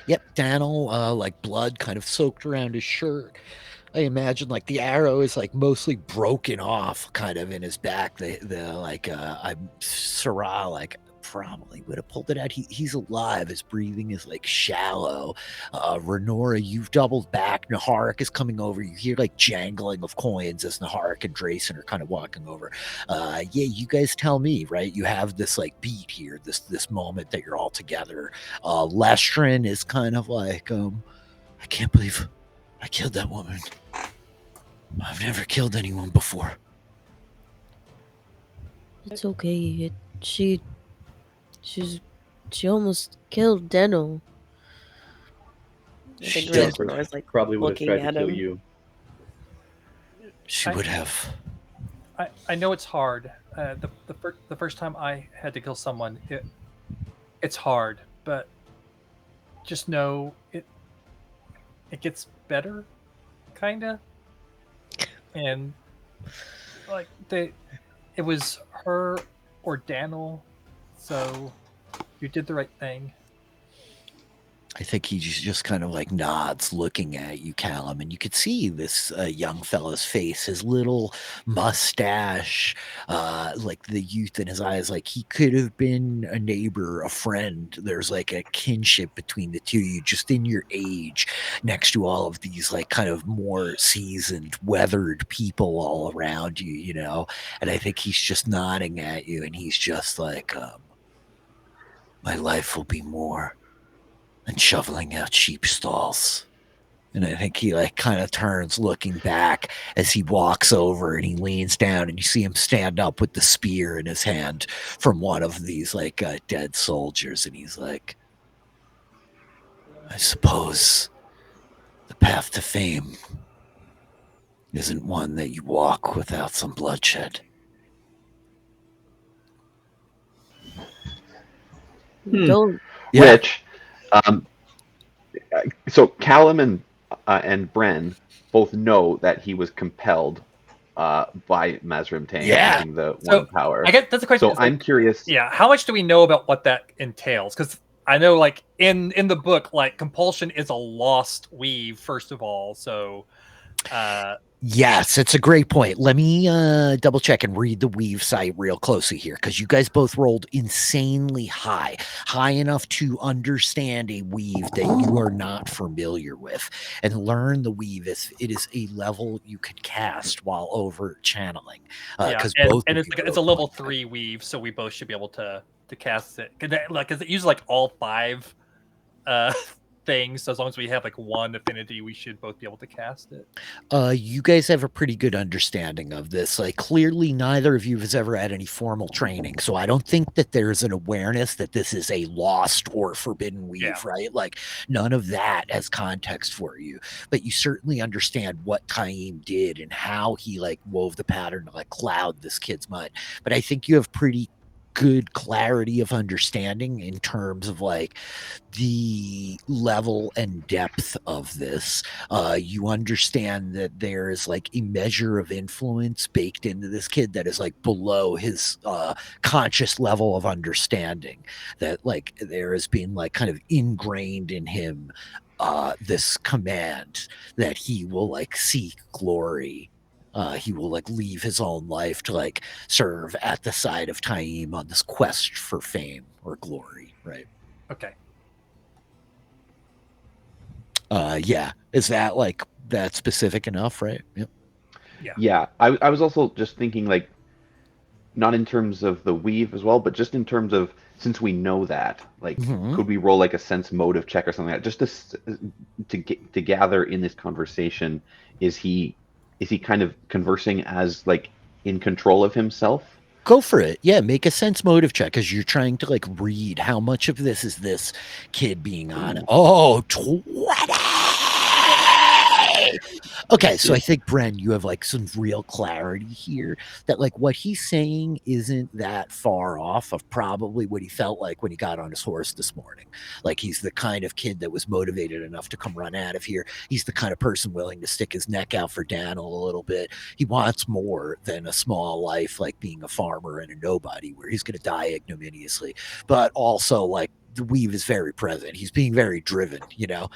Yep, Daniel, like blood kind of soaked around his shirt. I imagine like the arrow is like mostly broken off, kind of in his back. Sarah like probably would have pulled it out. He's alive. His breathing is like shallow. Renora, you've doubled back. Naharik is coming over. You hear like jangling of coins as Naharik and Drayson are kind of walking over. You guys tell me, right? You have this like beat here, this moment that you're all together. Lestrin is kind of like, I can't believe I killed that woman. I've never killed anyone before. It's okay. She almost killed Deno. I think Renora's like Probably would have looking tried to at kill him. you. She would have. I know it's hard. The first time I had to kill someone, it's hard, but just know it gets better, kinda. And like it was her or Daniel, so you did the right thing. I think he just kind of like nods, looking at you, Callum, and you could see this young fella's face, his little mustache, like the youth in his eyes. Like he could have been a neighbor, a friend. There's like a kinship between the two of you, just in your age, next to all of these like kind of more seasoned, weathered people all around you, you know. And I think he's just nodding at you, and he's just like, my life will be more and shoveling out sheep stalls. And I think he like kind of turns looking back as he walks over and he leans down, and you see him stand up with the spear in his hand from one of these like dead soldiers. And he's like, I suppose the path to fame isn't one that you walk without some bloodshed. Don't. Yeah. Rich, so Callum and Bren both know that he was compelled by Mazrim Tang using the one power. I guess that's a question. So I'm curious. Yeah, how much do we know about what that entails? Because I know, like in the book, like compulsion is a lost weave, first of all. So, yes, it's a great point. Let me double check and read the weave site real closely here, because you guys both rolled insanely high enough to understand a weave that you are not familiar with, and learn the weave. It is a level you could cast while over channeling. Because it's a level 3 weave, so we both should be able to cast it. Because it uses like all 5 things. So as long as we have like one affinity, we should both be able to cast it. You guys have a pretty good understanding of this. Like, clearly neither of you has ever had any formal training, so I don't think that there's an awareness that this is a lost or forbidden weave, right? Like, none of that as context for you, but you certainly understand what Taim did and how he like wove the pattern to like cloud this kid's mind. But I think you have pretty good clarity of understanding in terms of like the level and depth of this. You understand that there is like a measure of influence baked into this kid that is like below his conscious level of understanding, that like there has been like kind of ingrained in him this command that he will like seek glory. He will like leave his own life to like serve at the side of Taim on this quest for fame or glory, right? Okay. Yeah. Is that like that specific enough, right? Yep. Yeah. I was also just thinking, like, not in terms of the weave as well, but just in terms of, since we know that, like, could we roll like a sense motive check or something like that, just to gather in this conversation, is he kind of conversing as like in control of himself? Go for it. Yeah, make a sense motive check, because you're trying to like read how much of this is this kid being on it. Oh, 20! Okay, so I think, Bren, you have like some real clarity here that like what he's saying isn't that far off of probably what he felt like when he got on his horse this morning. Like, he's the kind of kid that was motivated enough to come run out of here. He's the kind of person willing to stick his neck out for Daniel a little bit. He wants more than a small life like being a farmer and a nobody where he's going to die ignominiously, but also like the weave is very present. He's being very driven, you know,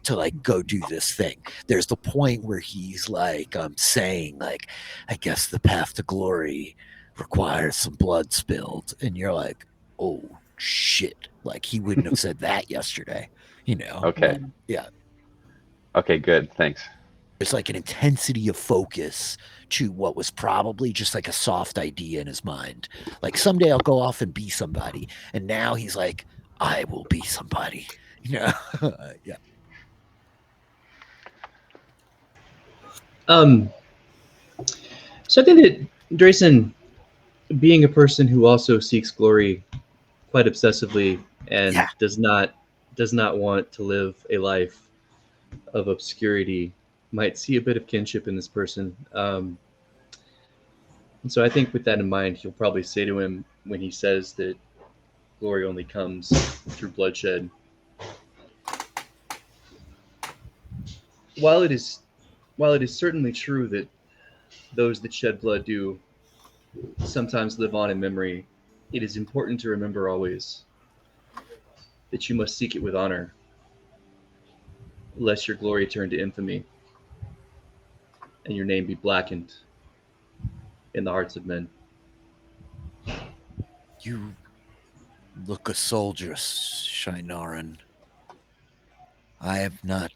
to like go do this thing. There's the point where he's like saying like, I guess the path to glory requires some blood spilled, and you're like, oh shit, like he wouldn't have said that yesterday, you know. Okay. Yeah. Okay, good, thanks. There's like an intensity of focus to what was probably just like a soft idea in his mind, like someday I'll go off and be somebody, and now he's like, I will be somebody, you know. Yeah. So I think that Drayson, being a person who also seeks glory quite obsessively and does not want to live a life of obscurity, might see a bit of kinship in this person. And so I think with that in mind, he'll probably say to him when he says that glory only comes through bloodshed, while it is certainly true that those that shed blood do sometimes live on in memory, it is important to remember always that you must seek it with honor, lest your glory turn to infamy, and your name be blackened in the hearts of men. You look a soldier's, Shinaran. I have not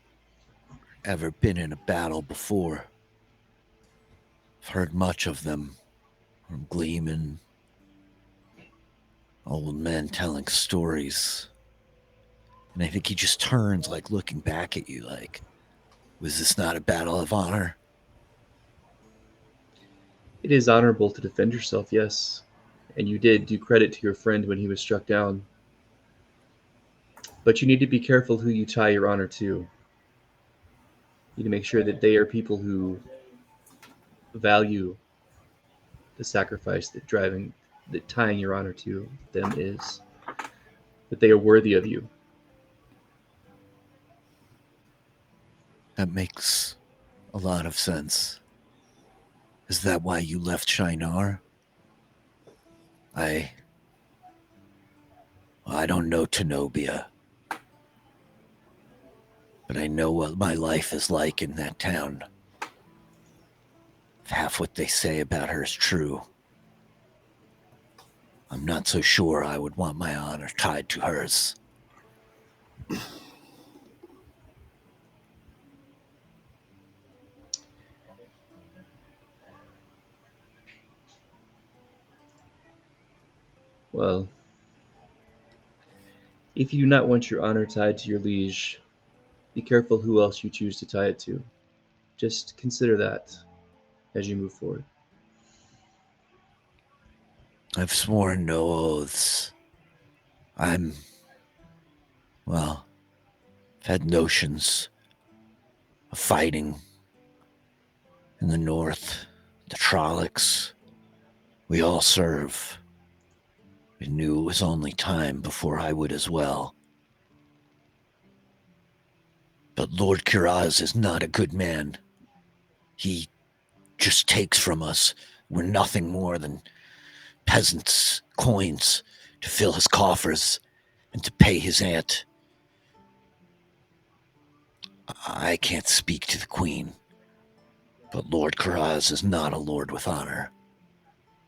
ever been in a battle before. I've heard much of them from Gleeman, old men telling stories. And I think he just turns, like, looking back at you, like, was this not a battle of honor? It is honorable to defend yourself, yes. And you did do credit to your friend when he was struck down. But you need to be careful who you tie your honor to. You need to make sure that they are people who value the sacrifice that tying your honor to them is. That they are worthy of you. That makes a lot of sense. Is that why you left Shinar? I don't know Tenobia, but I know what my life is like in that town. If half what they say about her is true, I'm not so sure I would want my honor tied to hers. Well, if you do not want your honor tied to your liege, be careful who else you choose to tie it to. Just consider that as you move forward. I've sworn no oaths. I've had notions of fighting in the north, the Trollocs. We all serve. I knew it was only time before I would as well. But Lord Kiraz is not a good man. He just takes from us. We're nothing more than peasants' coins to fill his coffers and to pay his aunt. I can't speak to the queen, but Lord Kiraz is not a lord with honor.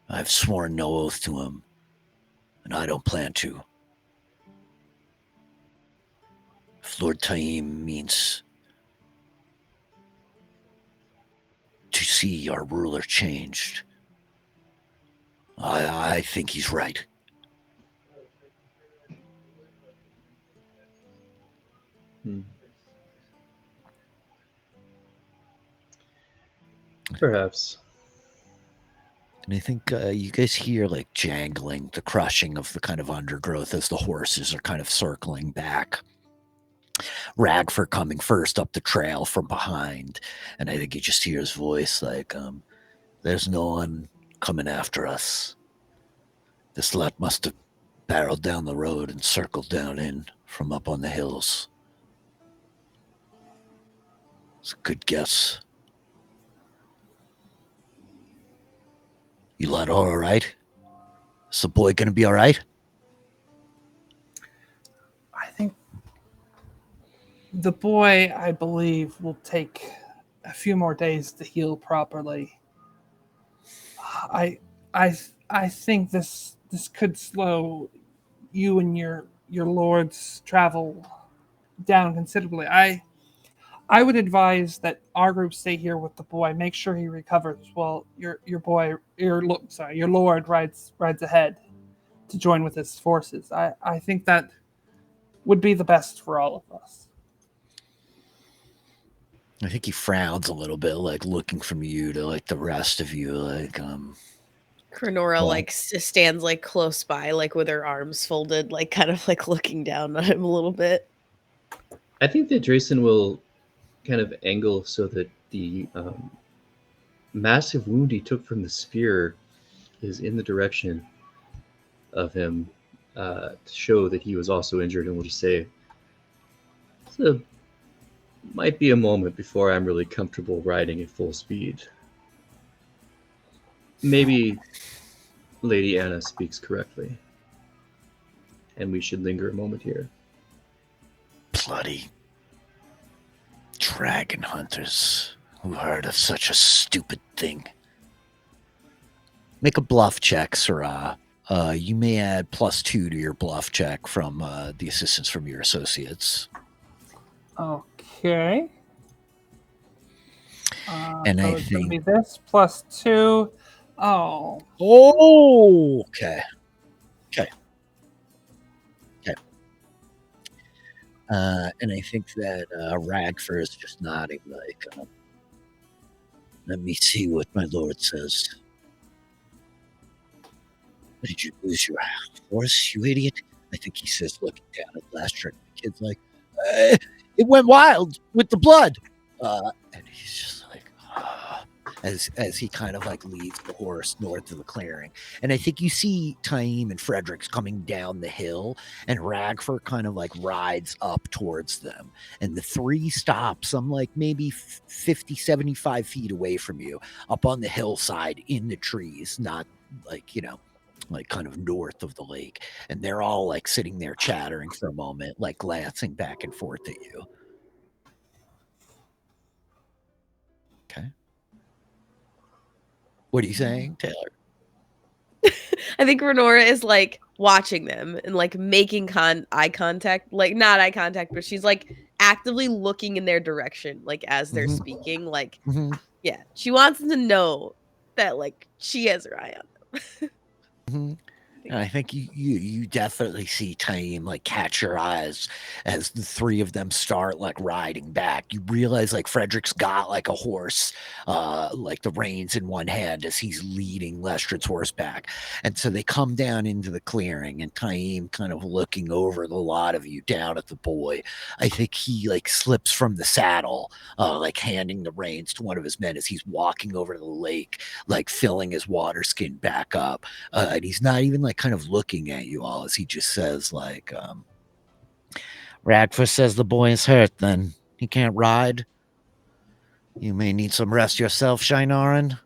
I've sworn no oath to him, and I don't plan to. If Lord Taim means to see our ruler changed, I think he's right. Perhaps. And I think you guys hear like jangling, the crushing of the kind of undergrowth as the horses are kind of circling back. Ragford coming first up the trail from behind. And I think you just hear his voice like, there's no one coming after us. This lot must have barreled down the road and circled down in from up on the hills. It's a good guess. You lot all right? Is the boy gonna be all right? I think the boy, I believe, will take a few more days to heal properly. I think this could slow you and your lord's travel down considerably. I would advise that our group stay here with the boy. Make sure he recovers while your lord rides ahead to join with his forces. I think that would be the best for all of us. I think he frowns a little bit, like looking from you to like the rest of you, like Cronora Well- like stands like close by, like with her arms folded, like kind of like looking down at him a little bit. I think that Drayson will kind of angle so that the massive wound he took from the spear is in the direction of him to show that he was also injured, and we'll just say, so might be a moment before I'm really comfortable riding at full speed. Maybe Lady Anna speaks correctly, and we should linger a moment here. bloody Dragon hunters. Who heard of such a stupid thing? Make a bluff check, Sarah. You may add +2 to your bluff check from the assistance from your associates. Okay. And So I it's going to be think... this +2. Oh. Oh, okay. Okay. Okay. And I think that Ragfur is just nodding like, let me see what my lord says. Did you lose your horse, you idiot? I think he says, looking down at Lester. The kid's like, it went wild with the blood. And he's just like, as he kind of like leads the horse north of the clearing. And I think you see Taim and Fredericks coming down the hill, and Ragfur kind of like rides up towards them. And the three stop some like maybe 50, 75 feet away from you, up on the hillside in the trees, not like, like kind of north of the lake. And they're all like sitting there chattering for a moment, like glancing back and forth at you. Okay. What are you saying, Taylor? I think Renora is like watching them and like making eye contact, like not eye contact, but she's like actively looking in their direction, like as they're speaking. Like, yeah, she wants them to know that like she has her eye on them. And I think you definitely see Taim like catch your eyes as the three of them start like riding back. You realize like Frederick's got like a horse, like the reins in one hand as he's leading Lestred's horse back. And so they come down into the clearing, and Taim kind of looking over the lot of you down at the boy. I think he like slips from the saddle, like handing the reins to one of his men as he's walking over to the lake, like filling his water skin back up. And he's not even like kind of looking at you all, as he just says like, Radford says the boy is hurt, then he can't ride. You may need some rest yourself, Shinaran.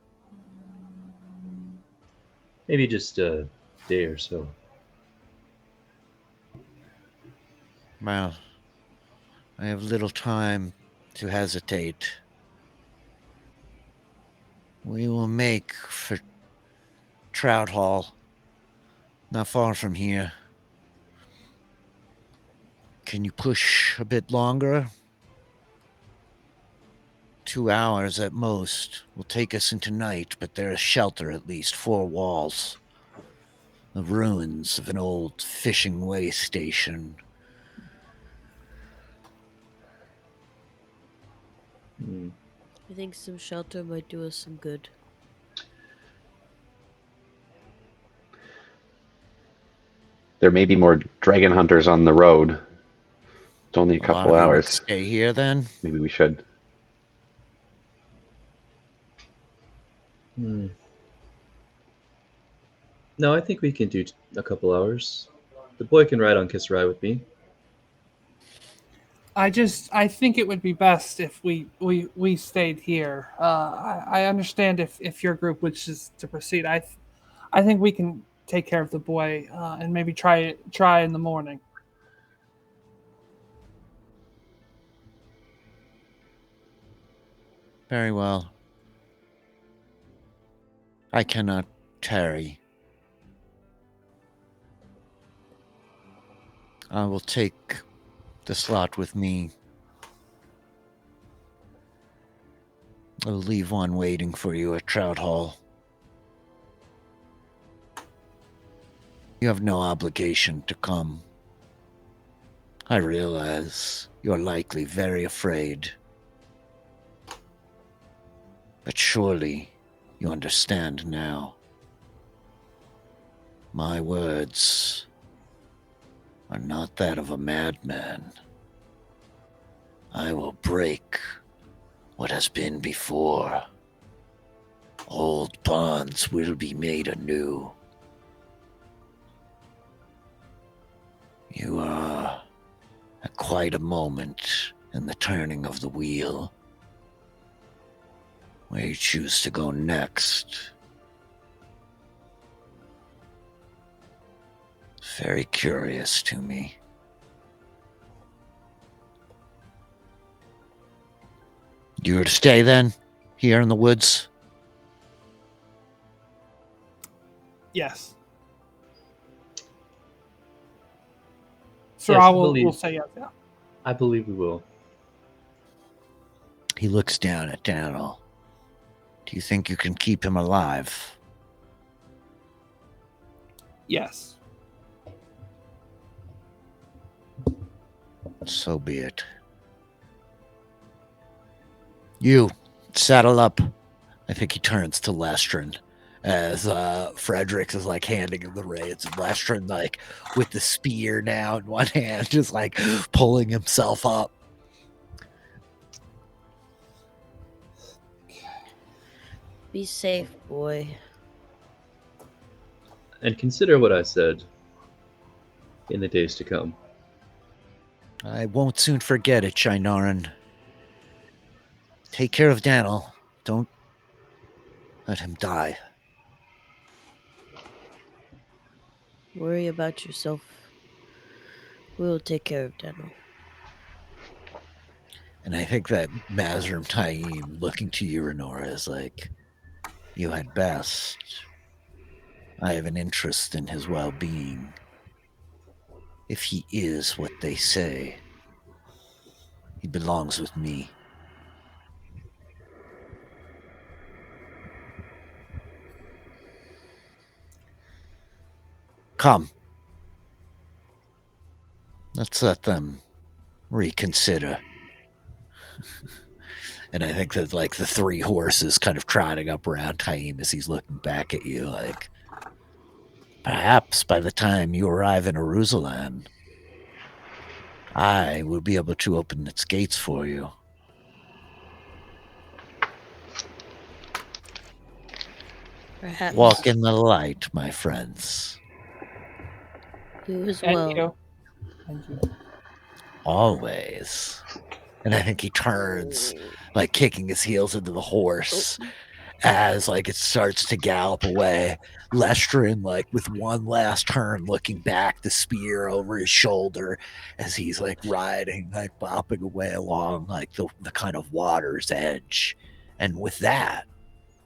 Maybe just a day or so. Well, I have little time to hesitate. We will make for Trout Hall, not far from here. Can you push a bit longer? 2 hours at most will take us into night, but there is shelter, at least 4 walls. The ruins of an old fishing way station. I think some shelter might do us some good. There may be more dragon hunters on the road. It's only a couple hours. Stay here then? Maybe we should. No, I think we can do a couple hours. The boy can ride on Kisrai with me. I think it would be best if we stayed here. I understand if your group wishes to proceed. I think we can take care of the boy and maybe try in the morning. Very well. I cannot tarry. I will take the slot with me. I'll leave one waiting for you at Trout Hall. You have no obligation to come. I realize you're likely very afraid. But surely you understand now. My words are not that of a madman. I will break what has been before. Old bonds will be made anew. You are at quite a moment in the turning of the wheel. Where you choose to go next. It's very curious to me. You were to stay then, here in the woods? Yes. Yes, Sirah I will believe- say yes. Yeah. I believe we will. He looks down at Daniel. Do you think you can keep him alive? Yes. So be it. You, saddle up. I think he turns to Lestrin as Fredericks is like handing him the reins. And Lestrin, like, with the spear now in one hand, just like pulling himself up. Be safe, boy. And consider what I said in the days to come. I won't soon forget it, Shinaran. Take care of Daniel. Don't let him die. Worry about yourself. We'll take care of Daniel. And I think that Mazrim Taim looking to you, Renora, is like, you had best. I have an interest in his well-being. If he is what they say, he belongs with me. Come. Let's let them reconsider. And I think that, like, the three horses kind of trotting up around Taim as he's looking back at you, like, perhaps by the time you arrive in Jerusalem, I will be able to open its gates for you. Perhaps Walk in the light, my friends. you as Thank well. you. Thank you. Always. And I think he turns, like, kicking his heels into the horse as, like, it starts to gallop away. Lestrin, like, with one last turn, looking back, the spear over his shoulder as he's, like, riding, like, bopping away along, like, the kind of water's edge. And with that,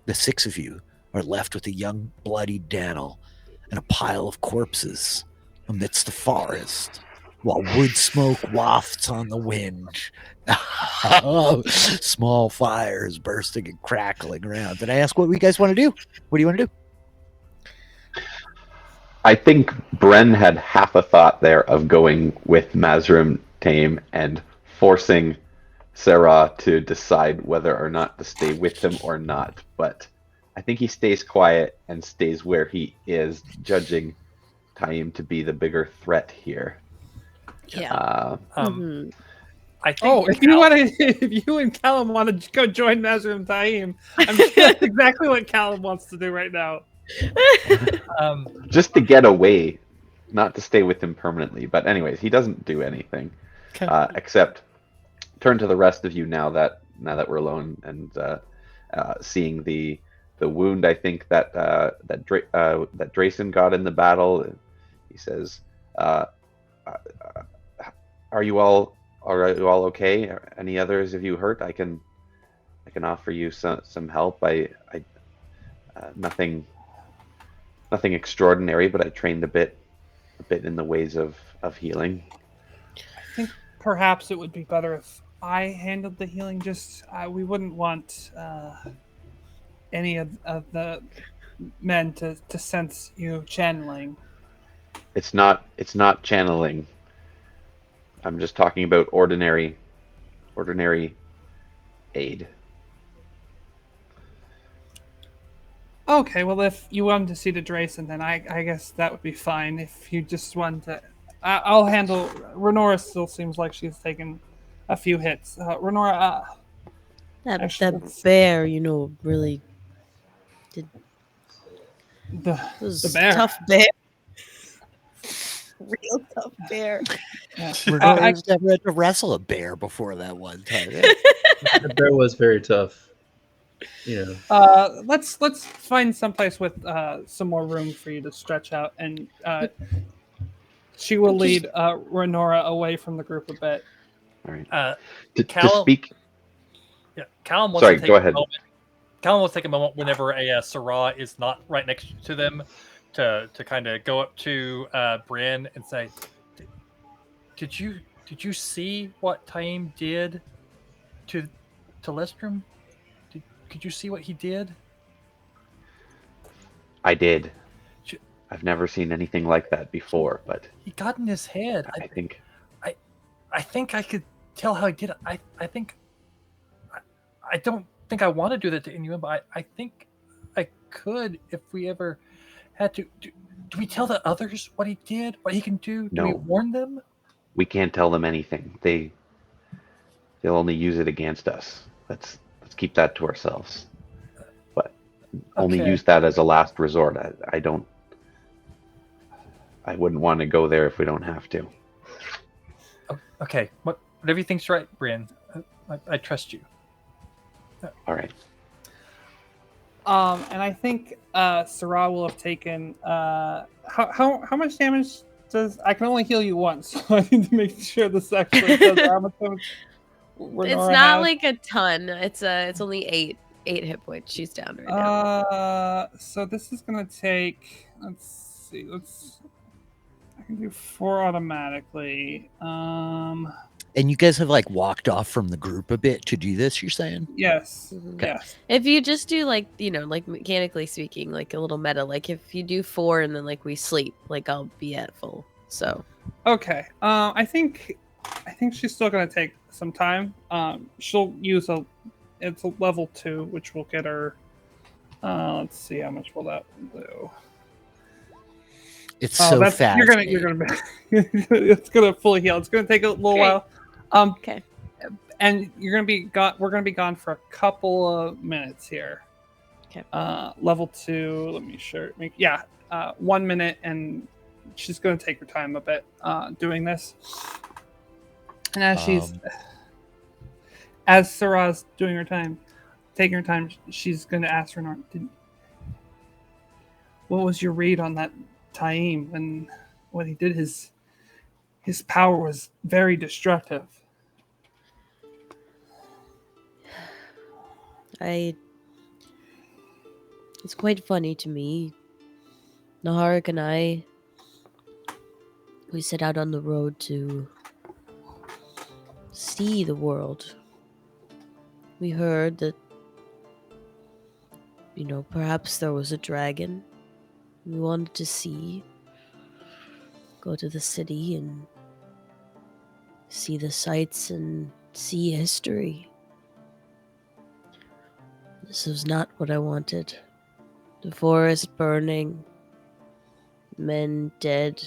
the six of you are left with a young, bloody Daniel and a pile of corpses amidst the forest, while wood smoke wafts on the wind. Small fires bursting and crackling around. Did I ask what you guys want to do? What do you want to do? I think Bren had half a thought there of going with Mazrim Tame and forcing Sarah to decide whether or not to stay with him or not. But I think he stays quiet and stays where he is, judging Taim to be the bigger threat here. Yeah. Mhm. I think. Oh, if you want to, if you and Callum want to go join Mazrim Taim, I'm sure that's exactly what Callum wants to do right now. Just to get away, not to stay with him permanently. But anyways, he doesn't do anything except turn to the rest of you now that we're alone and seeing the wound. I think that that Drayson got in the battle. He says, "Are you all okay? Any others of you hurt? I can offer you some help. I nothing extraordinary, but I trained a bit in the ways of healing." I think perhaps it would be better if I handled the healing. Just we wouldn't want any of the men to sense you channeling. It's not channeling. I'm just talking about ordinary aid. Okay, well, if you wanted to see the Drayson, then I guess that would be fine. If you just wanted to, I'll handle. Renora still seems like she's taken a few hits. Renora, That actually, bear, really did. the Was bear. tough bear. Real tough bear. Yeah. Renora's never had to wrestle a bear before that one time. Yeah. The bear was very tough. You know. Let's find someplace with some more room for you to stretch out, and she will lead Renora away from the group a bit. All right. To Cal- speak. Yeah, Callum wants Sorry, to take go a ahead. moment. Callum wants to take a moment whenever a Syrah is not right next to them to kind of go up to Bryn and say, "Did you see what Taim did to Lestrum? Could you see what he did?" I did. Sh- I've never seen anything like that before, but He got in his head. I think I think I could tell how he did it. I think I don't think I want to do that to anyone, but I think I could if we ever had to. Do we tell the others what he did, what he can do? Do we No. warn them? we can't tell them anything. They'll only use it against us. Let's keep that to ourselves. But only Okay. use that as a last resort. I wouldn't want to go there if we don't have to. Okay. Whatever you think's right, Bryn. I trust you. All right. And I think Syrah will have taken how much damage does I can only heal you once, so I need to make sure this actually does how much damage It's Renora not has. like a ton. It's only eight hit points. She's down right now. So this is gonna take. Let's see. I can do 4 automatically. And you guys have like walked off from the group a bit to do this, you're saying? Yes. Mhm. Yes. If you just do like like mechanically speaking, like a little meta, like if you do 4 and then like we sleep, like I'll be at full. So Okay. I think she's still gonna take some time. She'll use it's a level 2, which will get her. Let's see how much will that do. It's so fast. You're gonna it's gonna fully heal. It's gonna take a little Great. while. Okay. And you're gonna be gone. We're gonna be gone for a couple of minutes here. Okay. Level 2. Let me sure. 1 minute, and she's gonna take her time a bit doing this. And as Syrah's doing her time, taking her time, she's gonna ask Renora, what was your read on that Taim and what he did? His power was very destructive. It's quite funny to me. Naharik and I, we set out on the road to see the world. We heard that, perhaps there was a dragon. We wanted to go to the city and see the sights and see history. This was not what I wanted. The forest burning, men dead,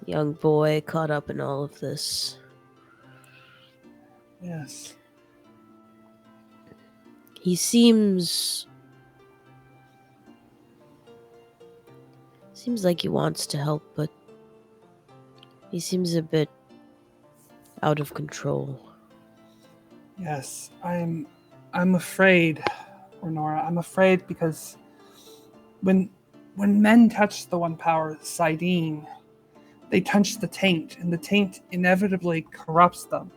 young boy caught up in all of this. Yes. He seems like he wants to help, but he seems a bit out of control. Yes, I'm afraid, Renora. I'm afraid because when men touch the one power, Sidene, they touch the taint, and the taint inevitably corrupts them.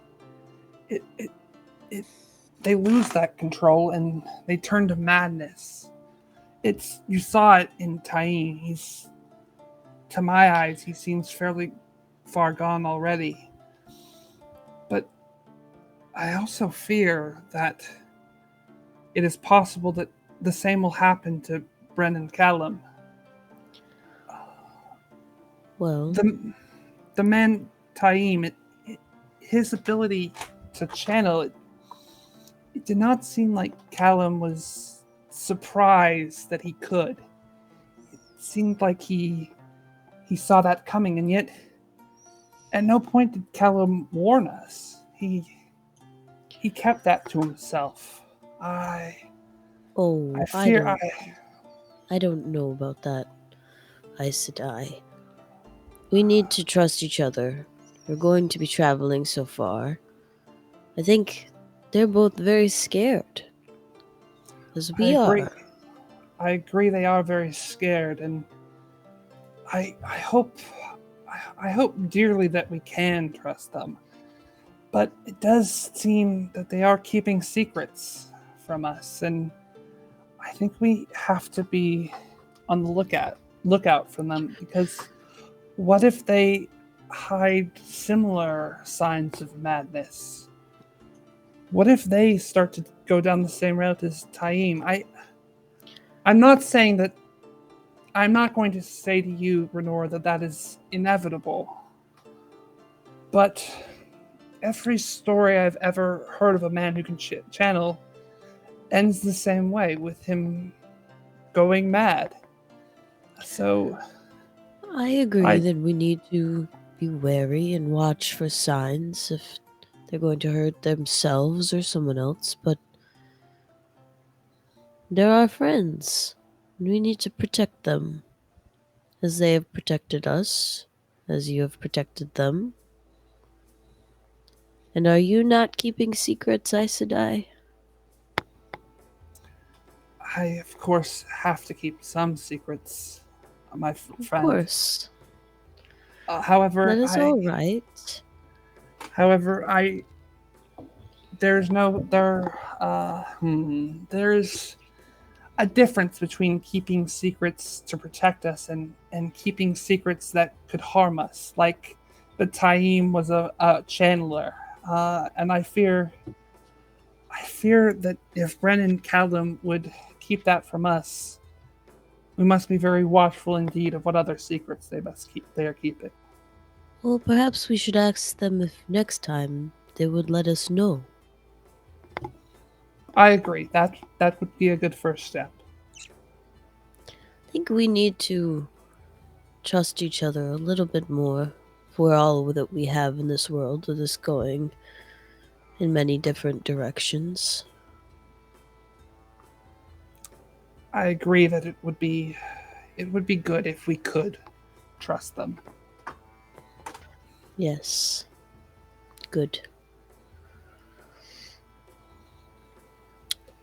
They lose that control and they turn to madness. You saw it in Taim. To my eyes, he seems fairly far gone already. But I also fear that it is possible that the same will happen to Bren and Callum. Well, the man Taim, his ability to channel it did not seem like Callum was surprised that he could. It seemed like he saw that coming, and yet at no point did Callum warn us. He kept that to himself. I fear I don't know about that, Aes Sedai. We need to trust each other. We're going to be traveling so far. I think they're both very scared. As we are. I agree they are very scared, and I hope dearly that we can trust them. But it does seem that they are keeping secrets from us, and I think we have to be on the lookout for them, because what if they hide similar signs of madness? What if they start to go down the same route as Taim? I'm not saying that. I'm not going to say to you, Renor, that is inevitable. But every story I've ever heard of a man who can channel ends the same way, with him going mad. So I agree that we need to be wary and watch for signs if they're going to hurt themselves or someone else, but they're our friends. We need to protect them, as they have protected us, as you have protected them. And are you not keeping secrets, Aes Sedai? I, of course, have to keep some secrets, my friend. Of course. However, that is all right. However, there's a difference between keeping secrets to protect us and keeping secrets that could harm us. Like the Taim was a channeler, and I fear that if Bren and Callum would keep that from us, we must be very watchful indeed of what other secrets they are keeping. Well, perhaps we should ask them if next time they would let us know. I agree. That would be a good first step. I think we need to trust each other a little bit more for all that we have in this world that is going in many different directions. I agree that it would be good if we could trust them. Yes. Good.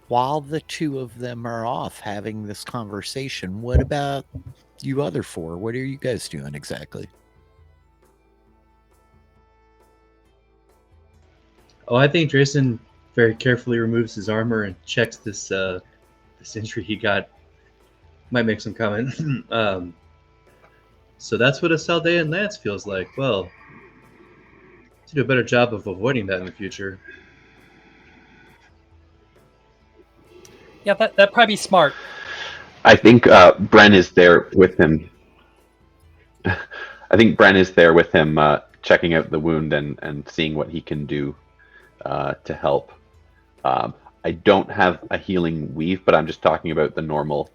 While the two of them are off having this conversation, what about you other four? What are you guys doing exactly? Oh, I think Jason very carefully removes his armor and checks this injury he got. Might make some comment. So that's what a Saldaean lance feels like. Well, to do a better job of avoiding that in the future. Yeah, that'd probably be smart. I think Bren is there with him. I think Bren is there with him, checking out the wound and seeing what he can do to help. I don't have a healing weave, but I'm just talking about the normal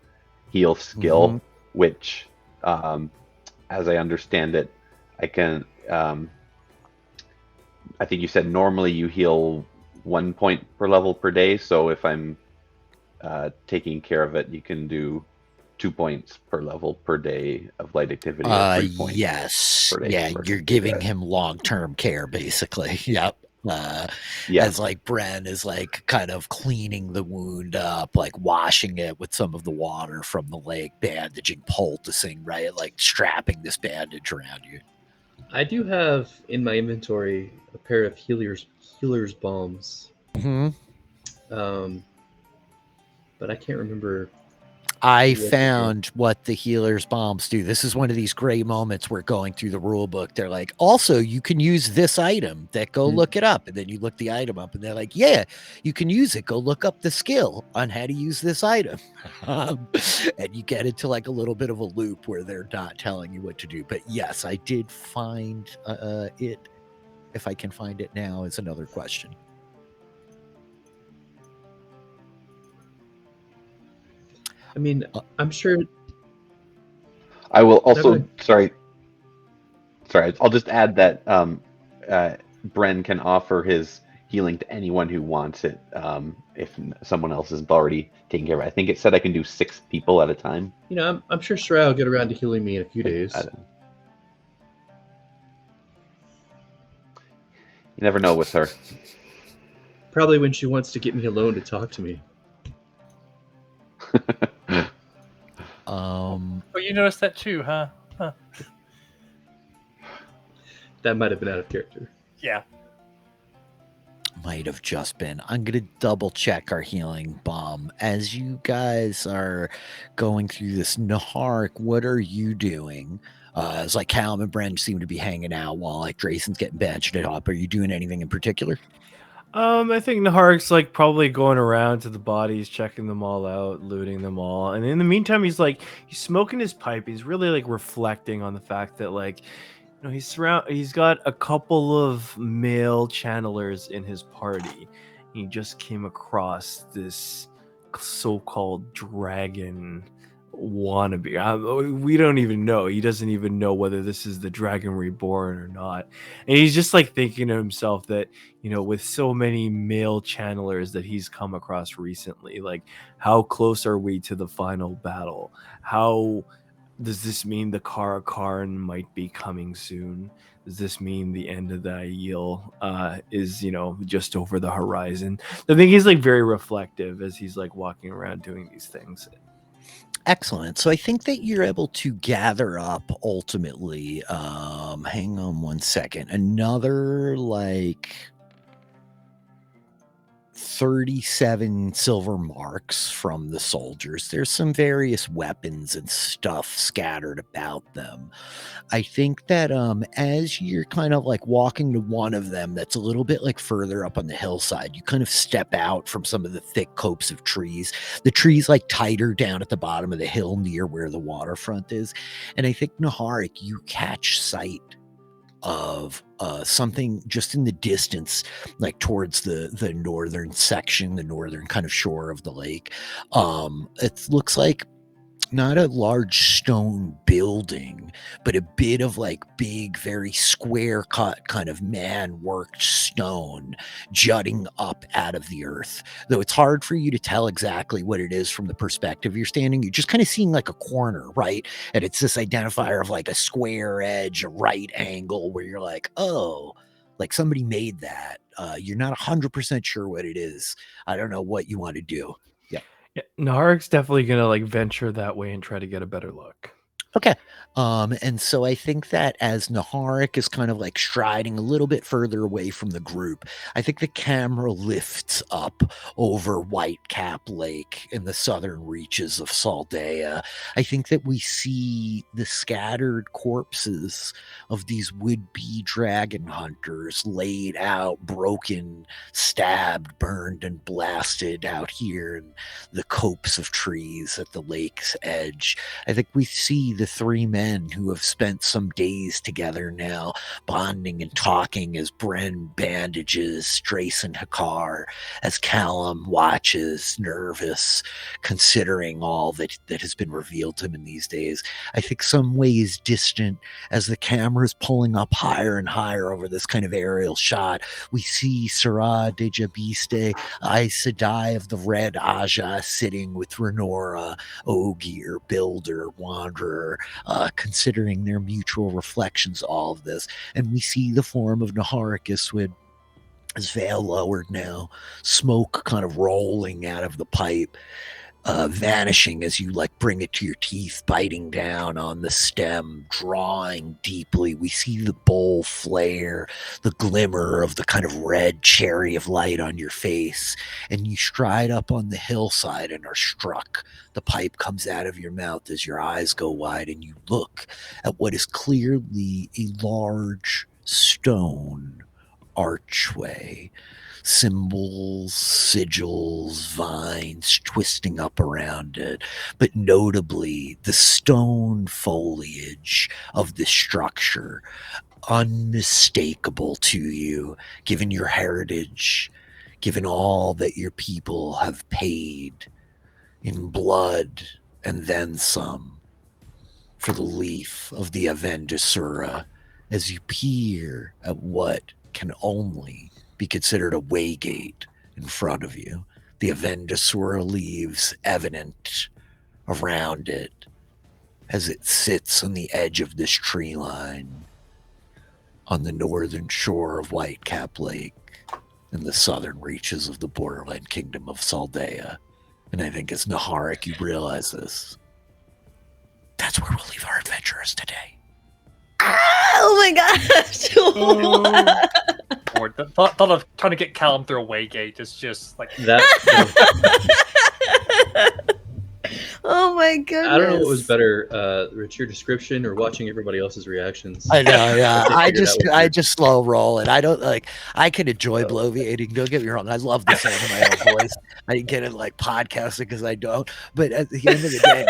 heal skill, which, as I understand it, I can. I think you said normally you heal 1 point per level per day. So if I'm taking care of it, you can do 2 points per level per day of light activity. Or 3 points yes. per day. Yeah, you're giving him long-term care, basically. Yep. As like Bren is like kind of cleaning the wound up, like washing it with some of the water from the lake, bandaging, poulticing, right? Like strapping this bandage around you. I do have in my inventory a pair of healer's balms. But I can't remember. I found what the healer's bombs do. This is one of these great moments where going through the rule book, they're like, also, you can use this item. That go look it up. And then you look the item up and they're like, yeah, you can use it. Go look up the skill on how to use this item. And you get into like a little bit of a loop where they're not telling you what to do. But yes, I did find it. If I can find it now is another question. I mean, I'm sure. I will also, sorry, I'll just add that Bren can offer his healing to anyone who wants it if someone else is already taking care of it. I think it said I can do 6 people at a time. You know, I'm sure Shrai will get around to healing me in a few days. You never know with her. Probably when she wants to get me alone to talk to me. Oh, you noticed that too, huh? That might have been out of character. Yeah. might have just been. I'm going to double check our healing bomb. As you guys are going through this, Naharic, what are you doing? It's like Callum and Bren seem to be hanging out while like Drayson's getting bandaged up. Are you doing anything in particular? I think Naharik's like probably going around to the bodies, checking them all out, looting them all, and in the meantime, he's smoking his pipe. He's really like reflecting on the fact that like, you know, he's got a couple of male channelers in his party. He just came across this so-called dragon wannabe. We don't even know. He doesn't even know whether this is the Dragon Reborn or not. And he's just like thinking to himself that, you know, with so many male channelers that he's come across recently, like how close are we to the final battle? How does this mean the Kara Karn might be coming soon? Does this mean the end of the Aiel is, you know, just over the horizon? I think he's like very reflective as he's like walking around doing these things. Excellent. So I think that you're able to gather up ultimately. Hang on one second. Another like 37 silver marks from the soldiers. There's some various weapons and stuff scattered about them. I think that as you're kind of like walking to one of them that's a little bit like further up on the hillside, you kind of step out from some of the thick copse of trees. The trees like tighter down at the bottom of the hill near where the waterfront is. And I think, Naharic, you catch sight of something just in the distance, like towards the northern section, the northern kind of shore of the lake. It looks like not a large stone building, but a bit of like big, very square cut kind of man worked stone jutting up out of the earth. Though it's hard for you to tell exactly what it is from the perspective you're standing. You're just kind of seeing like a corner, right? And it's this identifier of like a square edge, a right angle where you're like, oh, like somebody made that. You're not 100% sure what it is. I don't know what you want to do. Yeah, Naharik's definitely gonna like venture that way and try to get a better look. Okay. And so I think that as Naharic is kind of like striding a little bit further away from the group, I think the camera lifts up over Whitecap Lake in the southern reaches of Saldaea. I think that we see the scattered corpses of these would-be dragon hunters laid out, broken, stabbed, burned, and blasted out here in the copse of trees at the lake's edge. I think we see the three men who have spent some days together now, bonding and talking as Bren bandages Drayson Hakar, as Callum watches, nervous, considering all that has been revealed to him in these days. I think some ways distant, as the camera is pulling up higher and higher over this kind of aerial shot, we see Sarah de Jabiste, Aes Sedai of the Red Aja, sitting with Renora, Ogier, Builder, Wanderer, considering their mutual reflections, all of this. And we see the form of Naharic Iswid, his veil lowered now, smoke kind of rolling out of the pipe, vanishing as you like bring it to your teeth, biting down on the stem, drawing deeply. We see the bowl flare, the glimmer of the kind of red cherry of light on your face, and you stride up on the hillside and are struck. The pipe comes out of your mouth as your eyes go wide and you look at what is clearly a large stone archway. Symbols, sigils, vines twisting up around it, but notably the stone foliage of the structure, unmistakable to you, given your heritage, given all that your people have paid in blood and then some for the leaf of the Avendasura, as you peer at what can only be considered a waygate in front of you. The Avendasura leaves evident around it as it sits on the edge of this tree line on the northern shore of Whitecap Lake in the southern reaches of the borderland kingdom of Saldaea. And I think as Naharic, you realize this. That's where we'll leave our adventurers today. Oh my gosh! More Lord, the thought of trying to get Callum through a way gate is just like That Oh my goodness. I don't know what was better, Rich, your description or watching everybody else's reactions. I know, yeah. can't I figure just that one I out. just slow roll, and I don't like. I can enjoy bloviating. Don't get me wrong. I love the sound of my own voice. I get it like podcasting because I don't. But at the end of the day,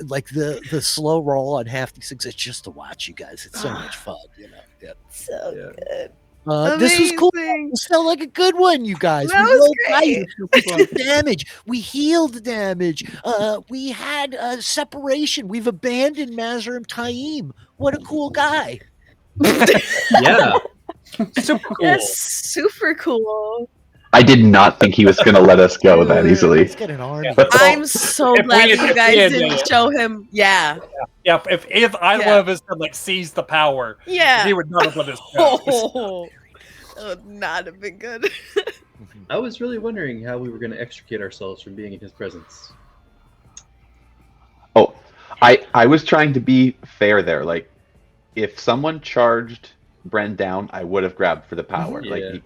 like the slow roll on half these things, it's just to watch you guys. It's so much fun, Yeah. So Yeah. good. This was cool. Amazing. This felt like a good one, you guys. That We was rolled great. dice. We took damage. We healed damage. We had separation. We've abandoned Mazrim Taim. What a cool guy. Yeah. super cool. That's super cool. I did not think he was going to let us go that easily. Let's get an army. But I'm so if we glad had- that you if we guys had, didn't show him. Yeah. Yeah, if either Yeah. one of us had like seized the power, Yeah. he would not have let us go. Oh, that would not have been good. I was really wondering how we were going to extricate ourselves from being in his presence. Oh, I was trying to be fair there. Like, if someone charged Bren down, I would have grabbed for the power. Yeah.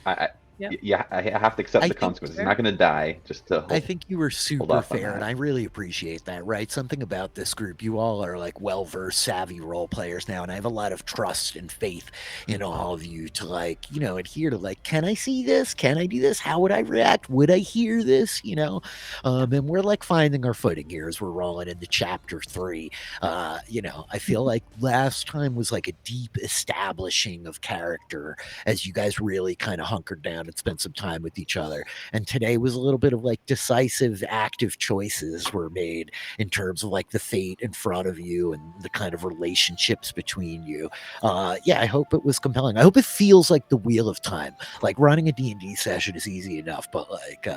Like, Yeah. I have to accept I the think consequences. He's not going to die just to. I think you were super off on fair, and that. I really appreciate that, right? Something about this group, you all are like well-versed, savvy role players now, and I have a lot of trust and faith in all of you to like, adhere to like, can I see this? Can I do this? How would I react? Would I hear this? And we're like finding our footing here as we're rolling into chapter 3. I feel like last time was like a deep establishing of character as you guys really kind of hunkered down and spent some time with each other. And today was a little bit of like decisive, active choices were made in terms of like the fate in front of you and the kind of relationships between you. I hope it was compelling. I hope it feels like the Wheel of Time. Like running a D&D session is easy enough, but like,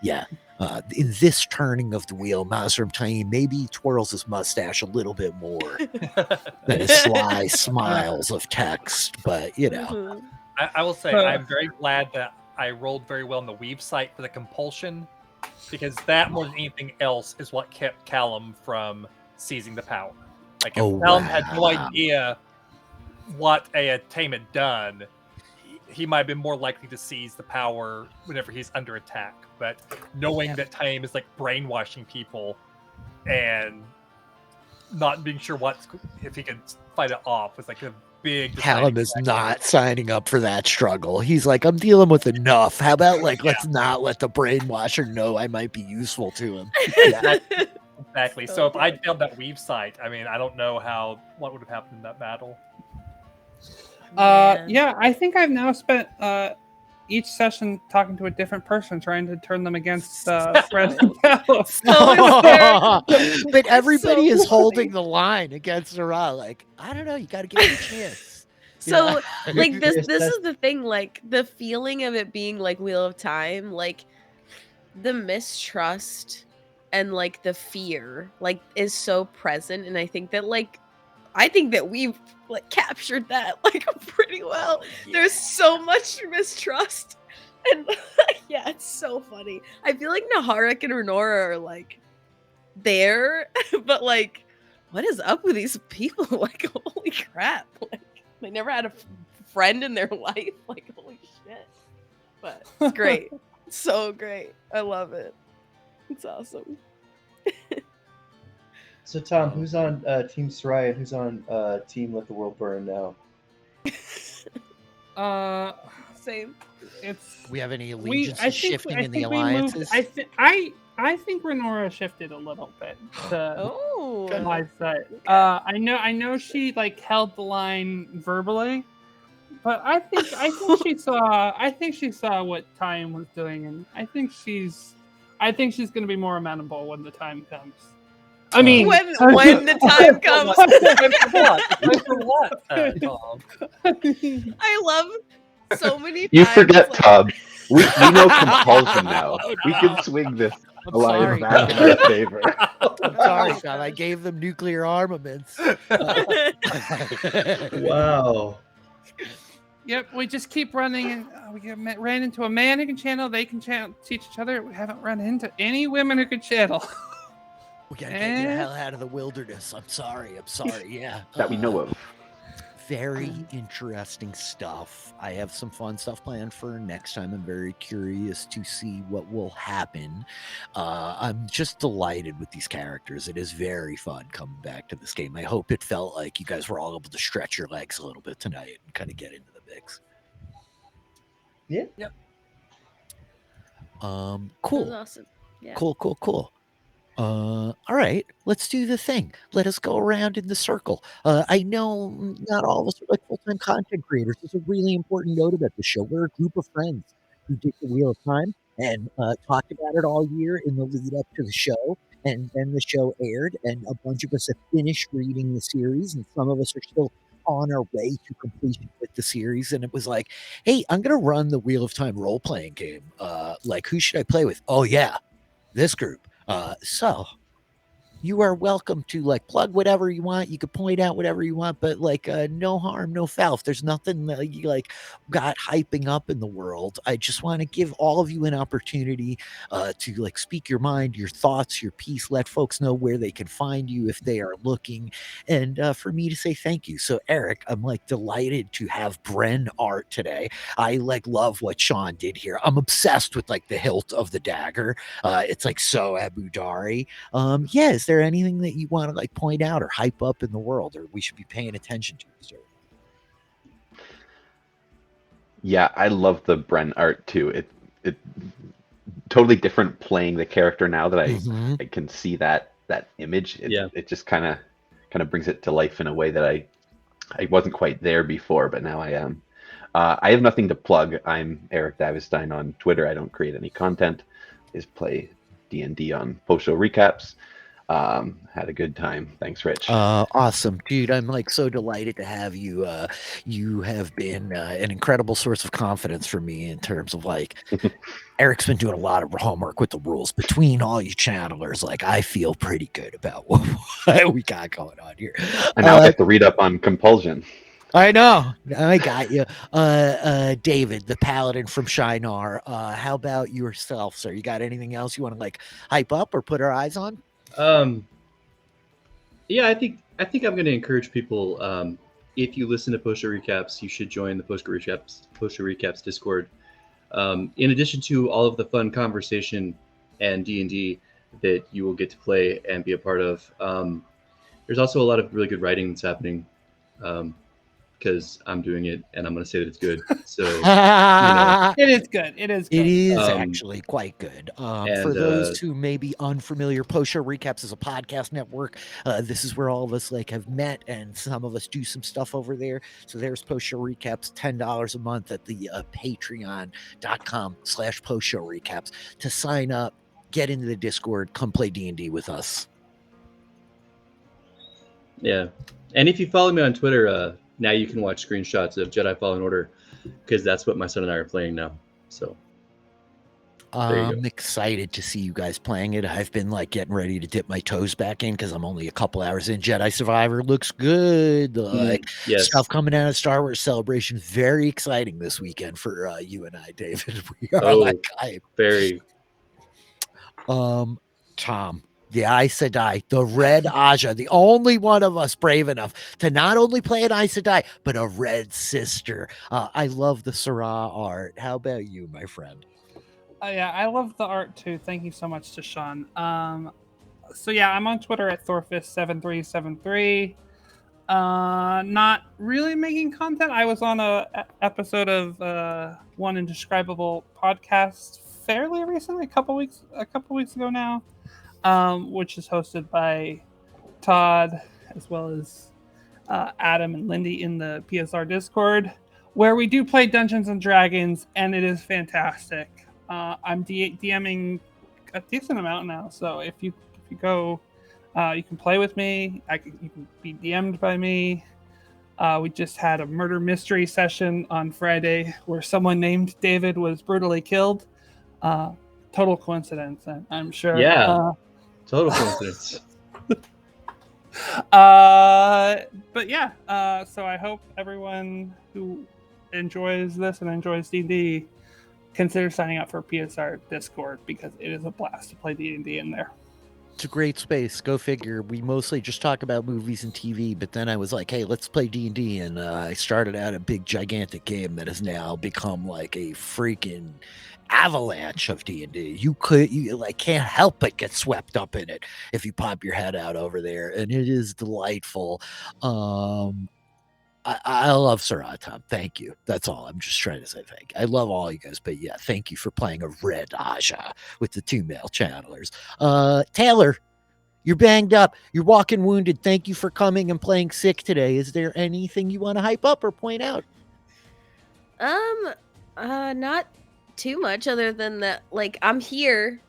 in this turning of the wheel, Mazrim Taim maybe twirls his mustache a little bit more than his sly smiles of text, but Mhm. I will say I'm very glad that I rolled very well in the weave site for the compulsion, because that more than anything else is what kept Callum from seizing the power. Like if Callum had no idea what a Tame had done, he might have been more likely to seize the power whenever he's under attack. But knowing that Tame is like brainwashing people and not being sure if he could fight it off was like a big. Callum is not signing up for that struggle. He's like, I'm dealing with enough. How about let's not let the brainwasher know I might be useful to him. Yeah. Exactly. So if I failed that weave site, I mean, I don't know what would have happened in that battle. Yeah, I think I've now spent each session talking to a different person, trying to turn them against Fred and Cal. But everybody so is holding funny. the line against Zara. Like, I don't know, you got to give it a chance. So like this Yes, is the thing, like the feeling of it being like Wheel of Time, like the mistrust and like the fear like is so present, and I think that we've like captured that like pretty well. There's so much mistrust, and yeah, it's so funny. I feel like Naharik and Renora are like there, but like, what is up with these people? Like, holy crap! Like, they never had a friend in their life. Like, holy shit! But it's great, so great. I love it. It's awesome. So, Tom, who's on Team Sarai and who's on Team Let the World Burn now? It's We have any I allegiances think shifting in the we moved. alliances? I think Renora shifted a little bit to Oh, my side. I know she like held the line verbally, but I think she saw what Time was doing, and I think she's going to be more amenable when the time comes. I mean, when the time comes. For what? Tom? I love so many. You times, forget, like, Tom. We know compulsion now. We can swing this I'm alliance sorry, back in our favor. I'm sorry, Sean. I gave them nuclear armaments. Wow. Yep, we just keep running, and ran into a man who can channel. They can teach each other. We haven't run into any women who can channel. We gotta get you the hell out of the wilderness. I'm sorry. Yeah. That we know of. very interesting stuff. I have some fun stuff planned for next time. I'm very curious to see what will happen. I'm just delighted with these characters. It is very fun coming back to this game. I hope it felt like you guys were all able to stretch your legs a little bit tonight and kind of get into the mix. Yeah. Yep. That Cool. was awesome. Yeah. Cool. All right, let's do the thing. Let us go around in the circle. I know not all of us are like full-time content creators. There's a really important note about the show. We're a group of friends who did the Wheel of Time and talked about it all year in the lead up to the show. And then the show aired, and a bunch of us have finished reading the series, and some of us are still on our way to completion with the series. And it was like, hey, I'm gonna run the Wheel of Time role-playing game. Like, who should I play with? Oh yeah, this group. So you are welcome to like plug whatever you want. You could point out whatever you want, but like no harm, no foul. If there's nothing that you like got hyping up in the world, I just want to give all of you an opportunity to like speak your mind, your thoughts, your piece. Let folks know where they can find you if they are looking, and for me to say thank you. So Eric, I'm like delighted to have Bren art today. I like love what Sean did here. I'm obsessed with like the hilt of the dagger. It's like so Abu Dari. Yeah, is there anything that you want to like point out or hype up in the world, or we should be paying attention to, sir? Yeah, I love the Bren art too. It totally different playing the character now that I can see that image. It just kind of brings it to life in a way that I wasn't quite there before, but now I am. I have nothing to plug. I'm Eric Davestein on Twitter. I don't create any content. I just play D&D on post-show recaps. Had a good time. Thanks, Rich. Awesome, dude. I'm like so delighted to have you. You have been an incredible source of confidence for me in terms of like Eric's been doing a lot of homework with the rules. Between all you channelers, like I feel pretty good about what we got going on here. And now I have to read up on compulsion. I know. I got you. David, the paladin from Shinar. How about yourself, sir? You got anything else you want to like hype up or put our eyes on? Yeah, I think I'm going to encourage people. If you listen to post-show recaps, you should join the post-show recaps Discord. In addition to all of the fun conversation and D&D that you will get to play and be a part of, there's also a lot of really good writing that's happening. Because I'm doing it, and I'm going to say that it's good. So, it is good. It is good. It is actually quite good. For those who may be unfamiliar, Post Show Recaps is a podcast network. This is where all of us like have met, and some of us do some stuff over there. So there's Post Show Recaps, $10 a month at the patreon.com/Post Show Recaps to sign up, get into the Discord, come play D&D with us. Yeah, and if you follow me on Twitter, now you can watch screenshots of Jedi Fallen Order, because that's what my son and I are playing now. So I'm excited to see you guys playing it. I've been like getting ready to dip my toes back in because I'm only a couple hours in. Jedi Survivor looks good. Like stuff coming out of Star Wars Celebration. Very exciting this weekend for you and I, David. We are like hype. Very. Tom. The Aes Sedai, the Red Aja, the only one of us brave enough to not only play an Aes Sedai, but a Red Sister. I love the Syrah art. How about you, my friend? Yeah, I love the art too. Thank you so much to Sean. So yeah, I'm on Twitter at Thorfist7373. Not really making content. I was on a episode of One Indescribable podcast fairly recently, a couple weeks ago now. Which is hosted by Todd as well as Adam and Lindy in the PSR Discord, where we do play Dungeons and Dragons, and it is fantastic. I'm DMing a decent amount now, so if you go, you can play with me. You can be DM'd by me. We just had a murder mystery session on Friday where someone named David was brutally killed. Total coincidence, I'm sure. Yeah. Total coincidence. But yeah, so I hope everyone who enjoys this and enjoys D&D consider signing up for PSR Discord, because it is a blast to play D&D in there. It's a great space. Go figure. We mostly just talk about movies and TV, but then I was like, hey, let's play D&D. And I started out a big, gigantic game that has now become like a freaking avalanche of D&D. You like can't help but get swept up in it if you pop your head out over there. And it is delightful. I love Sarah, Tom. Thank you. That's all. I'm just trying to say thank you. I love all you guys, but yeah, thank you for playing a red Aja with the 2 male channelers. Taylor, you're banged up. You're walking wounded. Thank you for coming and playing sick today. Is there anything you want to hype up or point out? Not too much other than that, like, I'm here,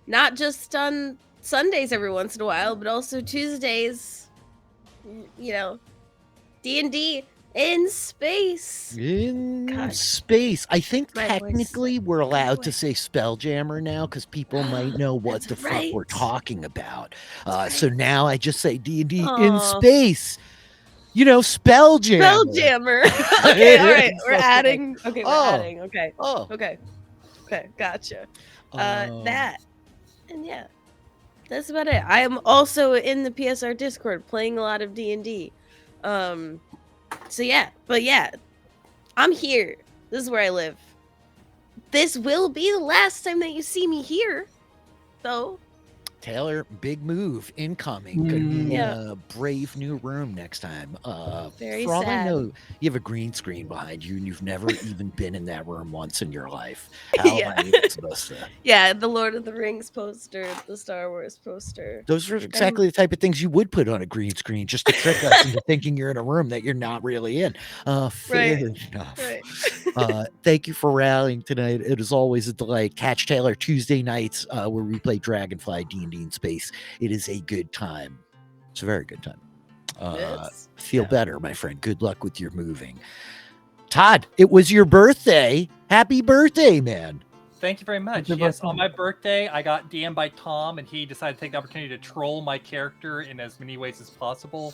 not just on Sundays every once in a while, but also Tuesdays, you know, D&D in space. In God. space. I think My voice technically we're allowed to say Spelljammer now because people might know what That's the fuck we're right. talking about. That's So right. now I just say D&D in Aw. space. You know, Spelljammer. Spelljammer. Okay, all right. We're Fucking adding. Okay, we're Oh. adding. Okay. Oh. Okay. Okay, gotcha. Um, That. And yeah. That's about it. I am also in the PSR Discord playing a lot of D&D. So yeah, but yeah. I'm here. This is where I live. This will be the last time that you see me here. So Taylor, big move incoming. Gonna be Yeah. a brave new room next time. Very for all I sad. know, you have a green screen behind you, and you've never even been in that room once in your life. How Yeah. am I even supposed to? Yeah, the Lord of the Rings poster, the Star Wars poster. Those are exactly the type of things you would put on a green screen just to trick us into thinking you're in a room that you're not really in. Fair enough. Right. Thank you for rallying tonight. It is always a delight. Catch Taylor Tuesday nights where we play Dragonfly D&D in space. It is a good time. It's a very good time. Feel better, my friend. Good luck with your moving. Todd, it was your birthday. Happy birthday, man. Thank you very much. Happy Yes, birthday. on my birthday, I got DM'd by Tom, and he decided to take the opportunity to troll my character in as many ways as possible.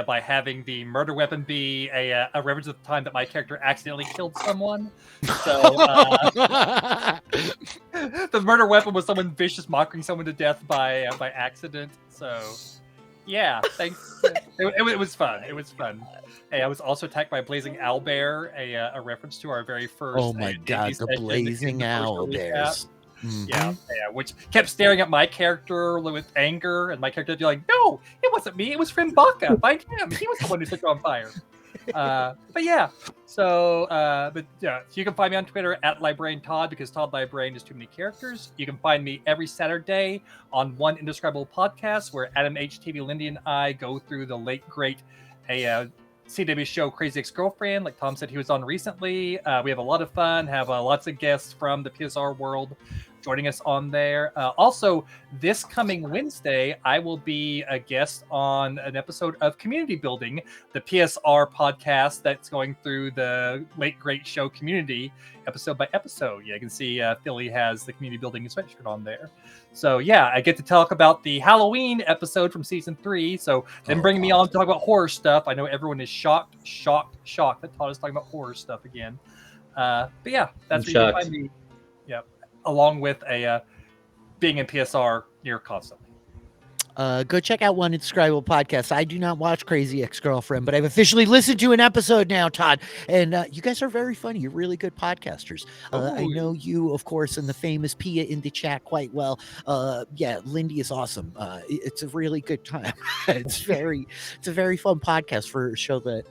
By having the murder weapon be a reference at the time that my character accidentally killed someone. So the murder weapon was someone vicious mocking someone to death by accident. So yeah, thanks. It was fun. It was fun. Hey, I was also attacked by a blazing owlbear, a reference to our very first. Oh my god, the blazing owlbears. Yeah, which kept staring at my character with anger, and my character would be like, "No, it wasn't me. It was Frimbaka. Find him. He was the one who set you on fire." But yeah, so you can find me on Twitter at Librarian Todd because Todd Librarian is too many characters. You can find me every Saturday on One Indescribable Podcast, where Adam HTV Lindy and I go through the late great CW show Crazy Ex-Girlfriend, like Tom said he was on recently. We have a lot of fun, have lots of guests from the PSR world joining us on there. Also, this coming Wednesday, I will be a guest on an episode of Community Building, the PSR podcast that's going through the late great show Community episode by episode. Yeah, you can see Philly has the Community Building sweatshirt on there. So yeah, I get to talk about the Halloween episode from season 3. So then bringing me on to talk about horror stuff. I know everyone is shocked that Todd is talking about horror stuff again. But yeah, that's where you can find me. Yeah, along with a being in PSR near constantly. Go check out One Indescribable Podcast. I do not watch Crazy Ex-Girlfriend, but I've officially listened to an episode now, Todd. And you guys are very funny. You're really good podcasters. I know you, of course, and the famous Pia in the chat quite well. Yeah, Lindy is awesome. It's a really good time. It's a very fun podcast for a show that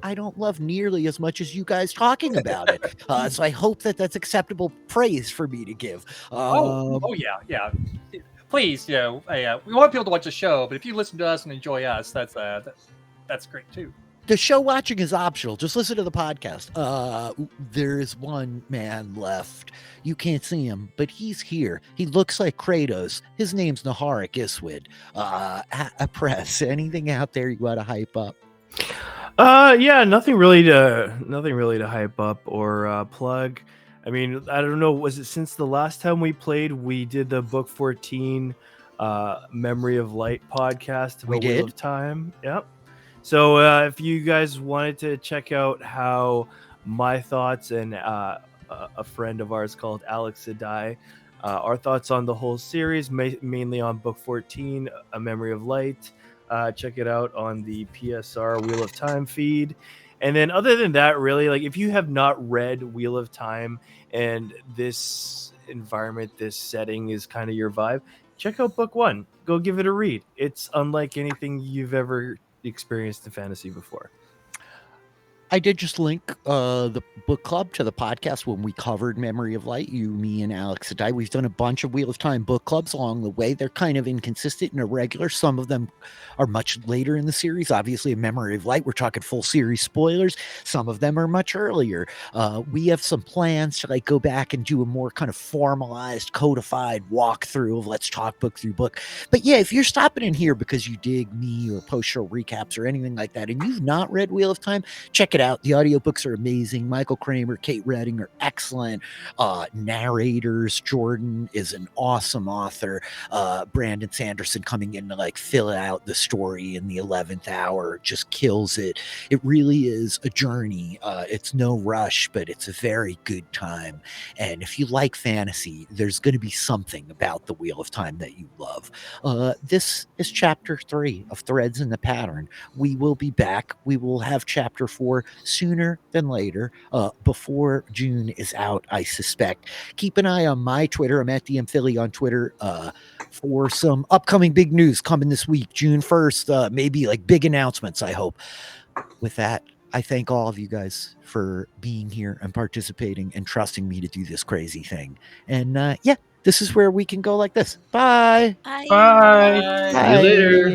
I don't love nearly as much as you guys talking about it. So I hope that that's acceptable praise for me to give. Yeah. Please, we want people to watch the show, but if you listen to us and enjoy us, that's great too. The show watching is optional. Just listen to the podcast. There is one man left. You can't see him, but he's here. He looks like Kratos. His name's Naharik Iswid. Press, anything out there you want to hype up? Yeah, nothing really to hype up or plug. I mean, I don't know. Was it since the last time we played? We did the Book 14 Memory of Light podcast. We did. Wheel of Time. Yep. So if you guys wanted to check out how my thoughts and a friend of ours called Alex Sadai Our thoughts on the whole series, mainly on book 14, A Memory of Light. Check it out on the PSR Wheel of Time feed. And then other than that, really, like if you have not read Wheel of Time and this environment, this setting is kind of your vibe, check out book 1. Go give it a read. It's unlike anything you've ever experienced in fantasy before. I did just link the book club to the podcast when we covered Memory of Light. You, me, and Alex and I. We've done a bunch of Wheel of Time book clubs along the way. They're kind of inconsistent and irregular. Some of them are much later in the series. Obviously, in Memory of Light, we're talking full series spoilers. Some of them are much earlier. We have some plans to like go back and do a more kind of formalized, codified walkthrough of let's talk book through book. But yeah, if you're stopping in here because you dig me or post-show recaps or anything like that, and you've not read Wheel of Time, check it out. The audiobooks are amazing. Michael Kramer, Kate Redding are excellent narrators. Jordan is an awesome author. Brandon Sanderson coming in to like fill out the story in the 11th hour just kills it. It really is a journey. It's no rush, but it's a very good time. And if you like fantasy, there's going to be something about the Wheel of Time that you love. This is chapter 3 of Threads in the Pattern. We will be back. We will have chapter 4 sooner than later, before June is out, I suspect. Keep an eye on my Twitter. I'm at DM Philly on Twitter for some upcoming big news coming this week, June 1st. Maybe like big announcements, I hope. With that, I thank all of you guys for being here and participating and trusting me to do this crazy thing. And yeah, this is where we can go like this. Bye. Bye. Bye. See you later.